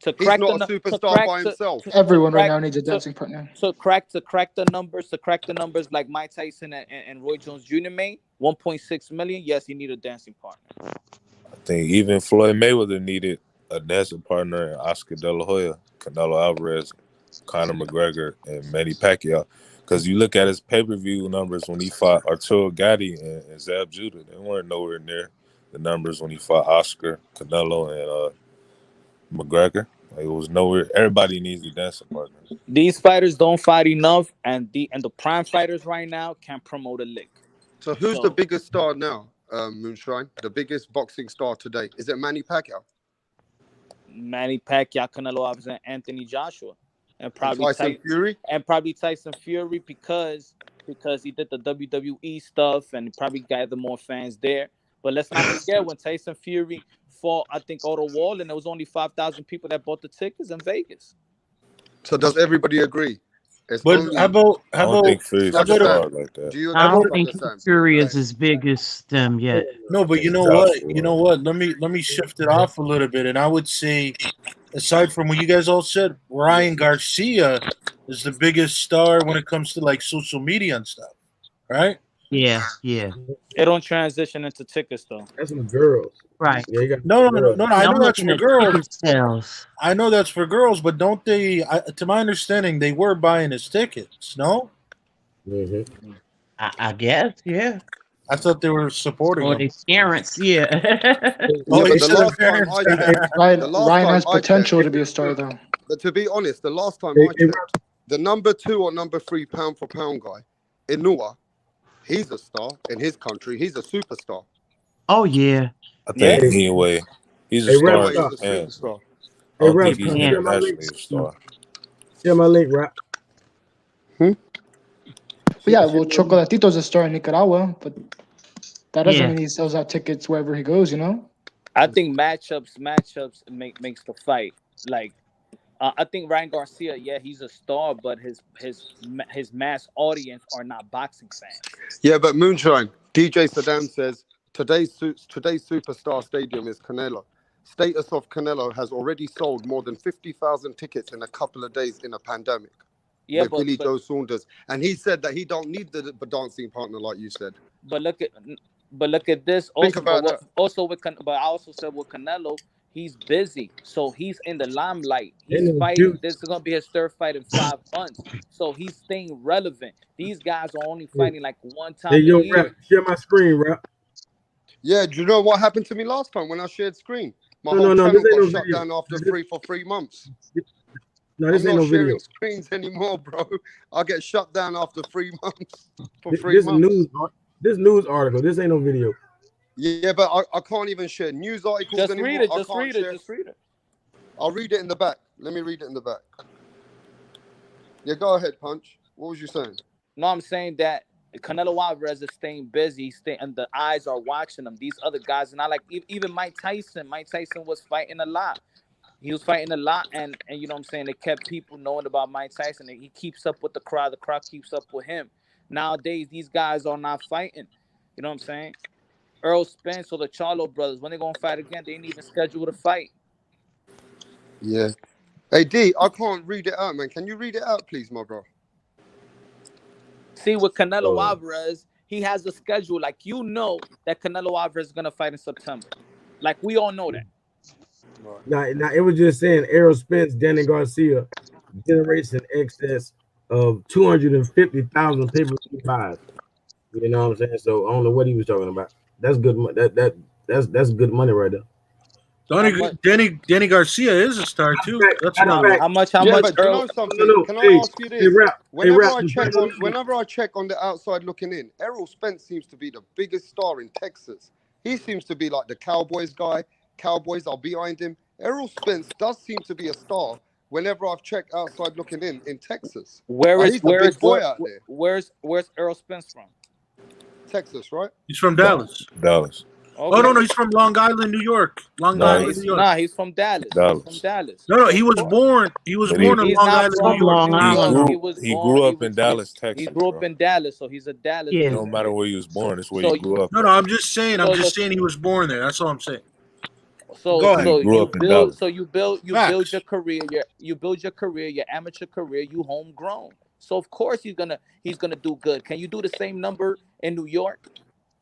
To He's crack not the, a superstar by himself. Everyone right now needs a dancing partner. To crack the numbers like Mike Tyson and Roy Jones Jr. made 1.6 million. Yes, he need a dancing partner. I think even Floyd Mayweather needed a dancing partner in Oscar De La Hoya, Canelo Alvarez, Conor McGregor, and Manny Pacquiao. Because you look at his pay-per-view numbers when he fought Arturo Gatti and Zab Judah, they weren't nowhere near the numbers when he fought Oscar, Canelo, and McGregor. Like, it was nowhere. Everybody needs a dancing partner. These fighters don't fight enough, and the prime fighters right now can't promote a lick. So who's the biggest star now, Moonshine? The biggest boxing star today? Is it Manny Pacquiao? Manny Pacquiao, Canelo Alvarez, and Anthony Joshua, and probably Tyson Fury, because he did the WWE stuff and probably gathered more fans there. But let's not forget when Tyson Fury fought, I think, Otto Wall, and there was only 5,000 people that bought the tickets in Vegas. So does everybody agree? But how about I don't think Fury's a star like that. Do you I don't think Fury is as big as them yet. No, but you know what? You know what? Let me shift it off a little bit, and I would say, aside from what you guys all said, Ryan Garcia is the biggest star when it comes to like social media and stuff, right? Yeah. It don't transition into tickets though. That's some girls. Right. Yeah, you got No. I know that's for girls. Ticket sales. I know that's for girls, but don't they? To my understanding, they were buying his tickets. No. Mm-hmm. I guess, yeah. I thought they were supporting Or him. the parents, yeah. Ryan has potential to be a star, though. But to be honest, the last time I checked, the number 2 or number 3 pound for pound guy, Inua, he's a star in his country. He's a superstar. Oh yeah. I think Yeah. anyway, he's a Hey, star Rap in He's Star. a Japan. superstar. I Hey, don't Rap think he's Star. Japan. Share my link. internationally a star. Share my link, Rap. But yeah, Share well, my link. Chocolatito's a star in Nicaragua, but that doesn't Yeah. mean he sells out tickets wherever he goes. You know. I think matchups makes the fight. Like I think Ryan Garcia, yeah, he's a star, but his mass audience are not boxing fans. Yeah, but Moonshine, DJ Saddam says today's superstar stadium is Canelo. Status of Canelo has already sold more than 50,000 tickets in a couple of days in a pandemic. Yeah, With Billy Joe Saunders, and he said that he don't need the dancing partner like you said. but look at this also. Think about that. But I also said with Canelo, he's busy, so he's in the limelight. He's Ain't no fighting. juice. This is gonna be his third fight in 5 months, so he's staying relevant. These guys are only fighting like one Hey, time yo, a Rap. year. Share my screen, Rap. Yeah, do you know what happened to me last time when I shared screen? My No, whole no, this channel ain't got no shut video. down after This, 3 months. no, I'm this ain't not no video. sharing screens anymore, bro. I get shut down after 3 months. For This, 3 this months. news article. This ain't no video. Yeah, but I can't even share news articles Just anymore. read it. I Just can't read share. it. Just read it. I'll read it in the back. Let me read it in the back. Yeah, go ahead, Punch. What was you saying? No, I'm saying that Canelo Alvarez is staying busy, and the eyes are watching him. These other guys, and I like even Mike Tyson. Mike Tyson was fighting a lot. He was fighting a lot, and you know what I'm saying. It kept people knowing about Mike Tyson. And he keeps up with the crowd. The crowd keeps up with him. Nowadays, these guys are not fighting. You know what I'm saying? Earl Spence or the Charlo brothers, when they're gonna fight again, they ain't even scheduled a fight. Yeah. Hey D, I can't read it out, man. Can you read it out, please, my bro? See, with Canelo Alvarez, he has a schedule. Like you know that Canelo Alvarez is gonna fight in September. Like we all know that. Now, it was just saying Errol Spence, Danny Garcia generates an excess of 250,000 pay-per-view buys. You know what I'm saying? So I don't know what he was talking about. That's good. That's good money right there. Danny Garcia is a star too. That's another. How much? Yeah, but do you Earl? know something? Can I ask you this? Rap. Whenever I check on the outside looking in, Errol Spence seems to be the biggest star in Texas. He seems to be like the Cowboys guy. Cowboys are behind him. Errol Spence does seem to be a star whenever I've checked outside looking in Texas. He's a big boy out there. Where's Earl Spence from? Texas, right? He's from Dallas. Dallas. Okay. Oh no, he's from Long Island, New York. Long Island, New York. Nah, he's from Dallas. Dallas. He's from Dallas. No, he was born. He was born in Long Island, New York. He grew up in Dallas, Texas. He grew up in Dallas, so he's a Dallas. It don't matter where he was born. It's where he grew up. No, I'm just saying. I'm just saying he was born there. That's all I'm saying. So Go ahead. you build your career, your amateur career, you homegrown. So of course he's gonna do good. Can you do the same number in New York?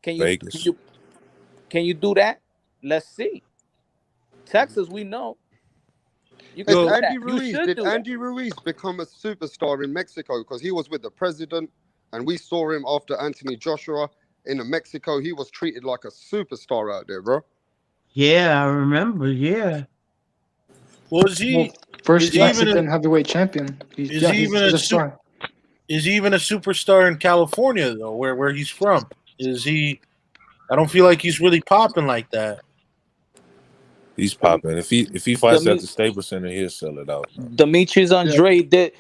Vegas. Can you do that? Let's see. Texas, we know. Did Andy Ruiz become a superstar in Mexico because he was with the president and we saw him after Anthony Joshua in Mexico? He was treated like a superstar out there, bro. Yeah, I remember. Yeah. Was he first Mexican heavyweight champion? He's a star. Is he even a superstar in California though, where he's from? Is he? I don't feel like he's really popping like that. He's popping. If he fights at the Staples Center, he'll sell it out. Demetrius Andre did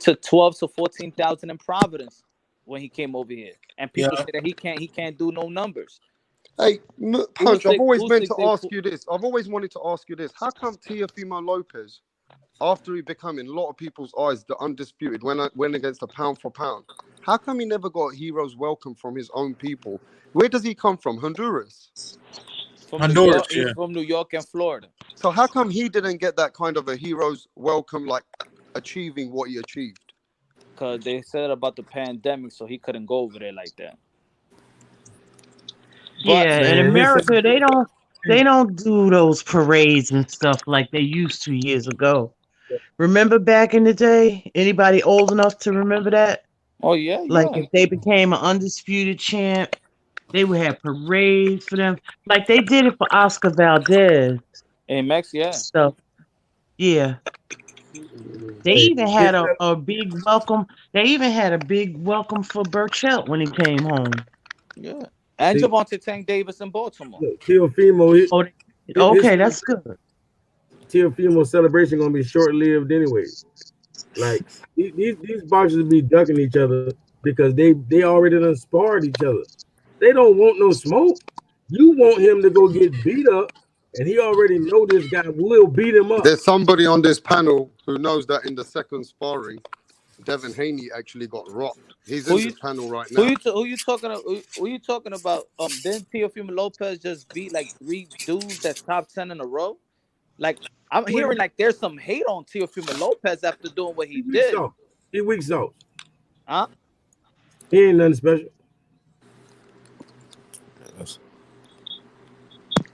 to 12 to 14,000 in Providence when he came over here, and people say that he can't do no numbers. Hey, Punch, I've always wanted to ask you this. How come Teofimo Lopez, after he became in a lot of people's eyes the undisputed, went against a pound for pound, how come he never got a hero's welcome from his own people? Where does he come from? Honduras? Honduras, he's from New York and Florida. So how come he didn't get that kind of a hero's welcome, like achieving what he achieved? Because they said about the pandemic, so he couldn't go over there like that. Yeah, in America they don't do those parades and stuff like they used to years ago. Remember back in the day? Anybody old enough to remember that? Oh yeah. Like if they became an undisputed champ, they would have parades for them. Like they did it for Oscar Valdez. In Mexico, yeah. So yeah. They even had a big welcome. They even had a big welcome for Burchell when he came home. Yeah, and Javante Tank Davis in Baltimore. Teofimo, okay, that's good. Teofimo celebration gonna be short lived anyway. Like these boxers be ducking each other because they already done sparred each other. They don't want no smoke. You want him to go get beat up, and he already know this guy will beat him up. There's somebody on this panel who knows that in the second sparring, Devin Haney actually got rocked. He's in this panel right now. Who you talking about? Didn't Teofimo Lopez just beat like 3 dudes that's top 10 in a row? Like I'm hearing like there's some hate on Teofimo Lopez after doing what he did. He weak sauce. Huh? He ain't nothing special.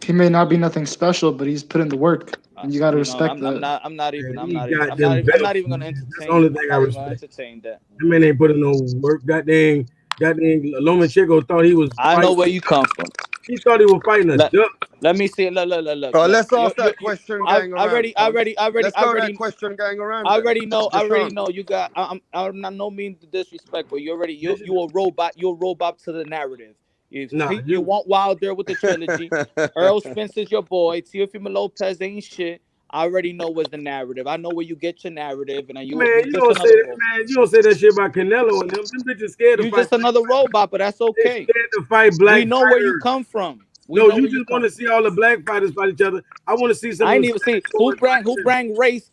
He may not be nothing special, but he's put in the work, and you got to respect that. I'm not even gonna entertain. That's the only thing I respect. Entertain that. That man ain't putting no work. Goddamn, Lomachenko thought he was. I know where you come from. He thought he was fighting a duck. Let me see. Look. Let's ask that question going around. Let's go that question going around. I already know. You got. I'm not no mean to disrespect, but you a robot. You're a robot to the narrative. You want Wilder with the trilogy. Earl Spence is your boy. Teofimo Lopez ain't shit. I already know what's the narrative. I know where you get your narrative, and you don't say that shit about Canelo and them. Them bitches scared to fight. You just another robot, but that's okay. They're scared to fight black. We know where you come from. You just want to see all the black fighters fight each other. I want to see some. I ain't even see who bring race.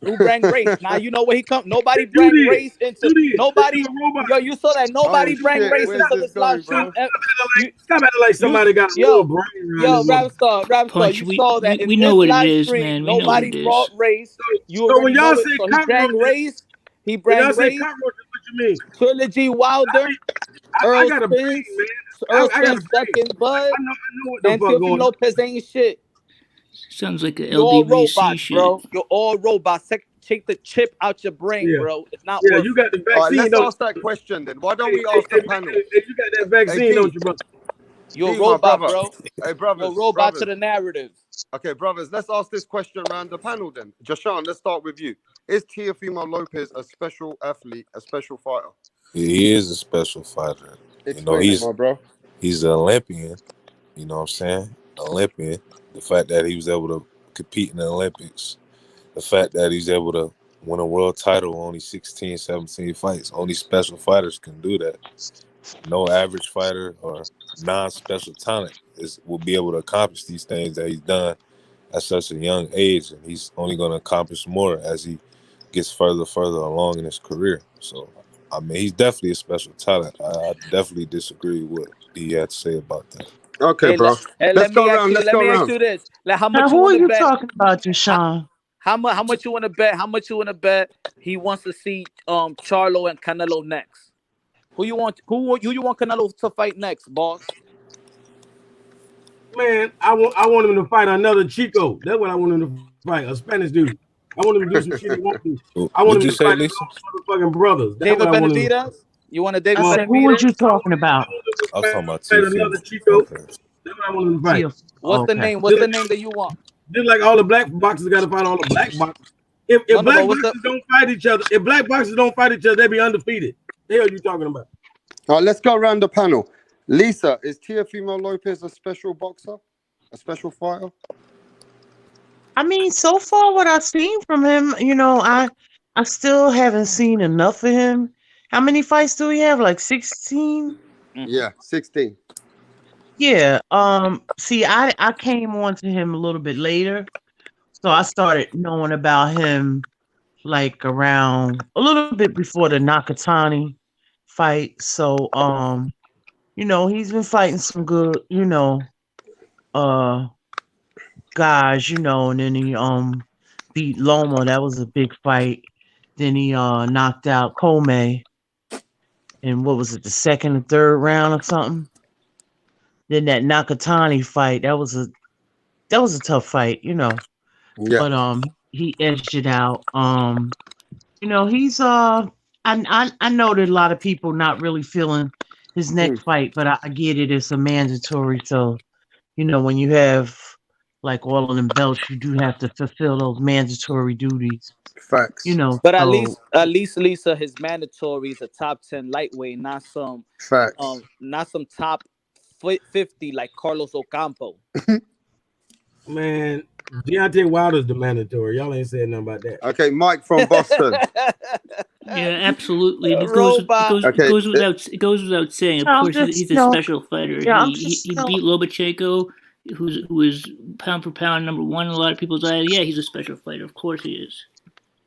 Now you know where he come. Nobody bring race into nobody. Yo, you saw that nobody bring race into this live stream. Stop acting like somebody got a little brain. Yo, Rapstar, you saw that we know what it is, man. Nobody brought race. So when y'all say he bring race, he bring race. What you mean? Trilogy Wilder. I got a brain, man. Earl Spence second, bud. And Teofimo Lopez ain't shit. Sounds like a You're all LDVC robots, shit. bro. You're all robots. Take the chip out your brain, bro. It's not. Yeah, you got the vaccine. All right, let's ask that question then. Why don't we ask the panel? You got that vaccine, don't you, brother? You're a robot, bro. Hey, brothers. You're a robot to the narrative. Okay, brothers. Let's ask this question around the panel then. Jashan, let's start with you. Is Teofimo Lopez a special athlete, a special fighter? He is a special fighter. He's an Olympian. You know what I'm saying? Olympian. The fact that he was able to compete in the Olympics. The fact that he's able to win a world title only 16, 17 fights. Only special fighters can do that. No average fighter or non-special talent will be able to accomplish these things that he's done at such a young age. And he's only going to accomplish more as he gets further along in his career. So, I mean, he's definitely a special talent. I definitely disagree with what he had to say about that. Okay, bro. Let's go around. Let me ask you this. Like, how much now, who are you talking about, Deshaun? How much you want to bet? How much you want to bet he wants to see Charlo and Canelo next? Who you want Canelo to fight next, boss? Man, I want him to fight another Chico. That's what I want him to fight, a Spanish dude. I want him to do some shit he wants to. I want him to fight motherfucking brothers. That's David Benavidez? You want a David Benavidez? Who was you talking about? I was talking about another Chico. That's what I want him to fight. What's the name? What's the name that you want? Just like all the black boxers got to fight all the black boxers. If black boxers don't fight each other, they be undefeated. The hell are you talking about? All right, let's go around the panel. Lisa, is Teofimo Lopez a special boxer? A special fighter? I mean, so far what I've seen from him, I still haven't seen enough of him. How many fights do we have? Like 16? Yeah, 16. Yeah. See, I came on to him a little bit later. So I started knowing about him like around a little bit before the Nakatani fight. So he's been fighting some good, guys, and then he beat Loma. That was a big fight. Then he knocked out Comey. And what was it, the second and third round or something? Then that Nakatani fight, that was a tough fight, Yeah. But he edged it out. He's I know that a lot of people not really feeling his next fight, but I get it. It's a mandatory. So, when you have like all of them belts, you do have to fulfill those mandatory duties. Facts. You know, But so at least Lisa, his mandatory is a top 10 lightweight, not some facts. not some top 50 like Carlos Ocampo. Man, Deontay Wilder's the mandatory. Y'all ain't saying nothing about that. Okay, Mike from Boston. Yeah, absolutely. It Robot. it goes without saying. Of course, he's a special fighter. He beat Lomachenko, who was pound for pound number one in a lot of people's eyes. Yeah, he's a special fighter. Of course, he is.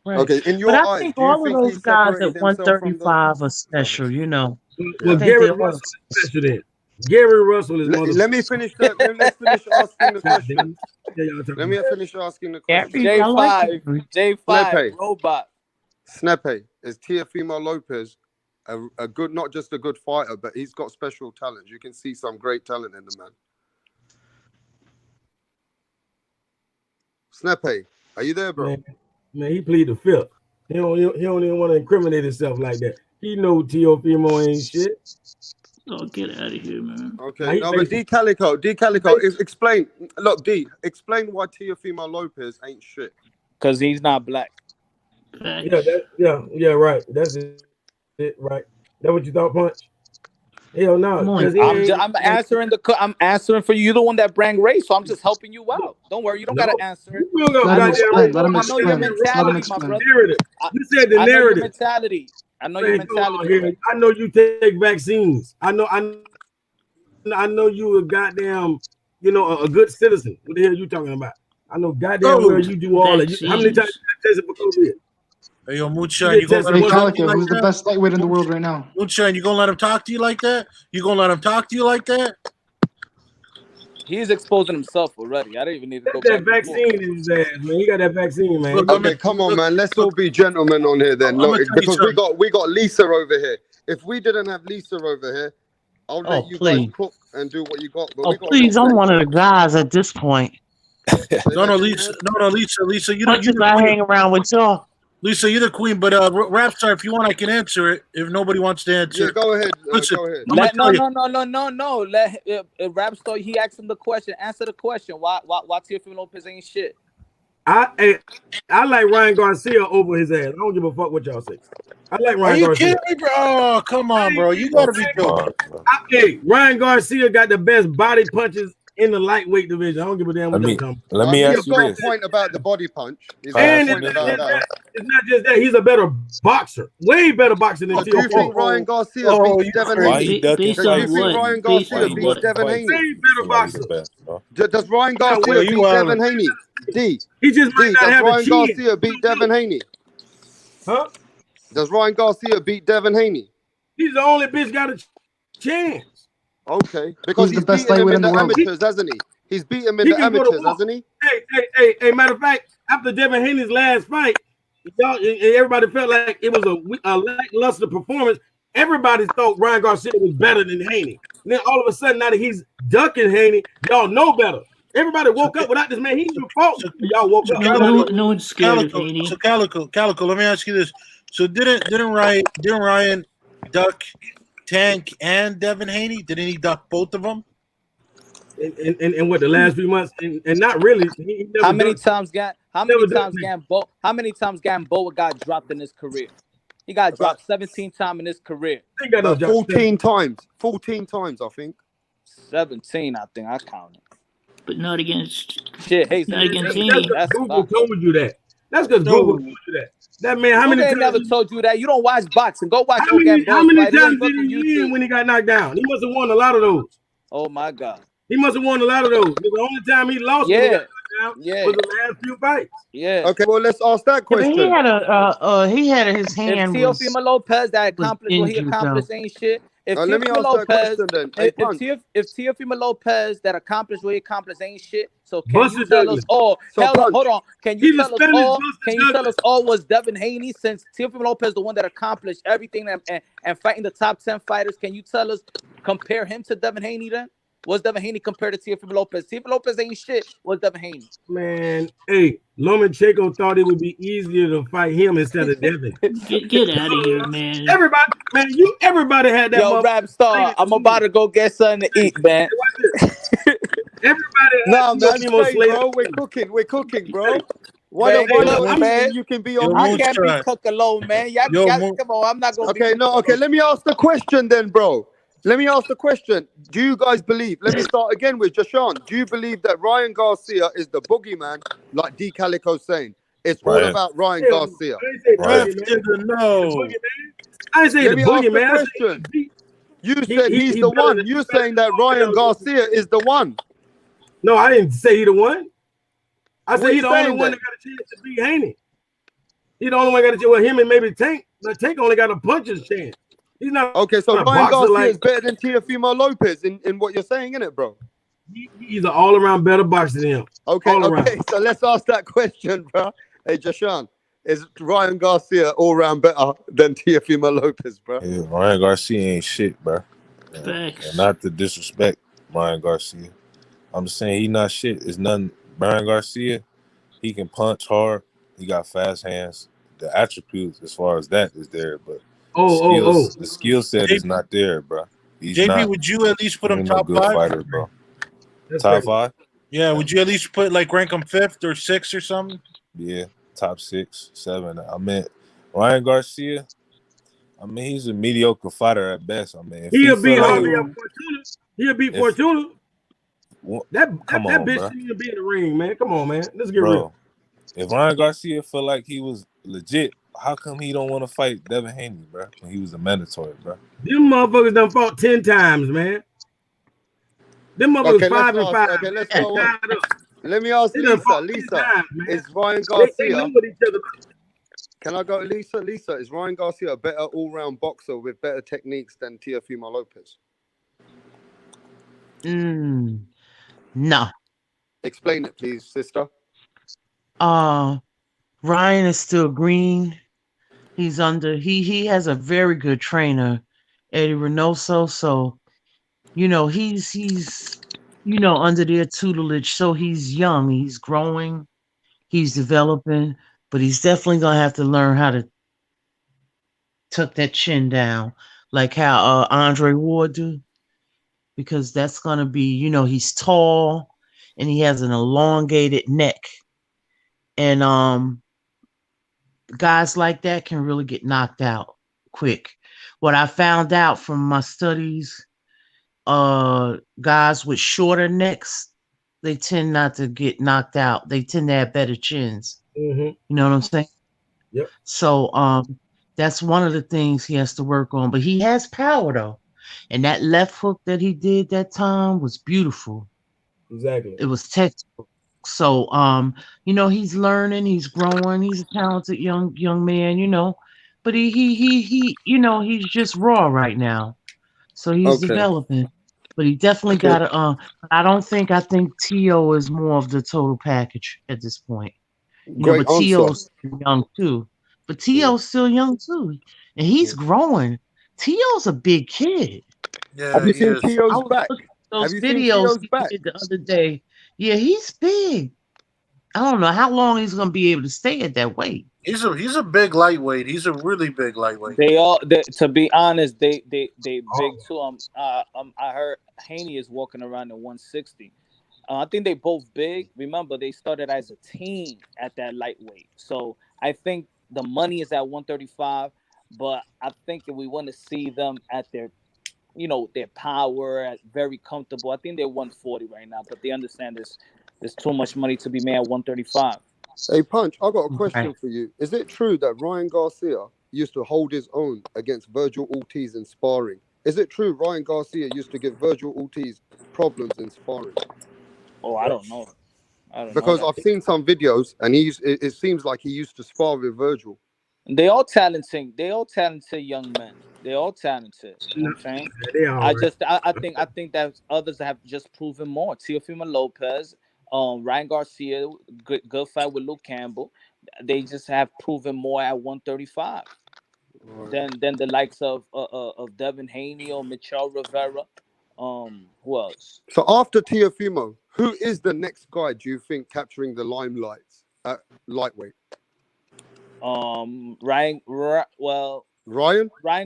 right. Okay, in your But I eyes, think do you all of think those he guys separated at himself from the? 135 are special. You know, Well, I think Gary they all Russell is special then. Gary Russell is Let me finish let's finish asking the question. Yeah, y'all talking Let me about. finish asking the question. Gary, I like Gary. J5 Snepe. Robot. Snepe, is Teofimo Lopez a good, not just a good fighter, but he's got special talent. You can see some great talent in the man. Snepe, are you there, bro? Man, he plead the fifth. He don't even want to incriminate himself like that. He know Teofimo ain't shit. Oh, get out of here, man. Okay, no, but D Calico, explain. Look, D, explain why Teofimo Lopez ain't shit. Because he's not black. Yeah, right. That's it, right. That what you thought, Punch? Hell no. I'm answering for you. You're the one that bring race, so I'm just helping you out. Don't worry, you don't gotta answer it. Let him I know your explain. mentality, my brother. You said the I know your narrative. mentality. I know your Man, mentality. I know you take vaccines. I know you a goddamn, a good citizen. What the hell you talking about? I know goddamn well you do all that. How many times you tested for COVID? Hey, yo, Moonshine, you gonna let him talk to you like who's the that? best lightweight in the world right now? Moonshine, you gonna let him talk to you like that? You gonna let him talk to you like that? He's exposing himself already. I don't even need to go that back. Vaccine in his ass, man. He got that vaccine, man. Okay, come on, man. Let's all be gentlemen on here then. Look, because we got Lisa over here. If we didn't have Lisa over here, I'll let you guys cook and do what you got. But we got please, I'm one of the guys at this point. No, Lisa, you Much as I hang around with y'all. Lisa, you're the queen, but Rapstar, if you want, I can answer it. If nobody wants to answer, yeah, go ahead. Listen, go ahead. No. Let Rapstar. He asked him the question. Answer the question. Why Teofimo Lopez ain't shit? I like Ryan Garcia over his ass. I don't give a fuck what y'all say. I like Ryan Garcia. Are you kidding me, bro? Oh, come on, bro. You gotta be joking. Hey, Ryan Garcia got the best body punches in the lightweight division. I don't give a damn what y'all talking about. Let me ask He's you got this. a point about the body punch. And it's not just that. He's a better boxer. Way better boxer than do you think Ryan Garcia beats Devin Haney? Do you think Ryan Garcia beats Devin Haney? Way better boxer. Does Ryan Garcia beat Devin Haney? D. He just might not does have Ryan a chin. Garcia beat Devin Haney? Huh? Does Ryan Garcia beat Devin Haney? He's the only bitch got a chance. Okay, because he's beaten him in the amateurs, hasn't he? He's beat him in the amateurs, hasn't he? Hey, matter of fact, after Devin Haney's last fight, everybody felt like it was a lackluster performance. Everybody thought Ryan Garcia was better than Haney. And then all of a sudden, now that he's ducking Haney, y'all know better. Everybody woke up without this man. He's your fault. Y'all woke up. No one's scared of Haney. So Calico, let me ask you this. So didn't Ryan duck Tank and Devin Haney? Didn't he duck both of them? In what, the last few months? And not really. How many times Gamboa got dropped in his career? He got dropped 17 times in his career. 14 times. 14 times, I think. 17, I think I counted. But not against not against Haney. Google told you that. That's because Google told you that. That man, how many times? Never told you that. You don't watch boxing. Go watch. How many times did he win when he got knocked down? He must have won a lot of those. Oh my God. He must have won a lot of those. The only time he lost when he got knocked down was the last few fights. Yeah. Okay, well, let's ask that question. He had his hand. If Teofimo Lopez that accomplished what he accomplished ain't shit. If let me ask that question then. If Teofimo Lopez that accomplished what he accomplished ain't shit, so can you tell us all? Hold on. Can you tell us all was Devin Haney, since Teofimo Lopez the one that accomplished everything and fighting the top 10 fighters? Can you tell us, compare him to Devin Haney then? Was Devin Haney compared to Teofimo Lopez? Teofimo Lopez ain't shit. Was Devin Haney? Man, hey, Lomachenko thought it would be easier to fight him instead of Devin. Get out of here, man. Everybody had that. Yo, Rapstar, I'm about to go get something to eat, man. Nah, man, Chemo say, Slater. bro, we're cooking, bro. Why Man, you're look, eating, man. you can be on I mute. can't be cook alone, man. Y'all, come on. I'm not gonna be. Okay, no, okay. Let me ask the question then, bro. Let me ask the question. Do you guys believe? Let me start again with Jashan. Do you believe that Ryan Garcia is the boogeyman, like D. Calico's saying? It's all Ryan. about Ryan Garcia. Ryan. I ain't say Let the me ask the boogeyman. question. You said he's the one. You're saying that Ryan Garcia is the one. No, I didn't say he the one. I said What he you the only saying one then? that got a chance to beat Haney. He the only one got a chance. Well, him and maybe Tank, but Tank only got a puncher's chance. He's not Okay, so a Ryan boxer Garcia like. is better than Teofimo Lopez in what you're saying, isn't it, bro? He's an all-around better boxer than him. Okay, all okay. around. So let's ask that question, bro. Hey, Jashan, is Ryan Garcia all round better than Teofimo Lopez, bro? Yeah, Ryan Garcia ain't shit, bro. Facts. And not to disrespect Ryan Garcia. I'm just saying he not shit. It's nothing. Ryan Garcia, he can punch hard. He got fast hands. The attributes as far as that is there, but the skill set is not there, bro. He's JB, not. would you at least put him He's no top good 5? fighter, bro. Top 5? Yeah, would you at least put like rank him 5th or 6th or something? Yeah, top 6, 7. I mean, Ryan Garcia. I mean, he's a mediocre fighter at best. I mean, if he He'll beat feel like Fortuna. He'll beat Fortuna. That come that on, bitch bro. shouldn't even be in the ring, man. Come on, man. Let's get Bro, real. if Ryan Garcia felt like he was legit, how come he don't want to fight Devin Haney, bro? When he was a mandatory, bro. Them motherfuckers done fought 10 times, man. Them motherfuckers Okay, 5 and 5. Okay, let's go on. Let me ask They done Lisa. fought 10 Lisa, times, man. is Ryan They Garcia? know what each other. Can I go, Lisa? Lisa, is Ryan Garcia a better all-round boxer with better techniques than Teofimo Lopez? No. Explain it, please, sister. Ryan is still green. He's under. He has a very good trainer, Eddie Reynoso. So, he's under their tutelage. So he's young. He's growing. He's developing. But he's definitely gonna have to learn how to tuck that chin down, like how Andre Ward do, because that's gonna be. He's tall and he has an elongated neck, and guys like that can really get knocked out quick. What I found out from my studies, guys with shorter necks, they tend not to get knocked out. They tend to have better chins. Mm-hmm. You know what I'm saying? Yep. So that's one of the things he has to work on. But he has power though. And that left hook that he did that time was beautiful. Exactly. It was textbook. So he's learning, he's growing, he's a talented young man, but he he's just raw right now. So he's developing. But he definitely got to I think T.O. is more of the total package at this point. Great But T.O.'s answer. young too. But T.O.'s still young too. And he's growing. T.O.'s a big kid. Yeah, have you seen I T.O.'s was back? looking at Have those you seen videos T.O.'s he back? did the other day. Yeah, he's big. I don't know how long he's gonna be able to stay at that weight. He's a big lightweight. He's a really big lightweight. To be honest, they big too. I heard Haney is walking around at 160. I think they both big. Remember, they started as a team at that lightweight. So I think the money is at 135, but I think if we want to see them at their power, at very comfortable, I think they're 140 right now. But they understand there's too much money to be made at 135. Hey, Punch, I got a question for you. Is it true that Ryan Garcia used to hold his own against Virgil Ortiz in sparring? Is it true Ryan Garcia used to give Virgil Ortiz problems in sparring? Oh, I don't know. Because I've seen some videos, and it seems like he used to spar with Virgil. They all talented. They all talented young men. They all talented. You know what I'm saying? They are. I think that others have just proven more. Teofimo Lopez, Ryan Garcia, good fight with Luke Campbell. They just have proven more at 135 than the likes of Devin Haney or Michel Rivera. Who else? So after Teofimo, who is the next guy, do you think, capturing the limelight at lightweight? Ryan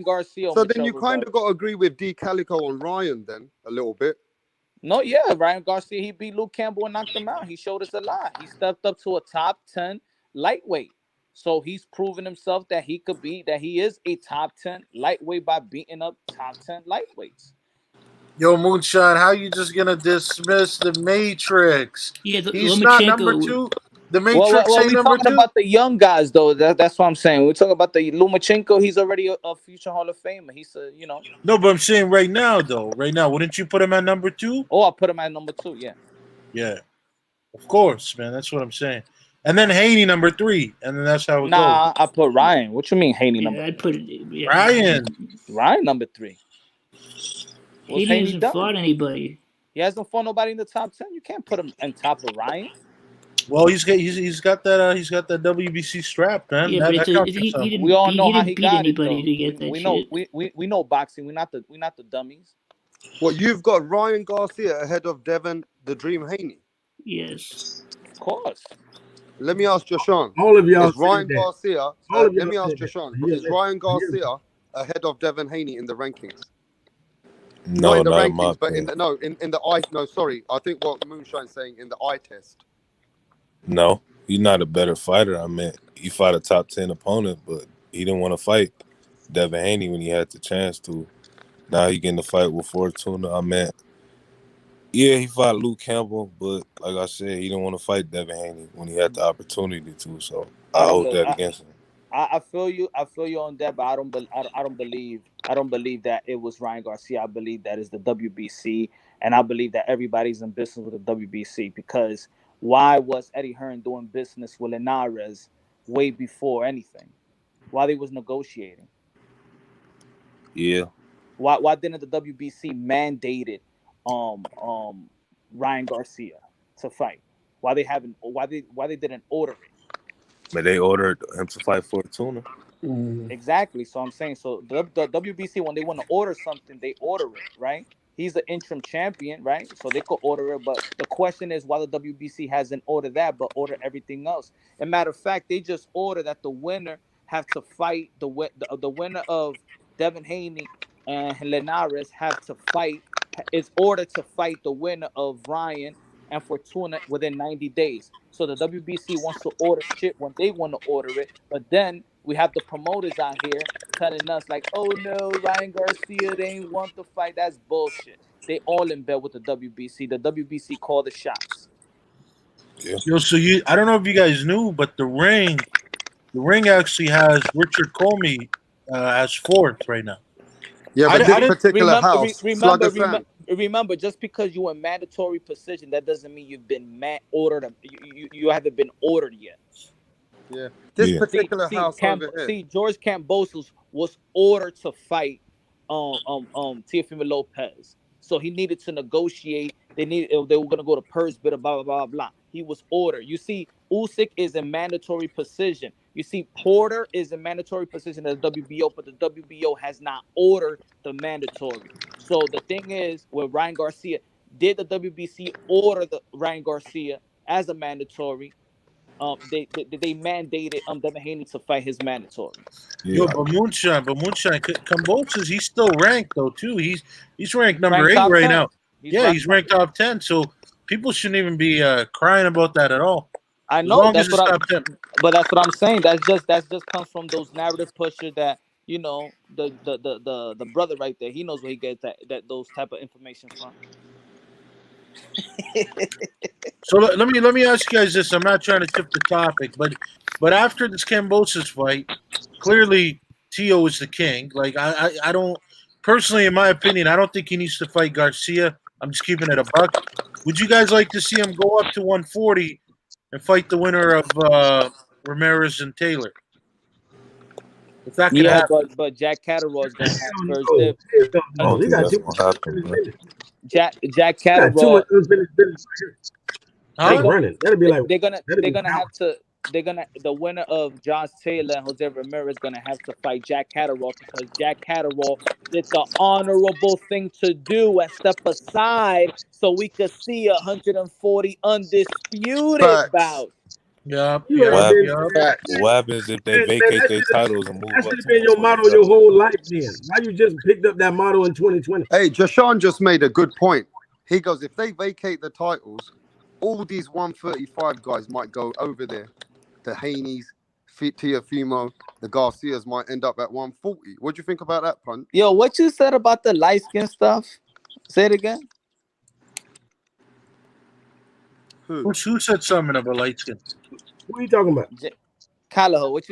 Garcia. So then you kind of got to agree with D Calico on Ryan then a little bit. No, yeah, Ryan Garcia, he beat Luke Campbell and knocked him out. He showed us a lot. He stepped up to a top 10 lightweight. So he's proven himself that he is a top 10 lightweight by beating up top 10 lightweights. Yo, Moonshine, how you just gonna dismiss the Matrix? Yeah, He's not number 2. The Matrix well, ain't we number talking 2. about the young guys though. That's what I'm saying. We talk about the Lomachenko. He's already a future Hall of Famer. He's No, but I'm saying right now, though. Right now, wouldn't you put him at number 2? Oh, I put him at number 2. Yeah. Yeah, of course, man. That's what I'm saying. And then Haney number 3, and then that's how it goes. I put Ryan. What you mean Haney number? I'd put Ryan number 3. He hasn't fought anybody. He hasn't fought nobody in the top 10. You can't put him on top of Ryan. Well, he's got that WBC strap, man. Yeah, but we all know how he beat got anybody it. To get that we know shit. we know boxing. We're not the dummies. Well, you've got Ryan Garcia ahead of Devin the Dream Haney. Yes, of course. Let me ask Joshan. All of y'all is Ryan that. Garcia? Let me ask Joshan. Is Ryan Garcia ahead of Devin Haney in the rankings? No, not in the not rankings, but in the eye. No, sorry. I think what Moonshine's saying in the eye test. No, he's not a better fighter. I mean, he fought a top 10 opponent, but he didn't want to fight Devin Haney when he had the chance to. Now he getting to fight with Fortuna. I mean, yeah, he fought Luke Campbell, but like I said, he didn't want to fight Devin Haney when he had the opportunity to. So I hold that against him. I feel you on that, but I don't believe that it was Ryan Garcia. I believe that is the WBC, and I believe that everybody's in business with the WBC because why was Eddie Hearn doing business with Linares way before anything? While they was negotiating. Yeah. Why didn't the WBC mandated Ryan Garcia to fight? Why they didn't order it? But they ordered him to fight Fortuna. Exactly. So I'm saying, so the WBC, when they want to order something, they order it, right? He's the interim champion, right? So they could order it. But the question is why the WBC hasn't ordered that, but order everything else. As a matter of fact, they just ordered that the winner have to fight the winner of Devin Haney and Linares have to fight. Is ordered to fight the winner of Ryan and Fortuna within 90 days. So the WBC wants to order shit when they want to order it, but then we have the promoters out here telling us like, oh no, Ryan Garcia, they ain't want to fight. That's bullshit. They all in bed with the WBC. The WBC call the shots. Yeah. Yo, so I don't know if you guys knew, but the ring actually has Richard Comey as 4th right now. Yeah, but this particular house, remember, just because you're in mandatory position, that doesn't mean you've been ordered. You haven't been ordered yet. Yeah, this particular house over here. See, George Kambosos was ordered to fight Teofimo Lopez, so he needed to negotiate. They were going to go to purse bid, blah blah blah blah. He was ordered. You see, Usyk is in mandatory position. You see, Porter is in mandatory position at the WBO, but the WBO has not ordered the mandatory. So the thing is, with Ryan Garcia, did the WBC order the Ryan Garcia as a mandatory? They mandated Devin Haney to fight his mandatory. Yeah. Yo, but Moonshine, Kambosos, he's still ranked though too. He's ranked number 8 right 10. now. He's ranked top 10. So people shouldn't even be crying about that at all. I know that's but that's what I'm saying. That's just comes from those narrative pushers that the brother right there. He knows where he gets that those type of information from. So let me ask you guys this. I'm not trying to tip the topic, but after this Kambosos fight, clearly Tio is the king. Like I don't personally, in my opinion, I don't think he needs to fight Garcia. I'm just keeping it a buck. Would you guys like to see him go up to 140 and fight the winner of Ramirez and Taylor? If that can happen. but Jack Catterall is going to have first dip. Oh, that's what happened. Jack Catterall. The winner of Josh Taylor and Jose Ramirez is gonna have to fight Jack Catterall because Jack Catterall did the honorable thing to do and step aside so we could see 140 undisputed bout. Yep. What happens if they vacate their titles and move up? That should have been your motto your whole life then. Why you just picked up that motto in 2020? Hey, Joshan just made a good point. He goes, if they vacate the titles, all these 135 guys might go over there. The Haney's, Tiafimo, the Garcias might end up at 140. What do you think about that, Punch? Yo, what you said about the light skin stuff? Say it again. Who said something about light skin? What are you talking about? Callahoo, what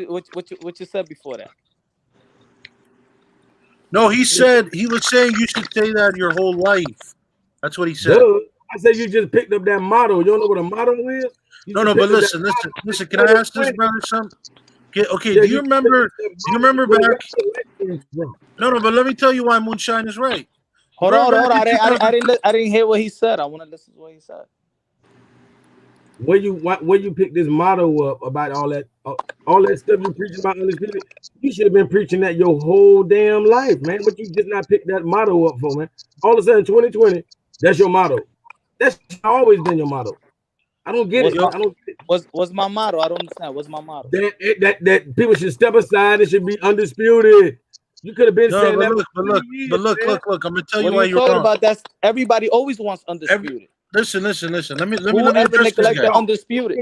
you said before that? No, he was saying you should say that your whole life. That's what he said. Duh. I said you just picked up that motto. You don't know what a motto is? No, but listen. Can I ask this brother something? Okay. Do you remember back? No, but let me tell you why Moonshine is right. Hold on. I didn't hear what he said. I want to listen to what he said. Where you pick this motto up about all that stuff you preaching about undisputed? You should have been preaching that your whole damn life, man. But you just not pick that motto up for, man. All of a sudden, 2020, that's your motto. That's always been your motto. I don't get it. What's my motto? I don't understand. What's my motto? That people should step aside. It should be undisputed. You could have been saying that. But look. I'm gonna tell you why you're talking about. That's everybody always wants undisputed. Listen. Let me Whoever address this guy. Undisputed.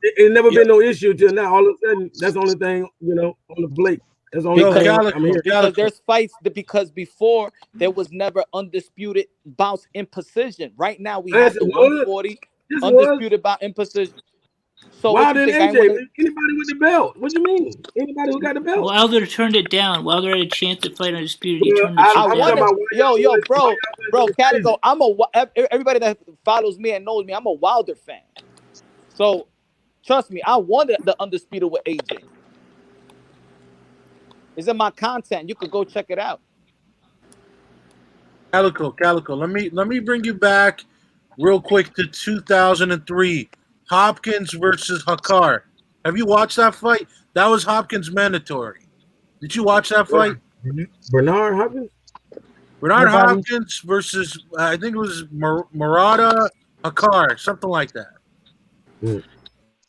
It's never been no issue till now. All of a sudden, that's the only thing on the plate. That's the only thing I'm here. Because there's fights because before there was never undisputed bouts in precision. Right now we have the 140 undisputed bout in precision. So why didn't AJ? Anybody with the belt? What do you mean? Anybody who got the belt? Wilder turned it down. Wilder had a chance to fight undisputed. He turned it down. Bro, Calico, everybody that follows me and knows me, I'm a Wilder fan. So trust me, I wanted the undisputed with AJ. It's in my content. You could go check it out. Calico. Let me bring you back real quick to 2003. Hopkins versus Hakar. Have you watched that fight? That was Hopkins mandatory. Did you watch that fight? Bernard Hopkins? Bernard Hopkins versus, I think it was Murata Hakar, something like that.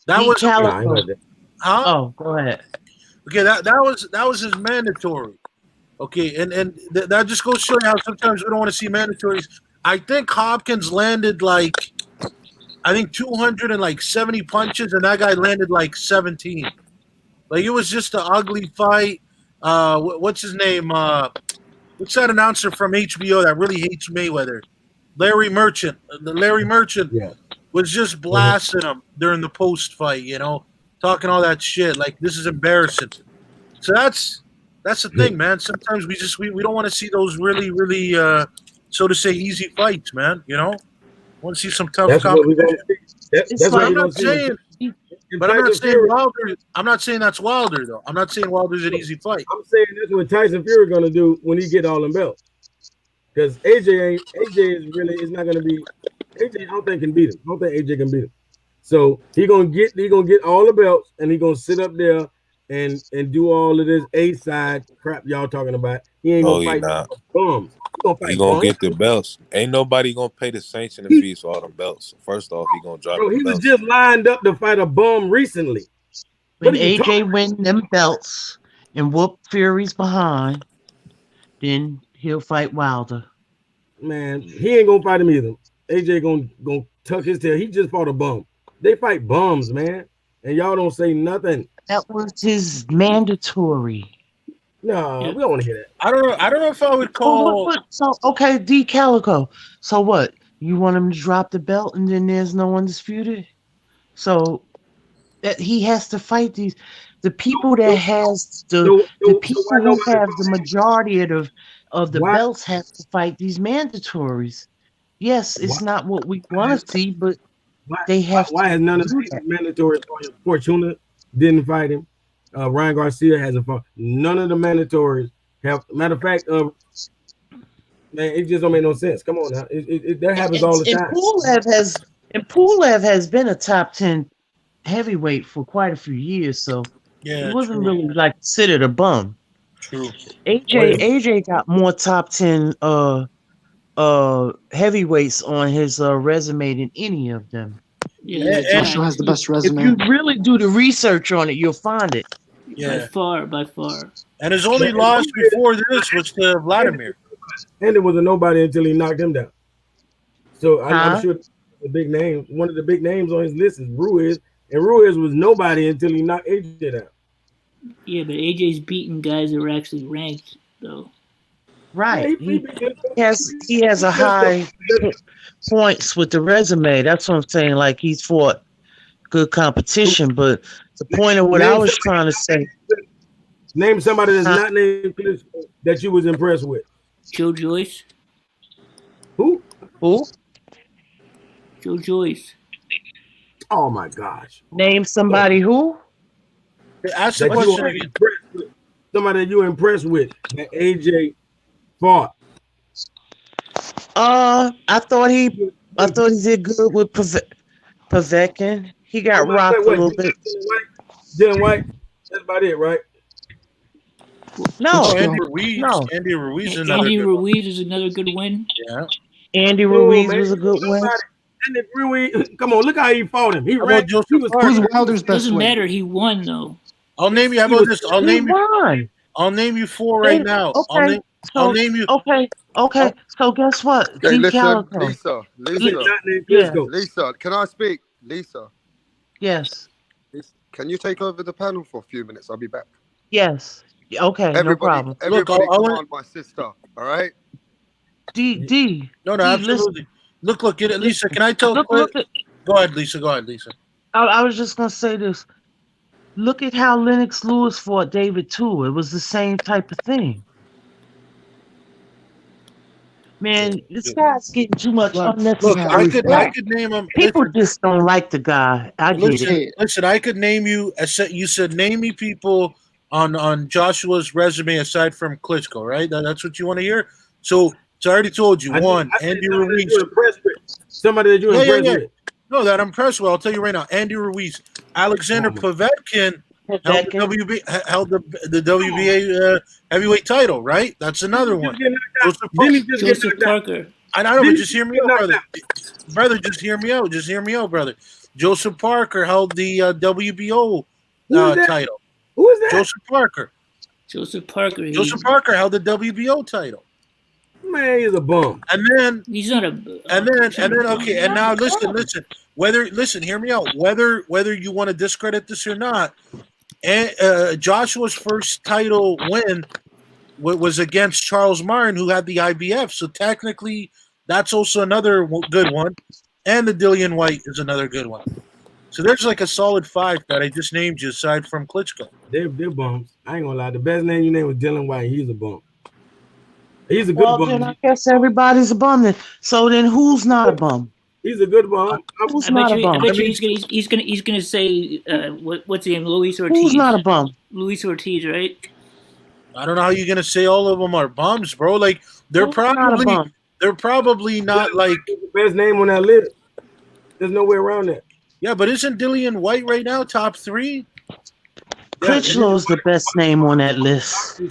That was Huh? Oh, go ahead. Okay, that was his mandatory. Okay, and that just goes to show you how sometimes we don't want to see mandatories. I think Hopkins landed like 270 punches, and that guy landed like 17. Like, it was just an ugly fight. What's his name? What's that announcer from HBO that really hates Mayweather? Larry Merchant. Larry Merchant was just blasting him during the post fight, talking all that shit. Like, this is embarrassing. So that's the thing, man. Sometimes we don't want to see those really, really, so to say, easy fights, man. Want to see some tough competition. I'm not saying that's Wilder, though. I'm not saying Wilder's an easy fight. I'm saying that's what Tyson Fury gonna do when he get all them belts. Because AJ is not gonna be. AJ, I don't think can beat him. I don't think AJ can beat him. So he gonna get all the belts, and he gonna sit up there and do all of this A-side crap y'all talking about. He ain't gonna fight bums. He gonna get the belts. Ain't nobody gonna pay the sanctioning fees for all them belts. First off, he gonna drop the belts. He was just lined up to fight a bum recently. When AJ win them belts and whoop Fury's behind, then he'll fight Wilder. Man, he ain't gonna fight him either. AJ gonna tuck his tail. He just fought a bum. They fight bums, man, and y'all don't say nothing. That was his mandatory. No, we don't want to hear that. I don't know if I would call. So okay, D Calico. So what? You want him to drop the belt, and then there's no undisputed. So that he has to fight the people that has the people who have the majority of the belts have to fight these mandatories. Yes, it's not what we want to see, but they have. Why has none of these mandatories? Fortuna didn't fight him. Ryan Garcia hasn't fought. None of the mandatories have. Matter of fact, man, it just don't make no sense. Come on now, that happens all the time. Pulev has been a top 10 heavyweight for quite a few years, so he wasn't really like considered a bum. True. AJ got more top 10 heavyweights on his resume than any of them. Yeah, Joshua has the best resume. If you really do the research on it, you'll find it. Yeah, by far. And his only loss before this was to Vladimir. And it was a nobody until he knocked him down. So I'm sure the big name, one of the big names on his list is Ruiz, and Ruiz was nobody until he knocked AJ out. Yeah, but AJ's beating guys that were actually ranked, though. Right. He has a high points with the resume. That's what I'm saying. Like he's fought good competition, but the point of what I was trying to say. Name somebody that's not named Klitschko that you was impressed with. Joe Joyce. Who? Joe Joyce. Oh my gosh. Name somebody who? Ask the question again. Somebody that you were impressed with that AJ fought. I thought he did good with Povetkin. He got rocked a little bit. Dylan White. That's about it, right? No, Andy Ruiz. No. Andy Ruiz is Andy Ruiz is another good win. Yeah. Andy Ruiz was a good win. Andy Ruiz, come on, look how he fought him. He How ran. about Joseph He was Parker? Who's Wilder's best Doesn't win? matter. He won though. I'll name you. How about this? I'll name you 4 right now. Okay. I'll name you. Okay. So guess what? Hey, G listen, Calico. Lisa, can I speak? Lisa. Yes. Can you take over the panel for a few minutes? I'll be back. Yes. Okay. No problem. Everybody command my sister. All right. D. No, absolutely. Look, get it, Lisa. Can I tell? Go ahead, Lisa. I was just gonna say this. Look at how Lennox Lewis fought David too. It was the same type of thing. Man, this guy's getting too much unnecessary. Look, I could name him. People just don't like the guy. I get it. Listen, I could name you. You said name me people on Joshua's resume aside from Klitschko, right? That's what you want to hear. So I already told you. Andy Ruiz. Somebody that you're impressed with. No, that I'm impressed with. I'll tell you right now. Andy Ruiz, Alexander Povetkin held the WBA heavyweight title, right? That's another one. Joseph Parker. I know, but just hear me out, brother. Brother, just hear me out, brother. Joseph Parker held the WBO title. Who is that? Joseph Parker. Joseph Parker held the WBO title. Man, he's a bum. And then he's not a. And then okay. And now listen. Hear me out. Whether you want to discredit this or not, Joshua's first title win was against Charles Martin, who had the IBF. So technically, that's also another good one. And the Dillian White is another good one. So there's like a solid 5 that I just named you aside from Klitschko. They're bums. I ain't gonna lie. The best name you named was Dylan White. He's a bum. He's a good bum. Then I guess everybody's a bum. Then. So then, who's not a bum? He's a good bum. Who's not a bum? I bet you he's gonna say what's the name? Luis Ortiz. Who's not a bum? Luis Ortiz, right? I don't know how you're gonna say all of them are bums, bro. Like they're probably not like the best name on that list. There's no way around that. Yeah, but isn't Dillian White right now top 3? Critchlow's the best name on that list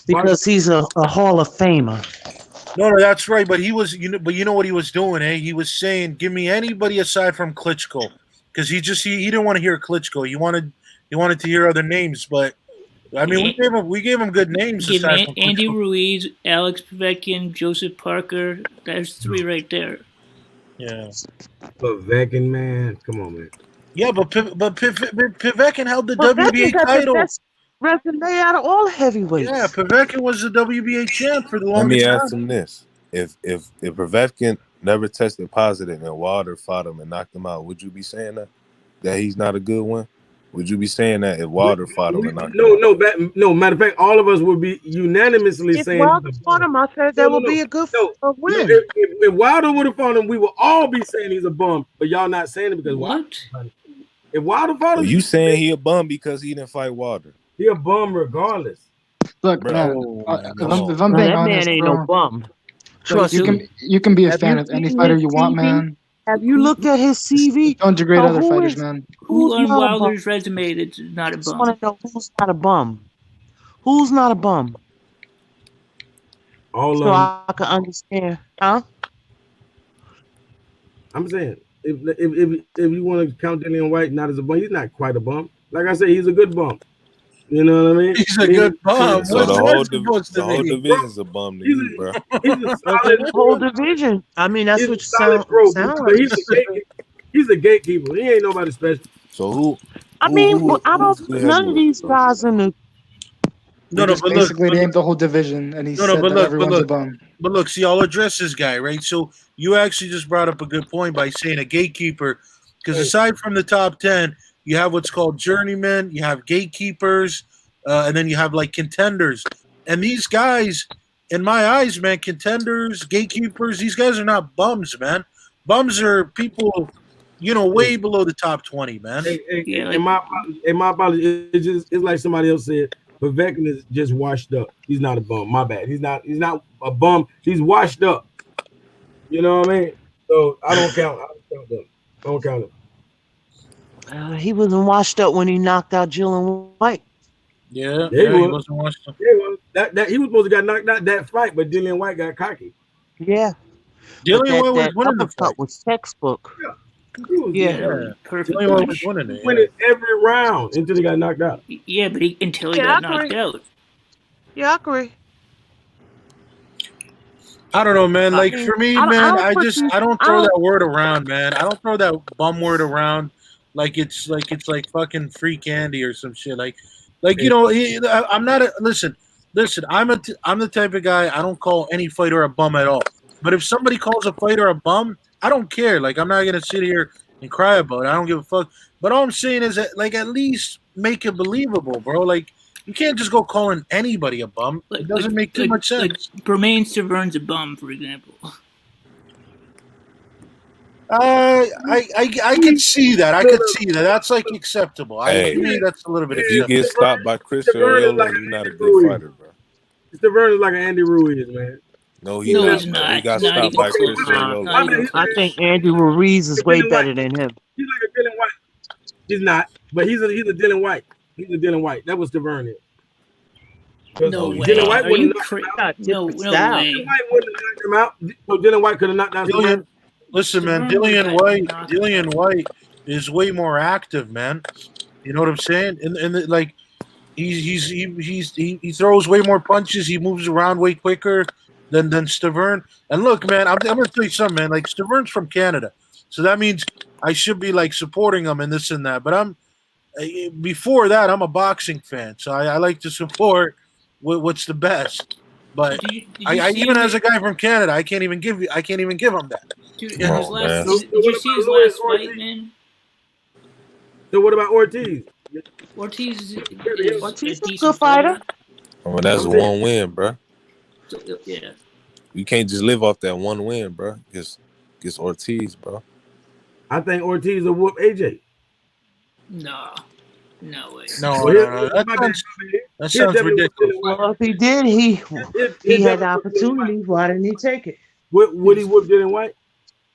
because he's a Hall of Famer. No, that's right. But he was, but you know what he was doing? Eh? He was saying, "Give me anybody aside from Klitschko," because he didn't want to hear Klitschko. He wanted to hear other names. But I mean, we gave him good names. Aside from Andy Ruiz, Alex Povetkin, Joseph Parker. There's 3 right there. Yeah. Povetkin, man, come on, man. Yeah, but Povetkin held the WBA title. Resume out of all heavyweights. Yeah, Povetkin was the WBA champ for the longest time. Let me ask him this: If Povetkin never tested positive and Wilder fought him and knocked him out, would you be saying that he's not a good one? Would you be saying that if Wilder fought him and knocked him out? No. Matter of fact, all of us would be unanimously saying. If Wilder fought him, I said that would be a good win. If Wilder would have fought him, we would all be saying he's a bum. But y'all not saying it because what? If Wilder fought him, you saying he a bum because he didn't fight Wilder? He a bum regardless. Look, bro, man, if I'm being honest, man ain't bro, no bum. Trust you can be a fan of any fighter you want, man. Have you looked at his CV? Don't degrade other fighters, man. Who on Wilder's resume that's not a bum? I want to know who's not a bum. Who's not a bum? So I can understand, huh? I'm saying if you want to count Dillian White not as a bum, he's not quite a bum. Like I said, he's a good bum. You know what I mean? He's a good bum. So the What's supposed to whole mean? division's a bum to you, bro. He's a solid The whole division. I mean, that's he's what a you solid pro, but sound like. he's a gatekeeper. He ain't nobody special. So I mean, I who's don't. the None of heavyweight, these bro? guys in the. No, He just basically named the whole division, and he said that everyone's a bum. But look, see, I'll address this guy, right? So you actually just brought up a good point by saying a gatekeeper, because aside from the top 10, you have what's called journeymen, you have gatekeepers, and then you have like contenders. And these guys, in my eyes, man, contenders, gatekeepers, these guys are not bums, man. Bums are people, way below the top 20, man. In my apologies, it's like somebody else said. Povetkin is just washed up. He's not a bum. My bad. He's not a bum. He's washed up. You know what I mean? So I don't count. I don't count him. He wasn't washed up when he knocked out Jillian White. Yeah, he wasn't washed up. Yeah, well, that he was supposed to got knocked out that fight, but Dillian White got cocky. Yeah. Dillian White was that winning the uppercut fight. was textbook. Yeah. Perfect. Dillian White was winning it. He went every round until he got knocked out. Yeah, but until he got knocked out. Yeah, I agree. I don't know, man. Like for me, man, I don't throw that word around, man. I don't throw that bum word around like it's fucking free candy or some shit. Like I'm not a listen. I'm the type of guy, I don't call any fighter a bum at all. But if somebody calls a fighter a bum, I don't care. Like I'm not gonna sit here and cry about it. I don't give a fuck. But all I'm saying is that, like, at least make it believable, bro. Like, you can't just go calling anybody a bum. It doesn't make too much sense. Like Bermain Severne's a bum, for example. I can see that. I could see that. That's like acceptable. Hey, To me, that's a little bit if you acceptable. get stopped by Chris Arreola, you're not a good fighter, bro. Severne is like an Andy Ruiz, man. No, he's not. He got stopped by Chris Arreola. I think Andy Ruiz is way better than him. He's like a Dylan White. He's not, but he's a Dylan White. He's a Dylan White. That was Severne. No way. Dylan White Are you wouldn't no way. Dylan White wouldn't have knocked him out. So Dylan White could have knocked out Severne. Listen, man, Dillian White is way more active, man. You know what I'm saying? And like he throws way more punches. He moves around way quicker than Severne. And look, man, I'm gonna tell you something, man. Like Severne's from Canada, so that means I should be like supporting him and this and that. But before that, I'm a boxing fan, so I like to support what's the best. But Did you even as a guy from Canada, I can't even give him that. Dude, Did you see his last fight, man? So what about Ortiz? Ortiz is a good fighter. I mean, that's one win, bro. Yeah. You can't just live off that one win, bro. Against Ortiz, bro. I think Ortiz will whoop AJ. No way. No. That sounds ridiculous. Well, if he did, he had the opportunity. Why didn't he take it? Would he whoop Dylan White?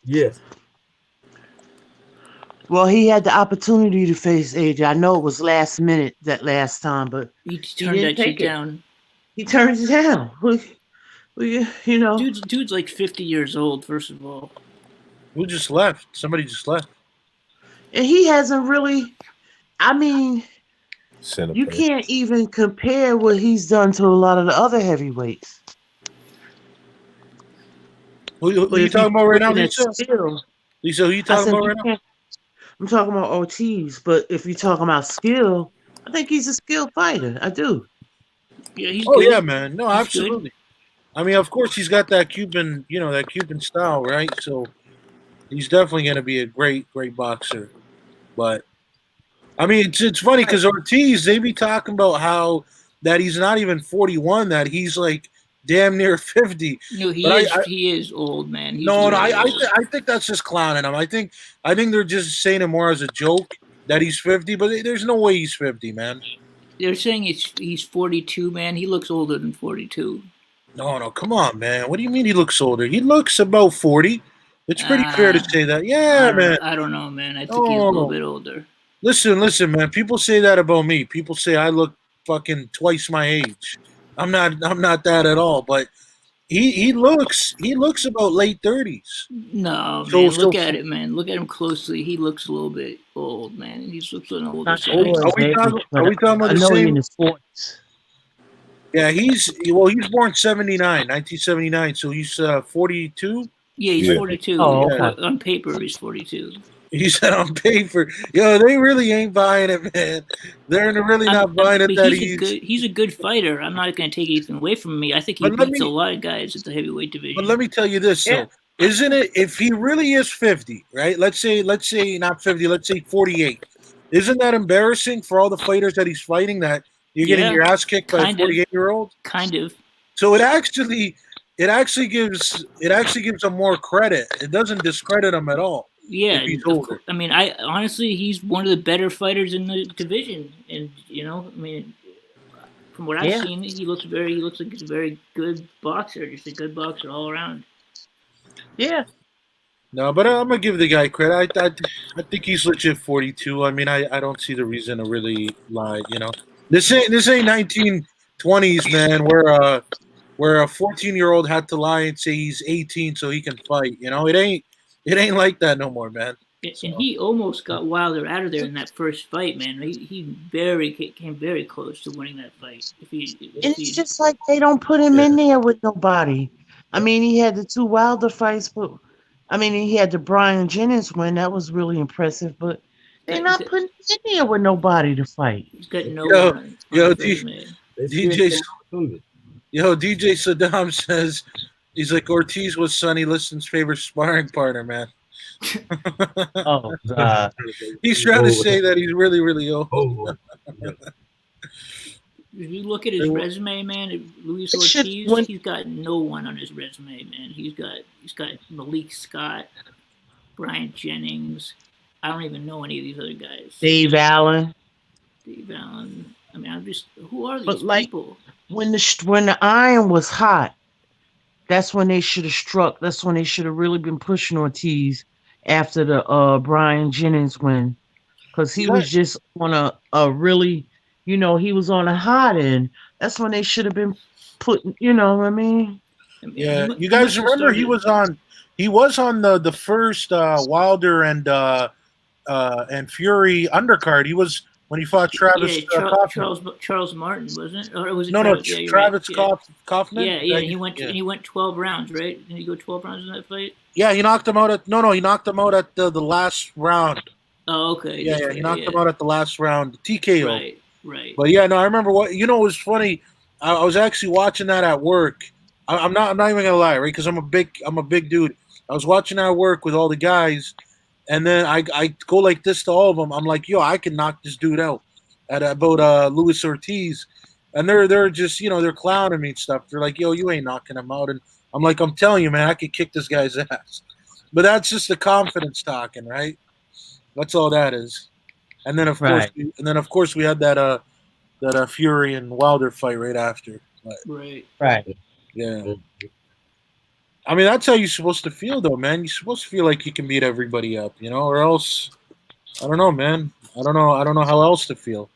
Yes. Well, he had the opportunity to face AJ. I know it was last minute that last time, but he turned that shit down. He turned it down. You know, dude's like 50 years old. First of all, who just left? Somebody just left, and he hasn't really. I mean, you can't even compare what he's done to a lot of the other heavyweights. Who are you talking about right now, Lisa? Lisa, who you talking about right now? I'm talking about Ortiz, but if you're talking about skill, I think he's a skilled fighter. I do. Yeah, he's good. Yeah, man. No, he's absolutely. Good. I mean, of course, he's got that Cuban, that Cuban style, right? So he's definitely going to be a great boxer. But I mean, it's funny because Ortiz, they be talking about how that he's not even 41, that he's like damn near 50. No, he is old, man. He's I think that's just clowning him. I think they're just saying it more as a joke that he's 50, but there's no way he's 50, man. They're saying he's 42, man. He looks older than 42. No, come on, man. What do you mean he looks older? He looks about 40. It's pretty fair to say that. Yeah, man. I don't know, man. I think he's a little bit older. Listen, man. People say that about me. People say I look fucking twice my age. I'm not that at all. But he looks about late 30s. No, man, look at it, man. Look at him closely. He looks a little bit old, man. He looks an older Not side. old Are we age, talking but about I the know he in same? his 40s. Yeah, he's born 1979, so he's 42. Yeah, he's 42. Oh, Yeah. okay. On paper, he's 42. He said on paper, yo, they really ain't buying it, man. They're really not buying it that he's a good fighter. I'm not going to take anything away from me. I think he But let beats a me- lot of guys at the heavyweight division. But let me tell you this, though. Isn't it, if he really is 50, right? Let's say not 50, let's say 48. Isn't that embarrassing for all the fighters that he's fighting, that you're getting Yeah, your ass kicked by a kind of. 48-year-old? Kind of. So it actually gives him more credit. It doesn't discredit him at all. Yeah, if he's older. I mean, I honestly, he's one of the better fighters in the division, and I mean, from what I've seen, he looks like he's a very good boxer, just a good boxer all around. Yeah. No, but I'm gonna give the guy credit. I think he's legit 42. I mean, I don't see the reason to really lie. This ain't 1920s, man. Where a 14-year-old had to lie and say he's 18 so he can fight. It ain't like that no more, man. And he almost got Wilder out of there in that first fight, man. He came very close to winning that fight. It's just like they don't put him in there with nobody. I mean, he had the 2 Wilder fights, but I mean, he had the Brian Jennings win. That was really impressive, but they're not putting him in there with nobody to fight. He's got no DJ Saddam says he's like Ortiz was Sonny Liston's favorite sparring partner, man. Oh God! He's trying to say that he's really, really old. If you look at his resume, man, Luis Ortiz, he's got no one on his resume, man. He's got Malik Scott, Brian Jennings. I don't even know any of these other guys. Dave Allen. I mean, I'm just, who are these people? When the iron was hot, that's when they should have struck. That's when they should have really been pushing Ortiz after the Brian Jennings win, because he was just on a really, he was on a hot end. That's when they should have been putting. You know what I mean? Yeah, you guys remember he was on the first Wilder and Fury undercard. He was when he fought Travis Charles Martin, wasn't it? Or was it Travis Kaufman? Yeah, he went 12 rounds, right? Didn't he go 12 rounds in that fight? Yeah, he knocked him out at he knocked him out at the last round. Oh, okay. Yeah, he knocked him out at the last round, TKO. Right. But yeah, no, I remember it was funny. I was actually watching that at work. I'm not even gonna lie, right? Because I'm a big dude. I was watching that at work with all the guys, and then I go like this to all of them. I'm like, yo, I can knock this dude out about Luis Ortiz, and they're just they're clowning me and stuff. They're like, yo, you ain't knocking him out, and I'm like, I'm telling you, man, I could kick this guy's ass. But that's just the confidence talking, right? That's all that is. And then of course we had that Fury and Wilder fight right after. Right. Yeah. I mean, that's how you're supposed to feel, though, man. You're supposed to feel like you can beat everybody up, or else, I don't know, man. I don't know how else to feel.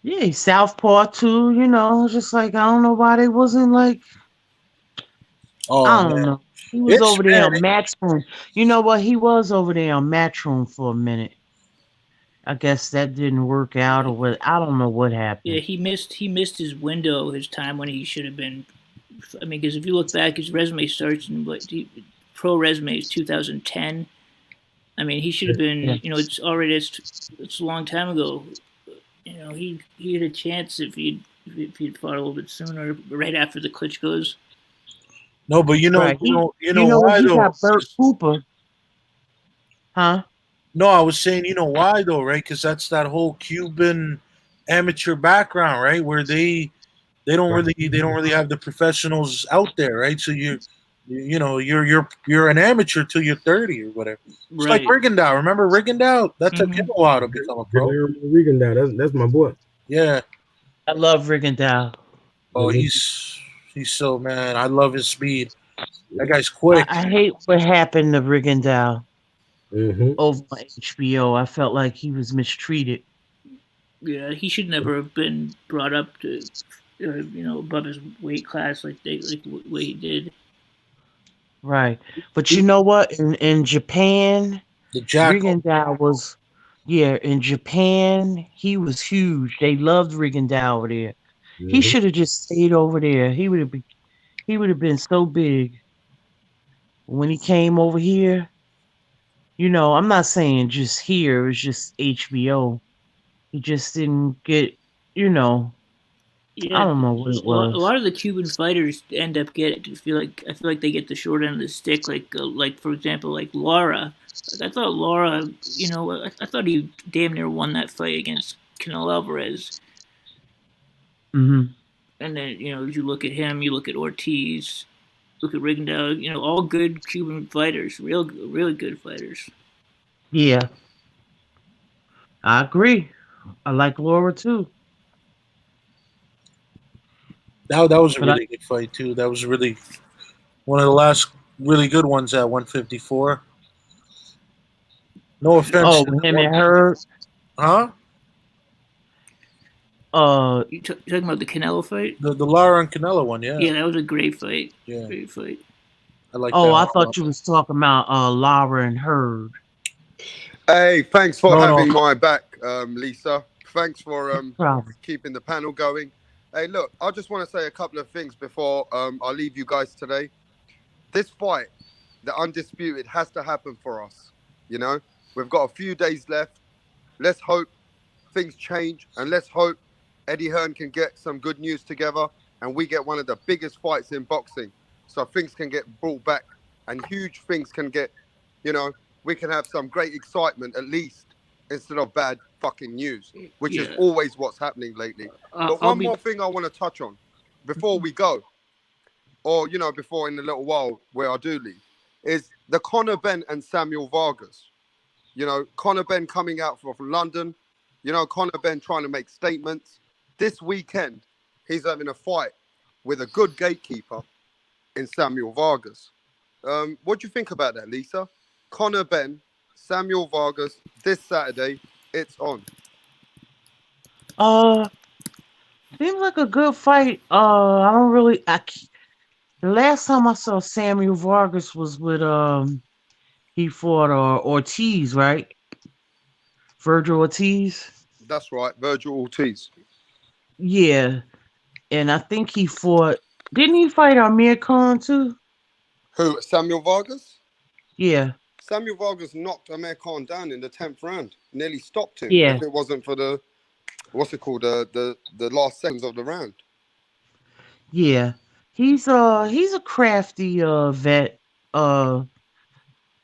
Yeah, he's Southpaw too. Just like I don't know why they wasn't like. Oh, I don't know. He was over there on Matchroom. You know what? He was over there on Matchroom for a minute. I guess that didn't work out, or what? I don't know what happened. Yeah, he missed his window, his time when he should have been. I mean, because if you look back, his resume starts in pro resume is 2010. I mean, he should have been. It's already it's a long time ago. He had a chance if he'd fought a little bit sooner, right after the Klitschko's. No, but you know why he though? got Bert Cooper. Huh? No, I was saying, why though, right? Because that's that whole Cuban amateur background, right? Where they don't really have the professionals out there, right? So you're an amateur till you're 30 or whatever. It's like Rigondeaux. Remember Rigondeaux? That took him a while to become a pro. Rigondeaux, that's my boy. Yeah, I love Rigondeaux. Oh, he's so, man. I love his speed. That guy's quick. I hate what happened to Rigondeaux over on HBO. I felt like he was mistreated. Yeah, he should never have been brought up to above his weight class like what he did. Right. But you know what? In Japan, The Jackal. Rigondeaux was, yeah, in Japan, he was huge. They loved Rigondeaux over there. He should have just stayed over there. He would have been so big. When he came over here, I'm not saying just here, it's just HBO. He just didn't get, you know, I Yeah, don't know what it a lot, a was. lot of the Cuban fighters end up I feel like they get the short end of the stick. Like for example, like Lara. Like, I thought Lara, I thought he damn near won that fight against Canelo Alvarez. Hmm. And then you look at him, you look at Ortiz, look at Rigondeaux. All good Cuban fighters, really good fighters. Yeah, I agree. I like Laura too. That was a But really good fight too. That was really one of the last really good ones at 154. No offense to him the and her. huh? You talking about the Canelo fight? The Lara and Canelo one, yeah. Yeah, that was a great fight. Yeah. Great fight. I like Oh, that. I thought you was talking about Lara and Hurd. Hey, thanks for No, having no. my back, Lisa. Thanks for Problem. keeping the panel going. Hey, look, I just want to say a couple of things before I leave you guys today. This fight, the undisputed, has to happen for us. We've got a few days left. Let's hope things change, and let's hope Eddie Hearn can get some good news together, and we get one of the biggest fights in boxing, so things can get brought back, and huge things can get, we can have some great excitement at least, instead of bad fucking news, which is always what's happening lately. But one more thing I want to touch on before we go, or before in a little while where I do leave, is the Conor Benn and Samuel Vargas. Conor Benn coming out from London. Conor Benn trying to make statements. This weekend, he's having a fight with a good gatekeeper in Samuel Vargas. What do you think about that, Lisa? Conor Benn, Samuel Vargas, this Saturday, it's on. Seems like a good fight. I don't really. The last time I saw Samuel Vargas was with he fought Ortiz, right? Virgil Ortiz. That's right, Virgil Ortiz. Yeah, and I think he fought. Didn't he fight Amir Khan too? Who? Samuel Vargas? Yeah. Samuel Vargas knocked Amir Khan down in the 10th round. Nearly stopped him. Yeah. If it wasn't for the last seconds of the round. Yeah. He's a crafty vet.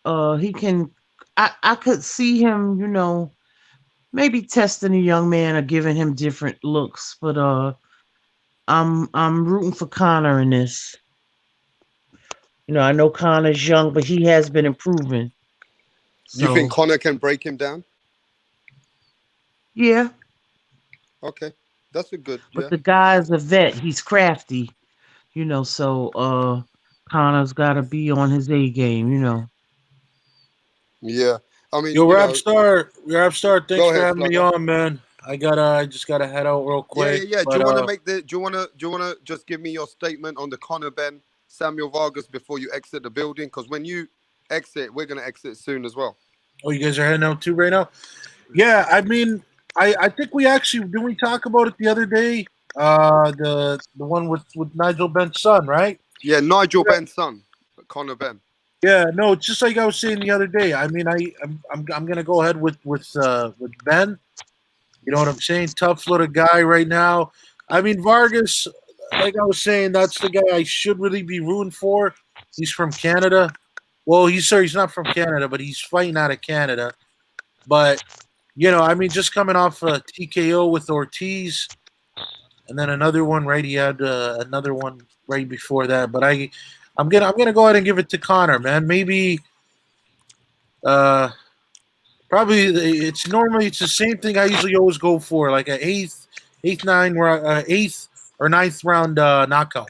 He can. I could see him. Maybe testing a young man or giving him different looks. But I'm rooting for Conor in this. I know Conor's young, but he has been improving. So, you think Conor can break him down? Yeah. Okay, that's a good. But the guy's a vet. He's crafty. So Conor's got to be on his A game. Yeah, I mean, Yo, Rapstar, thanks for having me Slugger. on, man. I just gotta head out real quick. Yeah. Do you want to make the? Do you want to just give me your statement on the Conor Benn, Samuel Vargas before you exit the building? Because when you exit, we're gonna exit soon as well. Oh, you guys are heading out too right now? Yeah, I mean, I think we actually didn't we talk about it the other day? The one with Nigel Benn's son, right? Yeah, Nigel Benn's son, Conor Benn. Yeah, no, it's just like I was saying the other day. I mean, I'm gonna go ahead with Ben. You know what I'm saying? Tough little guy right now. I mean, Vargas, like I was saying, that's the guy I should really be rooting for. He's from Canada. Well, he's not from Canada, but he's fighting out of Canada. But I mean, just coming off a TKO with Ortiz, and then another one right. He had another one right before that. But I'm gonna go ahead and give it to Conor, man. Maybe, probably it's the same thing I usually always go for, like an eighth or ninth round knockout.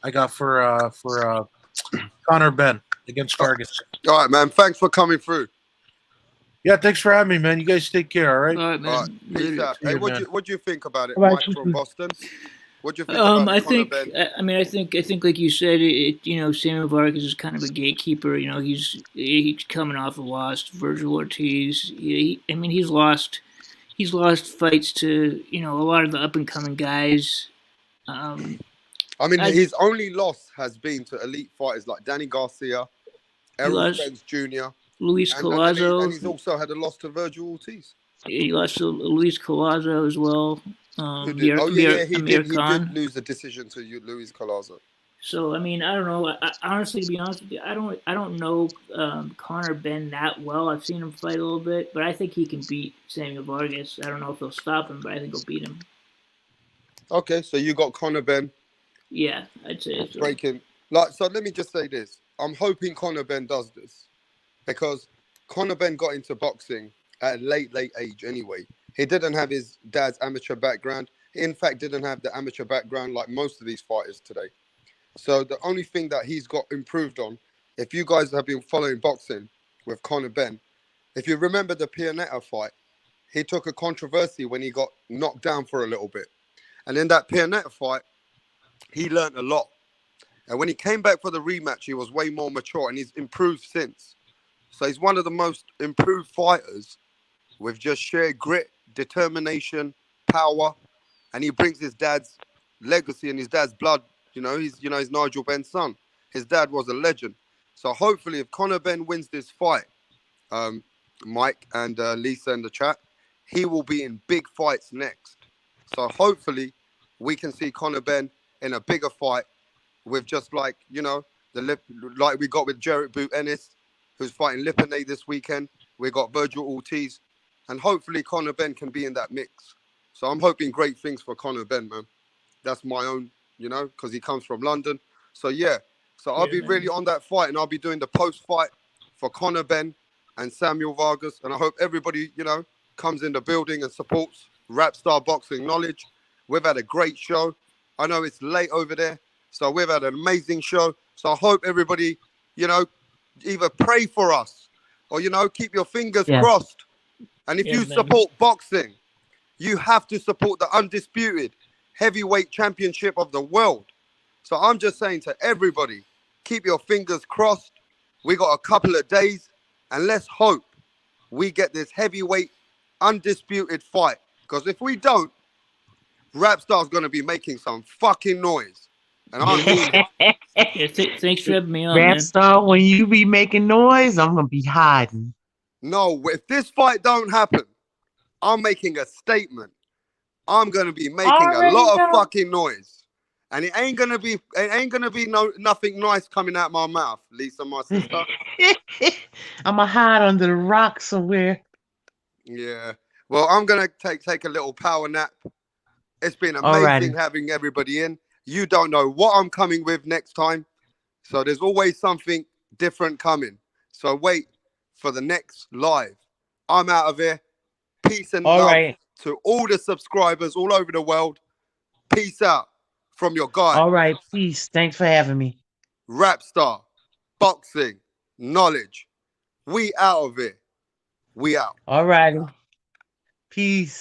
I got for Conor Benn against Ferguson. All right, man. Thanks for coming through. Yeah, thanks for having me, man. You guys take care. All right. All right, man. Peace out. Hey, what do you think about it, Right, Mike from Boston? What do you think about I Conor think. Ben? I mean, I think like you said, Samuel Vargas is kind of a gatekeeper. He's coming off a loss to Virgil Ortiz. He's lost fights to a lot of the up and coming guys. His only loss has been to elite fighters like Danny Garcia, Errol Spence Jr., Luis Collazo, and he's also had a loss to Virgil Ortiz. He lost to Luis Collazo as well. Who did? He did lose the decision to Luis Collazo. So I don't know. Honestly, to be honest with you, I don't know Conor Ben that well. I've seen him fight a little bit, but I think he can beat Samuel Vargas. I don't know if he'll stop him, but I think he'll beat him. Okay, so you got Conor Ben. Yeah, I'd say so. Breaking. So let me just say this. I'm hoping Conor Ben does this because Conor Ben got into boxing at a late age anyway. He didn't have his dad's amateur background. He, in fact, didn't have the amateur background like most of these fighters today. So the only thing that he's got improved on, if you guys have been following boxing with Conor Ben, if you remember the Pianeta fight, he took a controversy when he got knocked down for a little bit. And in that Pianeta fight, he learned a lot. And when he came back for the rematch, he was way more mature and he's improved since. So he's one of the most improved fighters with just sheer grit, determination, power. And he brings his dad's legacy and his dad's blood. He's Nigel Ben's son. His dad was a legend. So hopefully if Conor Ben wins this fight, Mike and Lisa in the chat, he will be in big fights next. So hopefully we can see Conor Ben in a bigger fight with just like we got with Jarrett Boot Ennis, who's fighting Lipinay this weekend. We got Virgil Ortiz. And hopefully Conor Ben can be in that mix. So I'm hoping great things for Conor Ben, man. That's my own, because he comes from London. So, yeah. So I'll be really on that fight, and I'll be doing the post-fight for Conor Ben and Samuel Vargas. And I hope everybody, comes in the building and supports Rap Star Boxing Knowledge. We've had a great show. I know it's late over there. So we've had an amazing show. So I hope everybody, either pray for us or, keep your fingers crossed. And if you support boxing, you have to support the undisputed heavyweight championship of the world. So I'm just saying to everybody, keep your fingers crossed. We got a couple of days and let's hope we get this heavyweight undisputed fight. Because if we don't, Rapstar's going to be making some fucking noise. And I mean, thanks for having me on, Rapstar, when you be making noise, I'm going to be hiding. No, if this fight don't happen, I'm making a statement. I'm gonna be making a lot of fucking noise, and it ain't gonna be nothing nice coming out my mouth, Lisa, my sister. I'm gonna hide under the rock somewhere. Yeah. Well, I'm gonna take a little power nap. It's been amazing having everybody in. You don't know what I'm coming with next time, so there's always something different coming. So wait for the next live. I'm out of here. Peace and love to all the subscribers all over the world. Peace out from your guy. All right, peace. Thanks for having me. Rapstar, Boxing, Knowledge. We out of here. We out. All righty. Peace.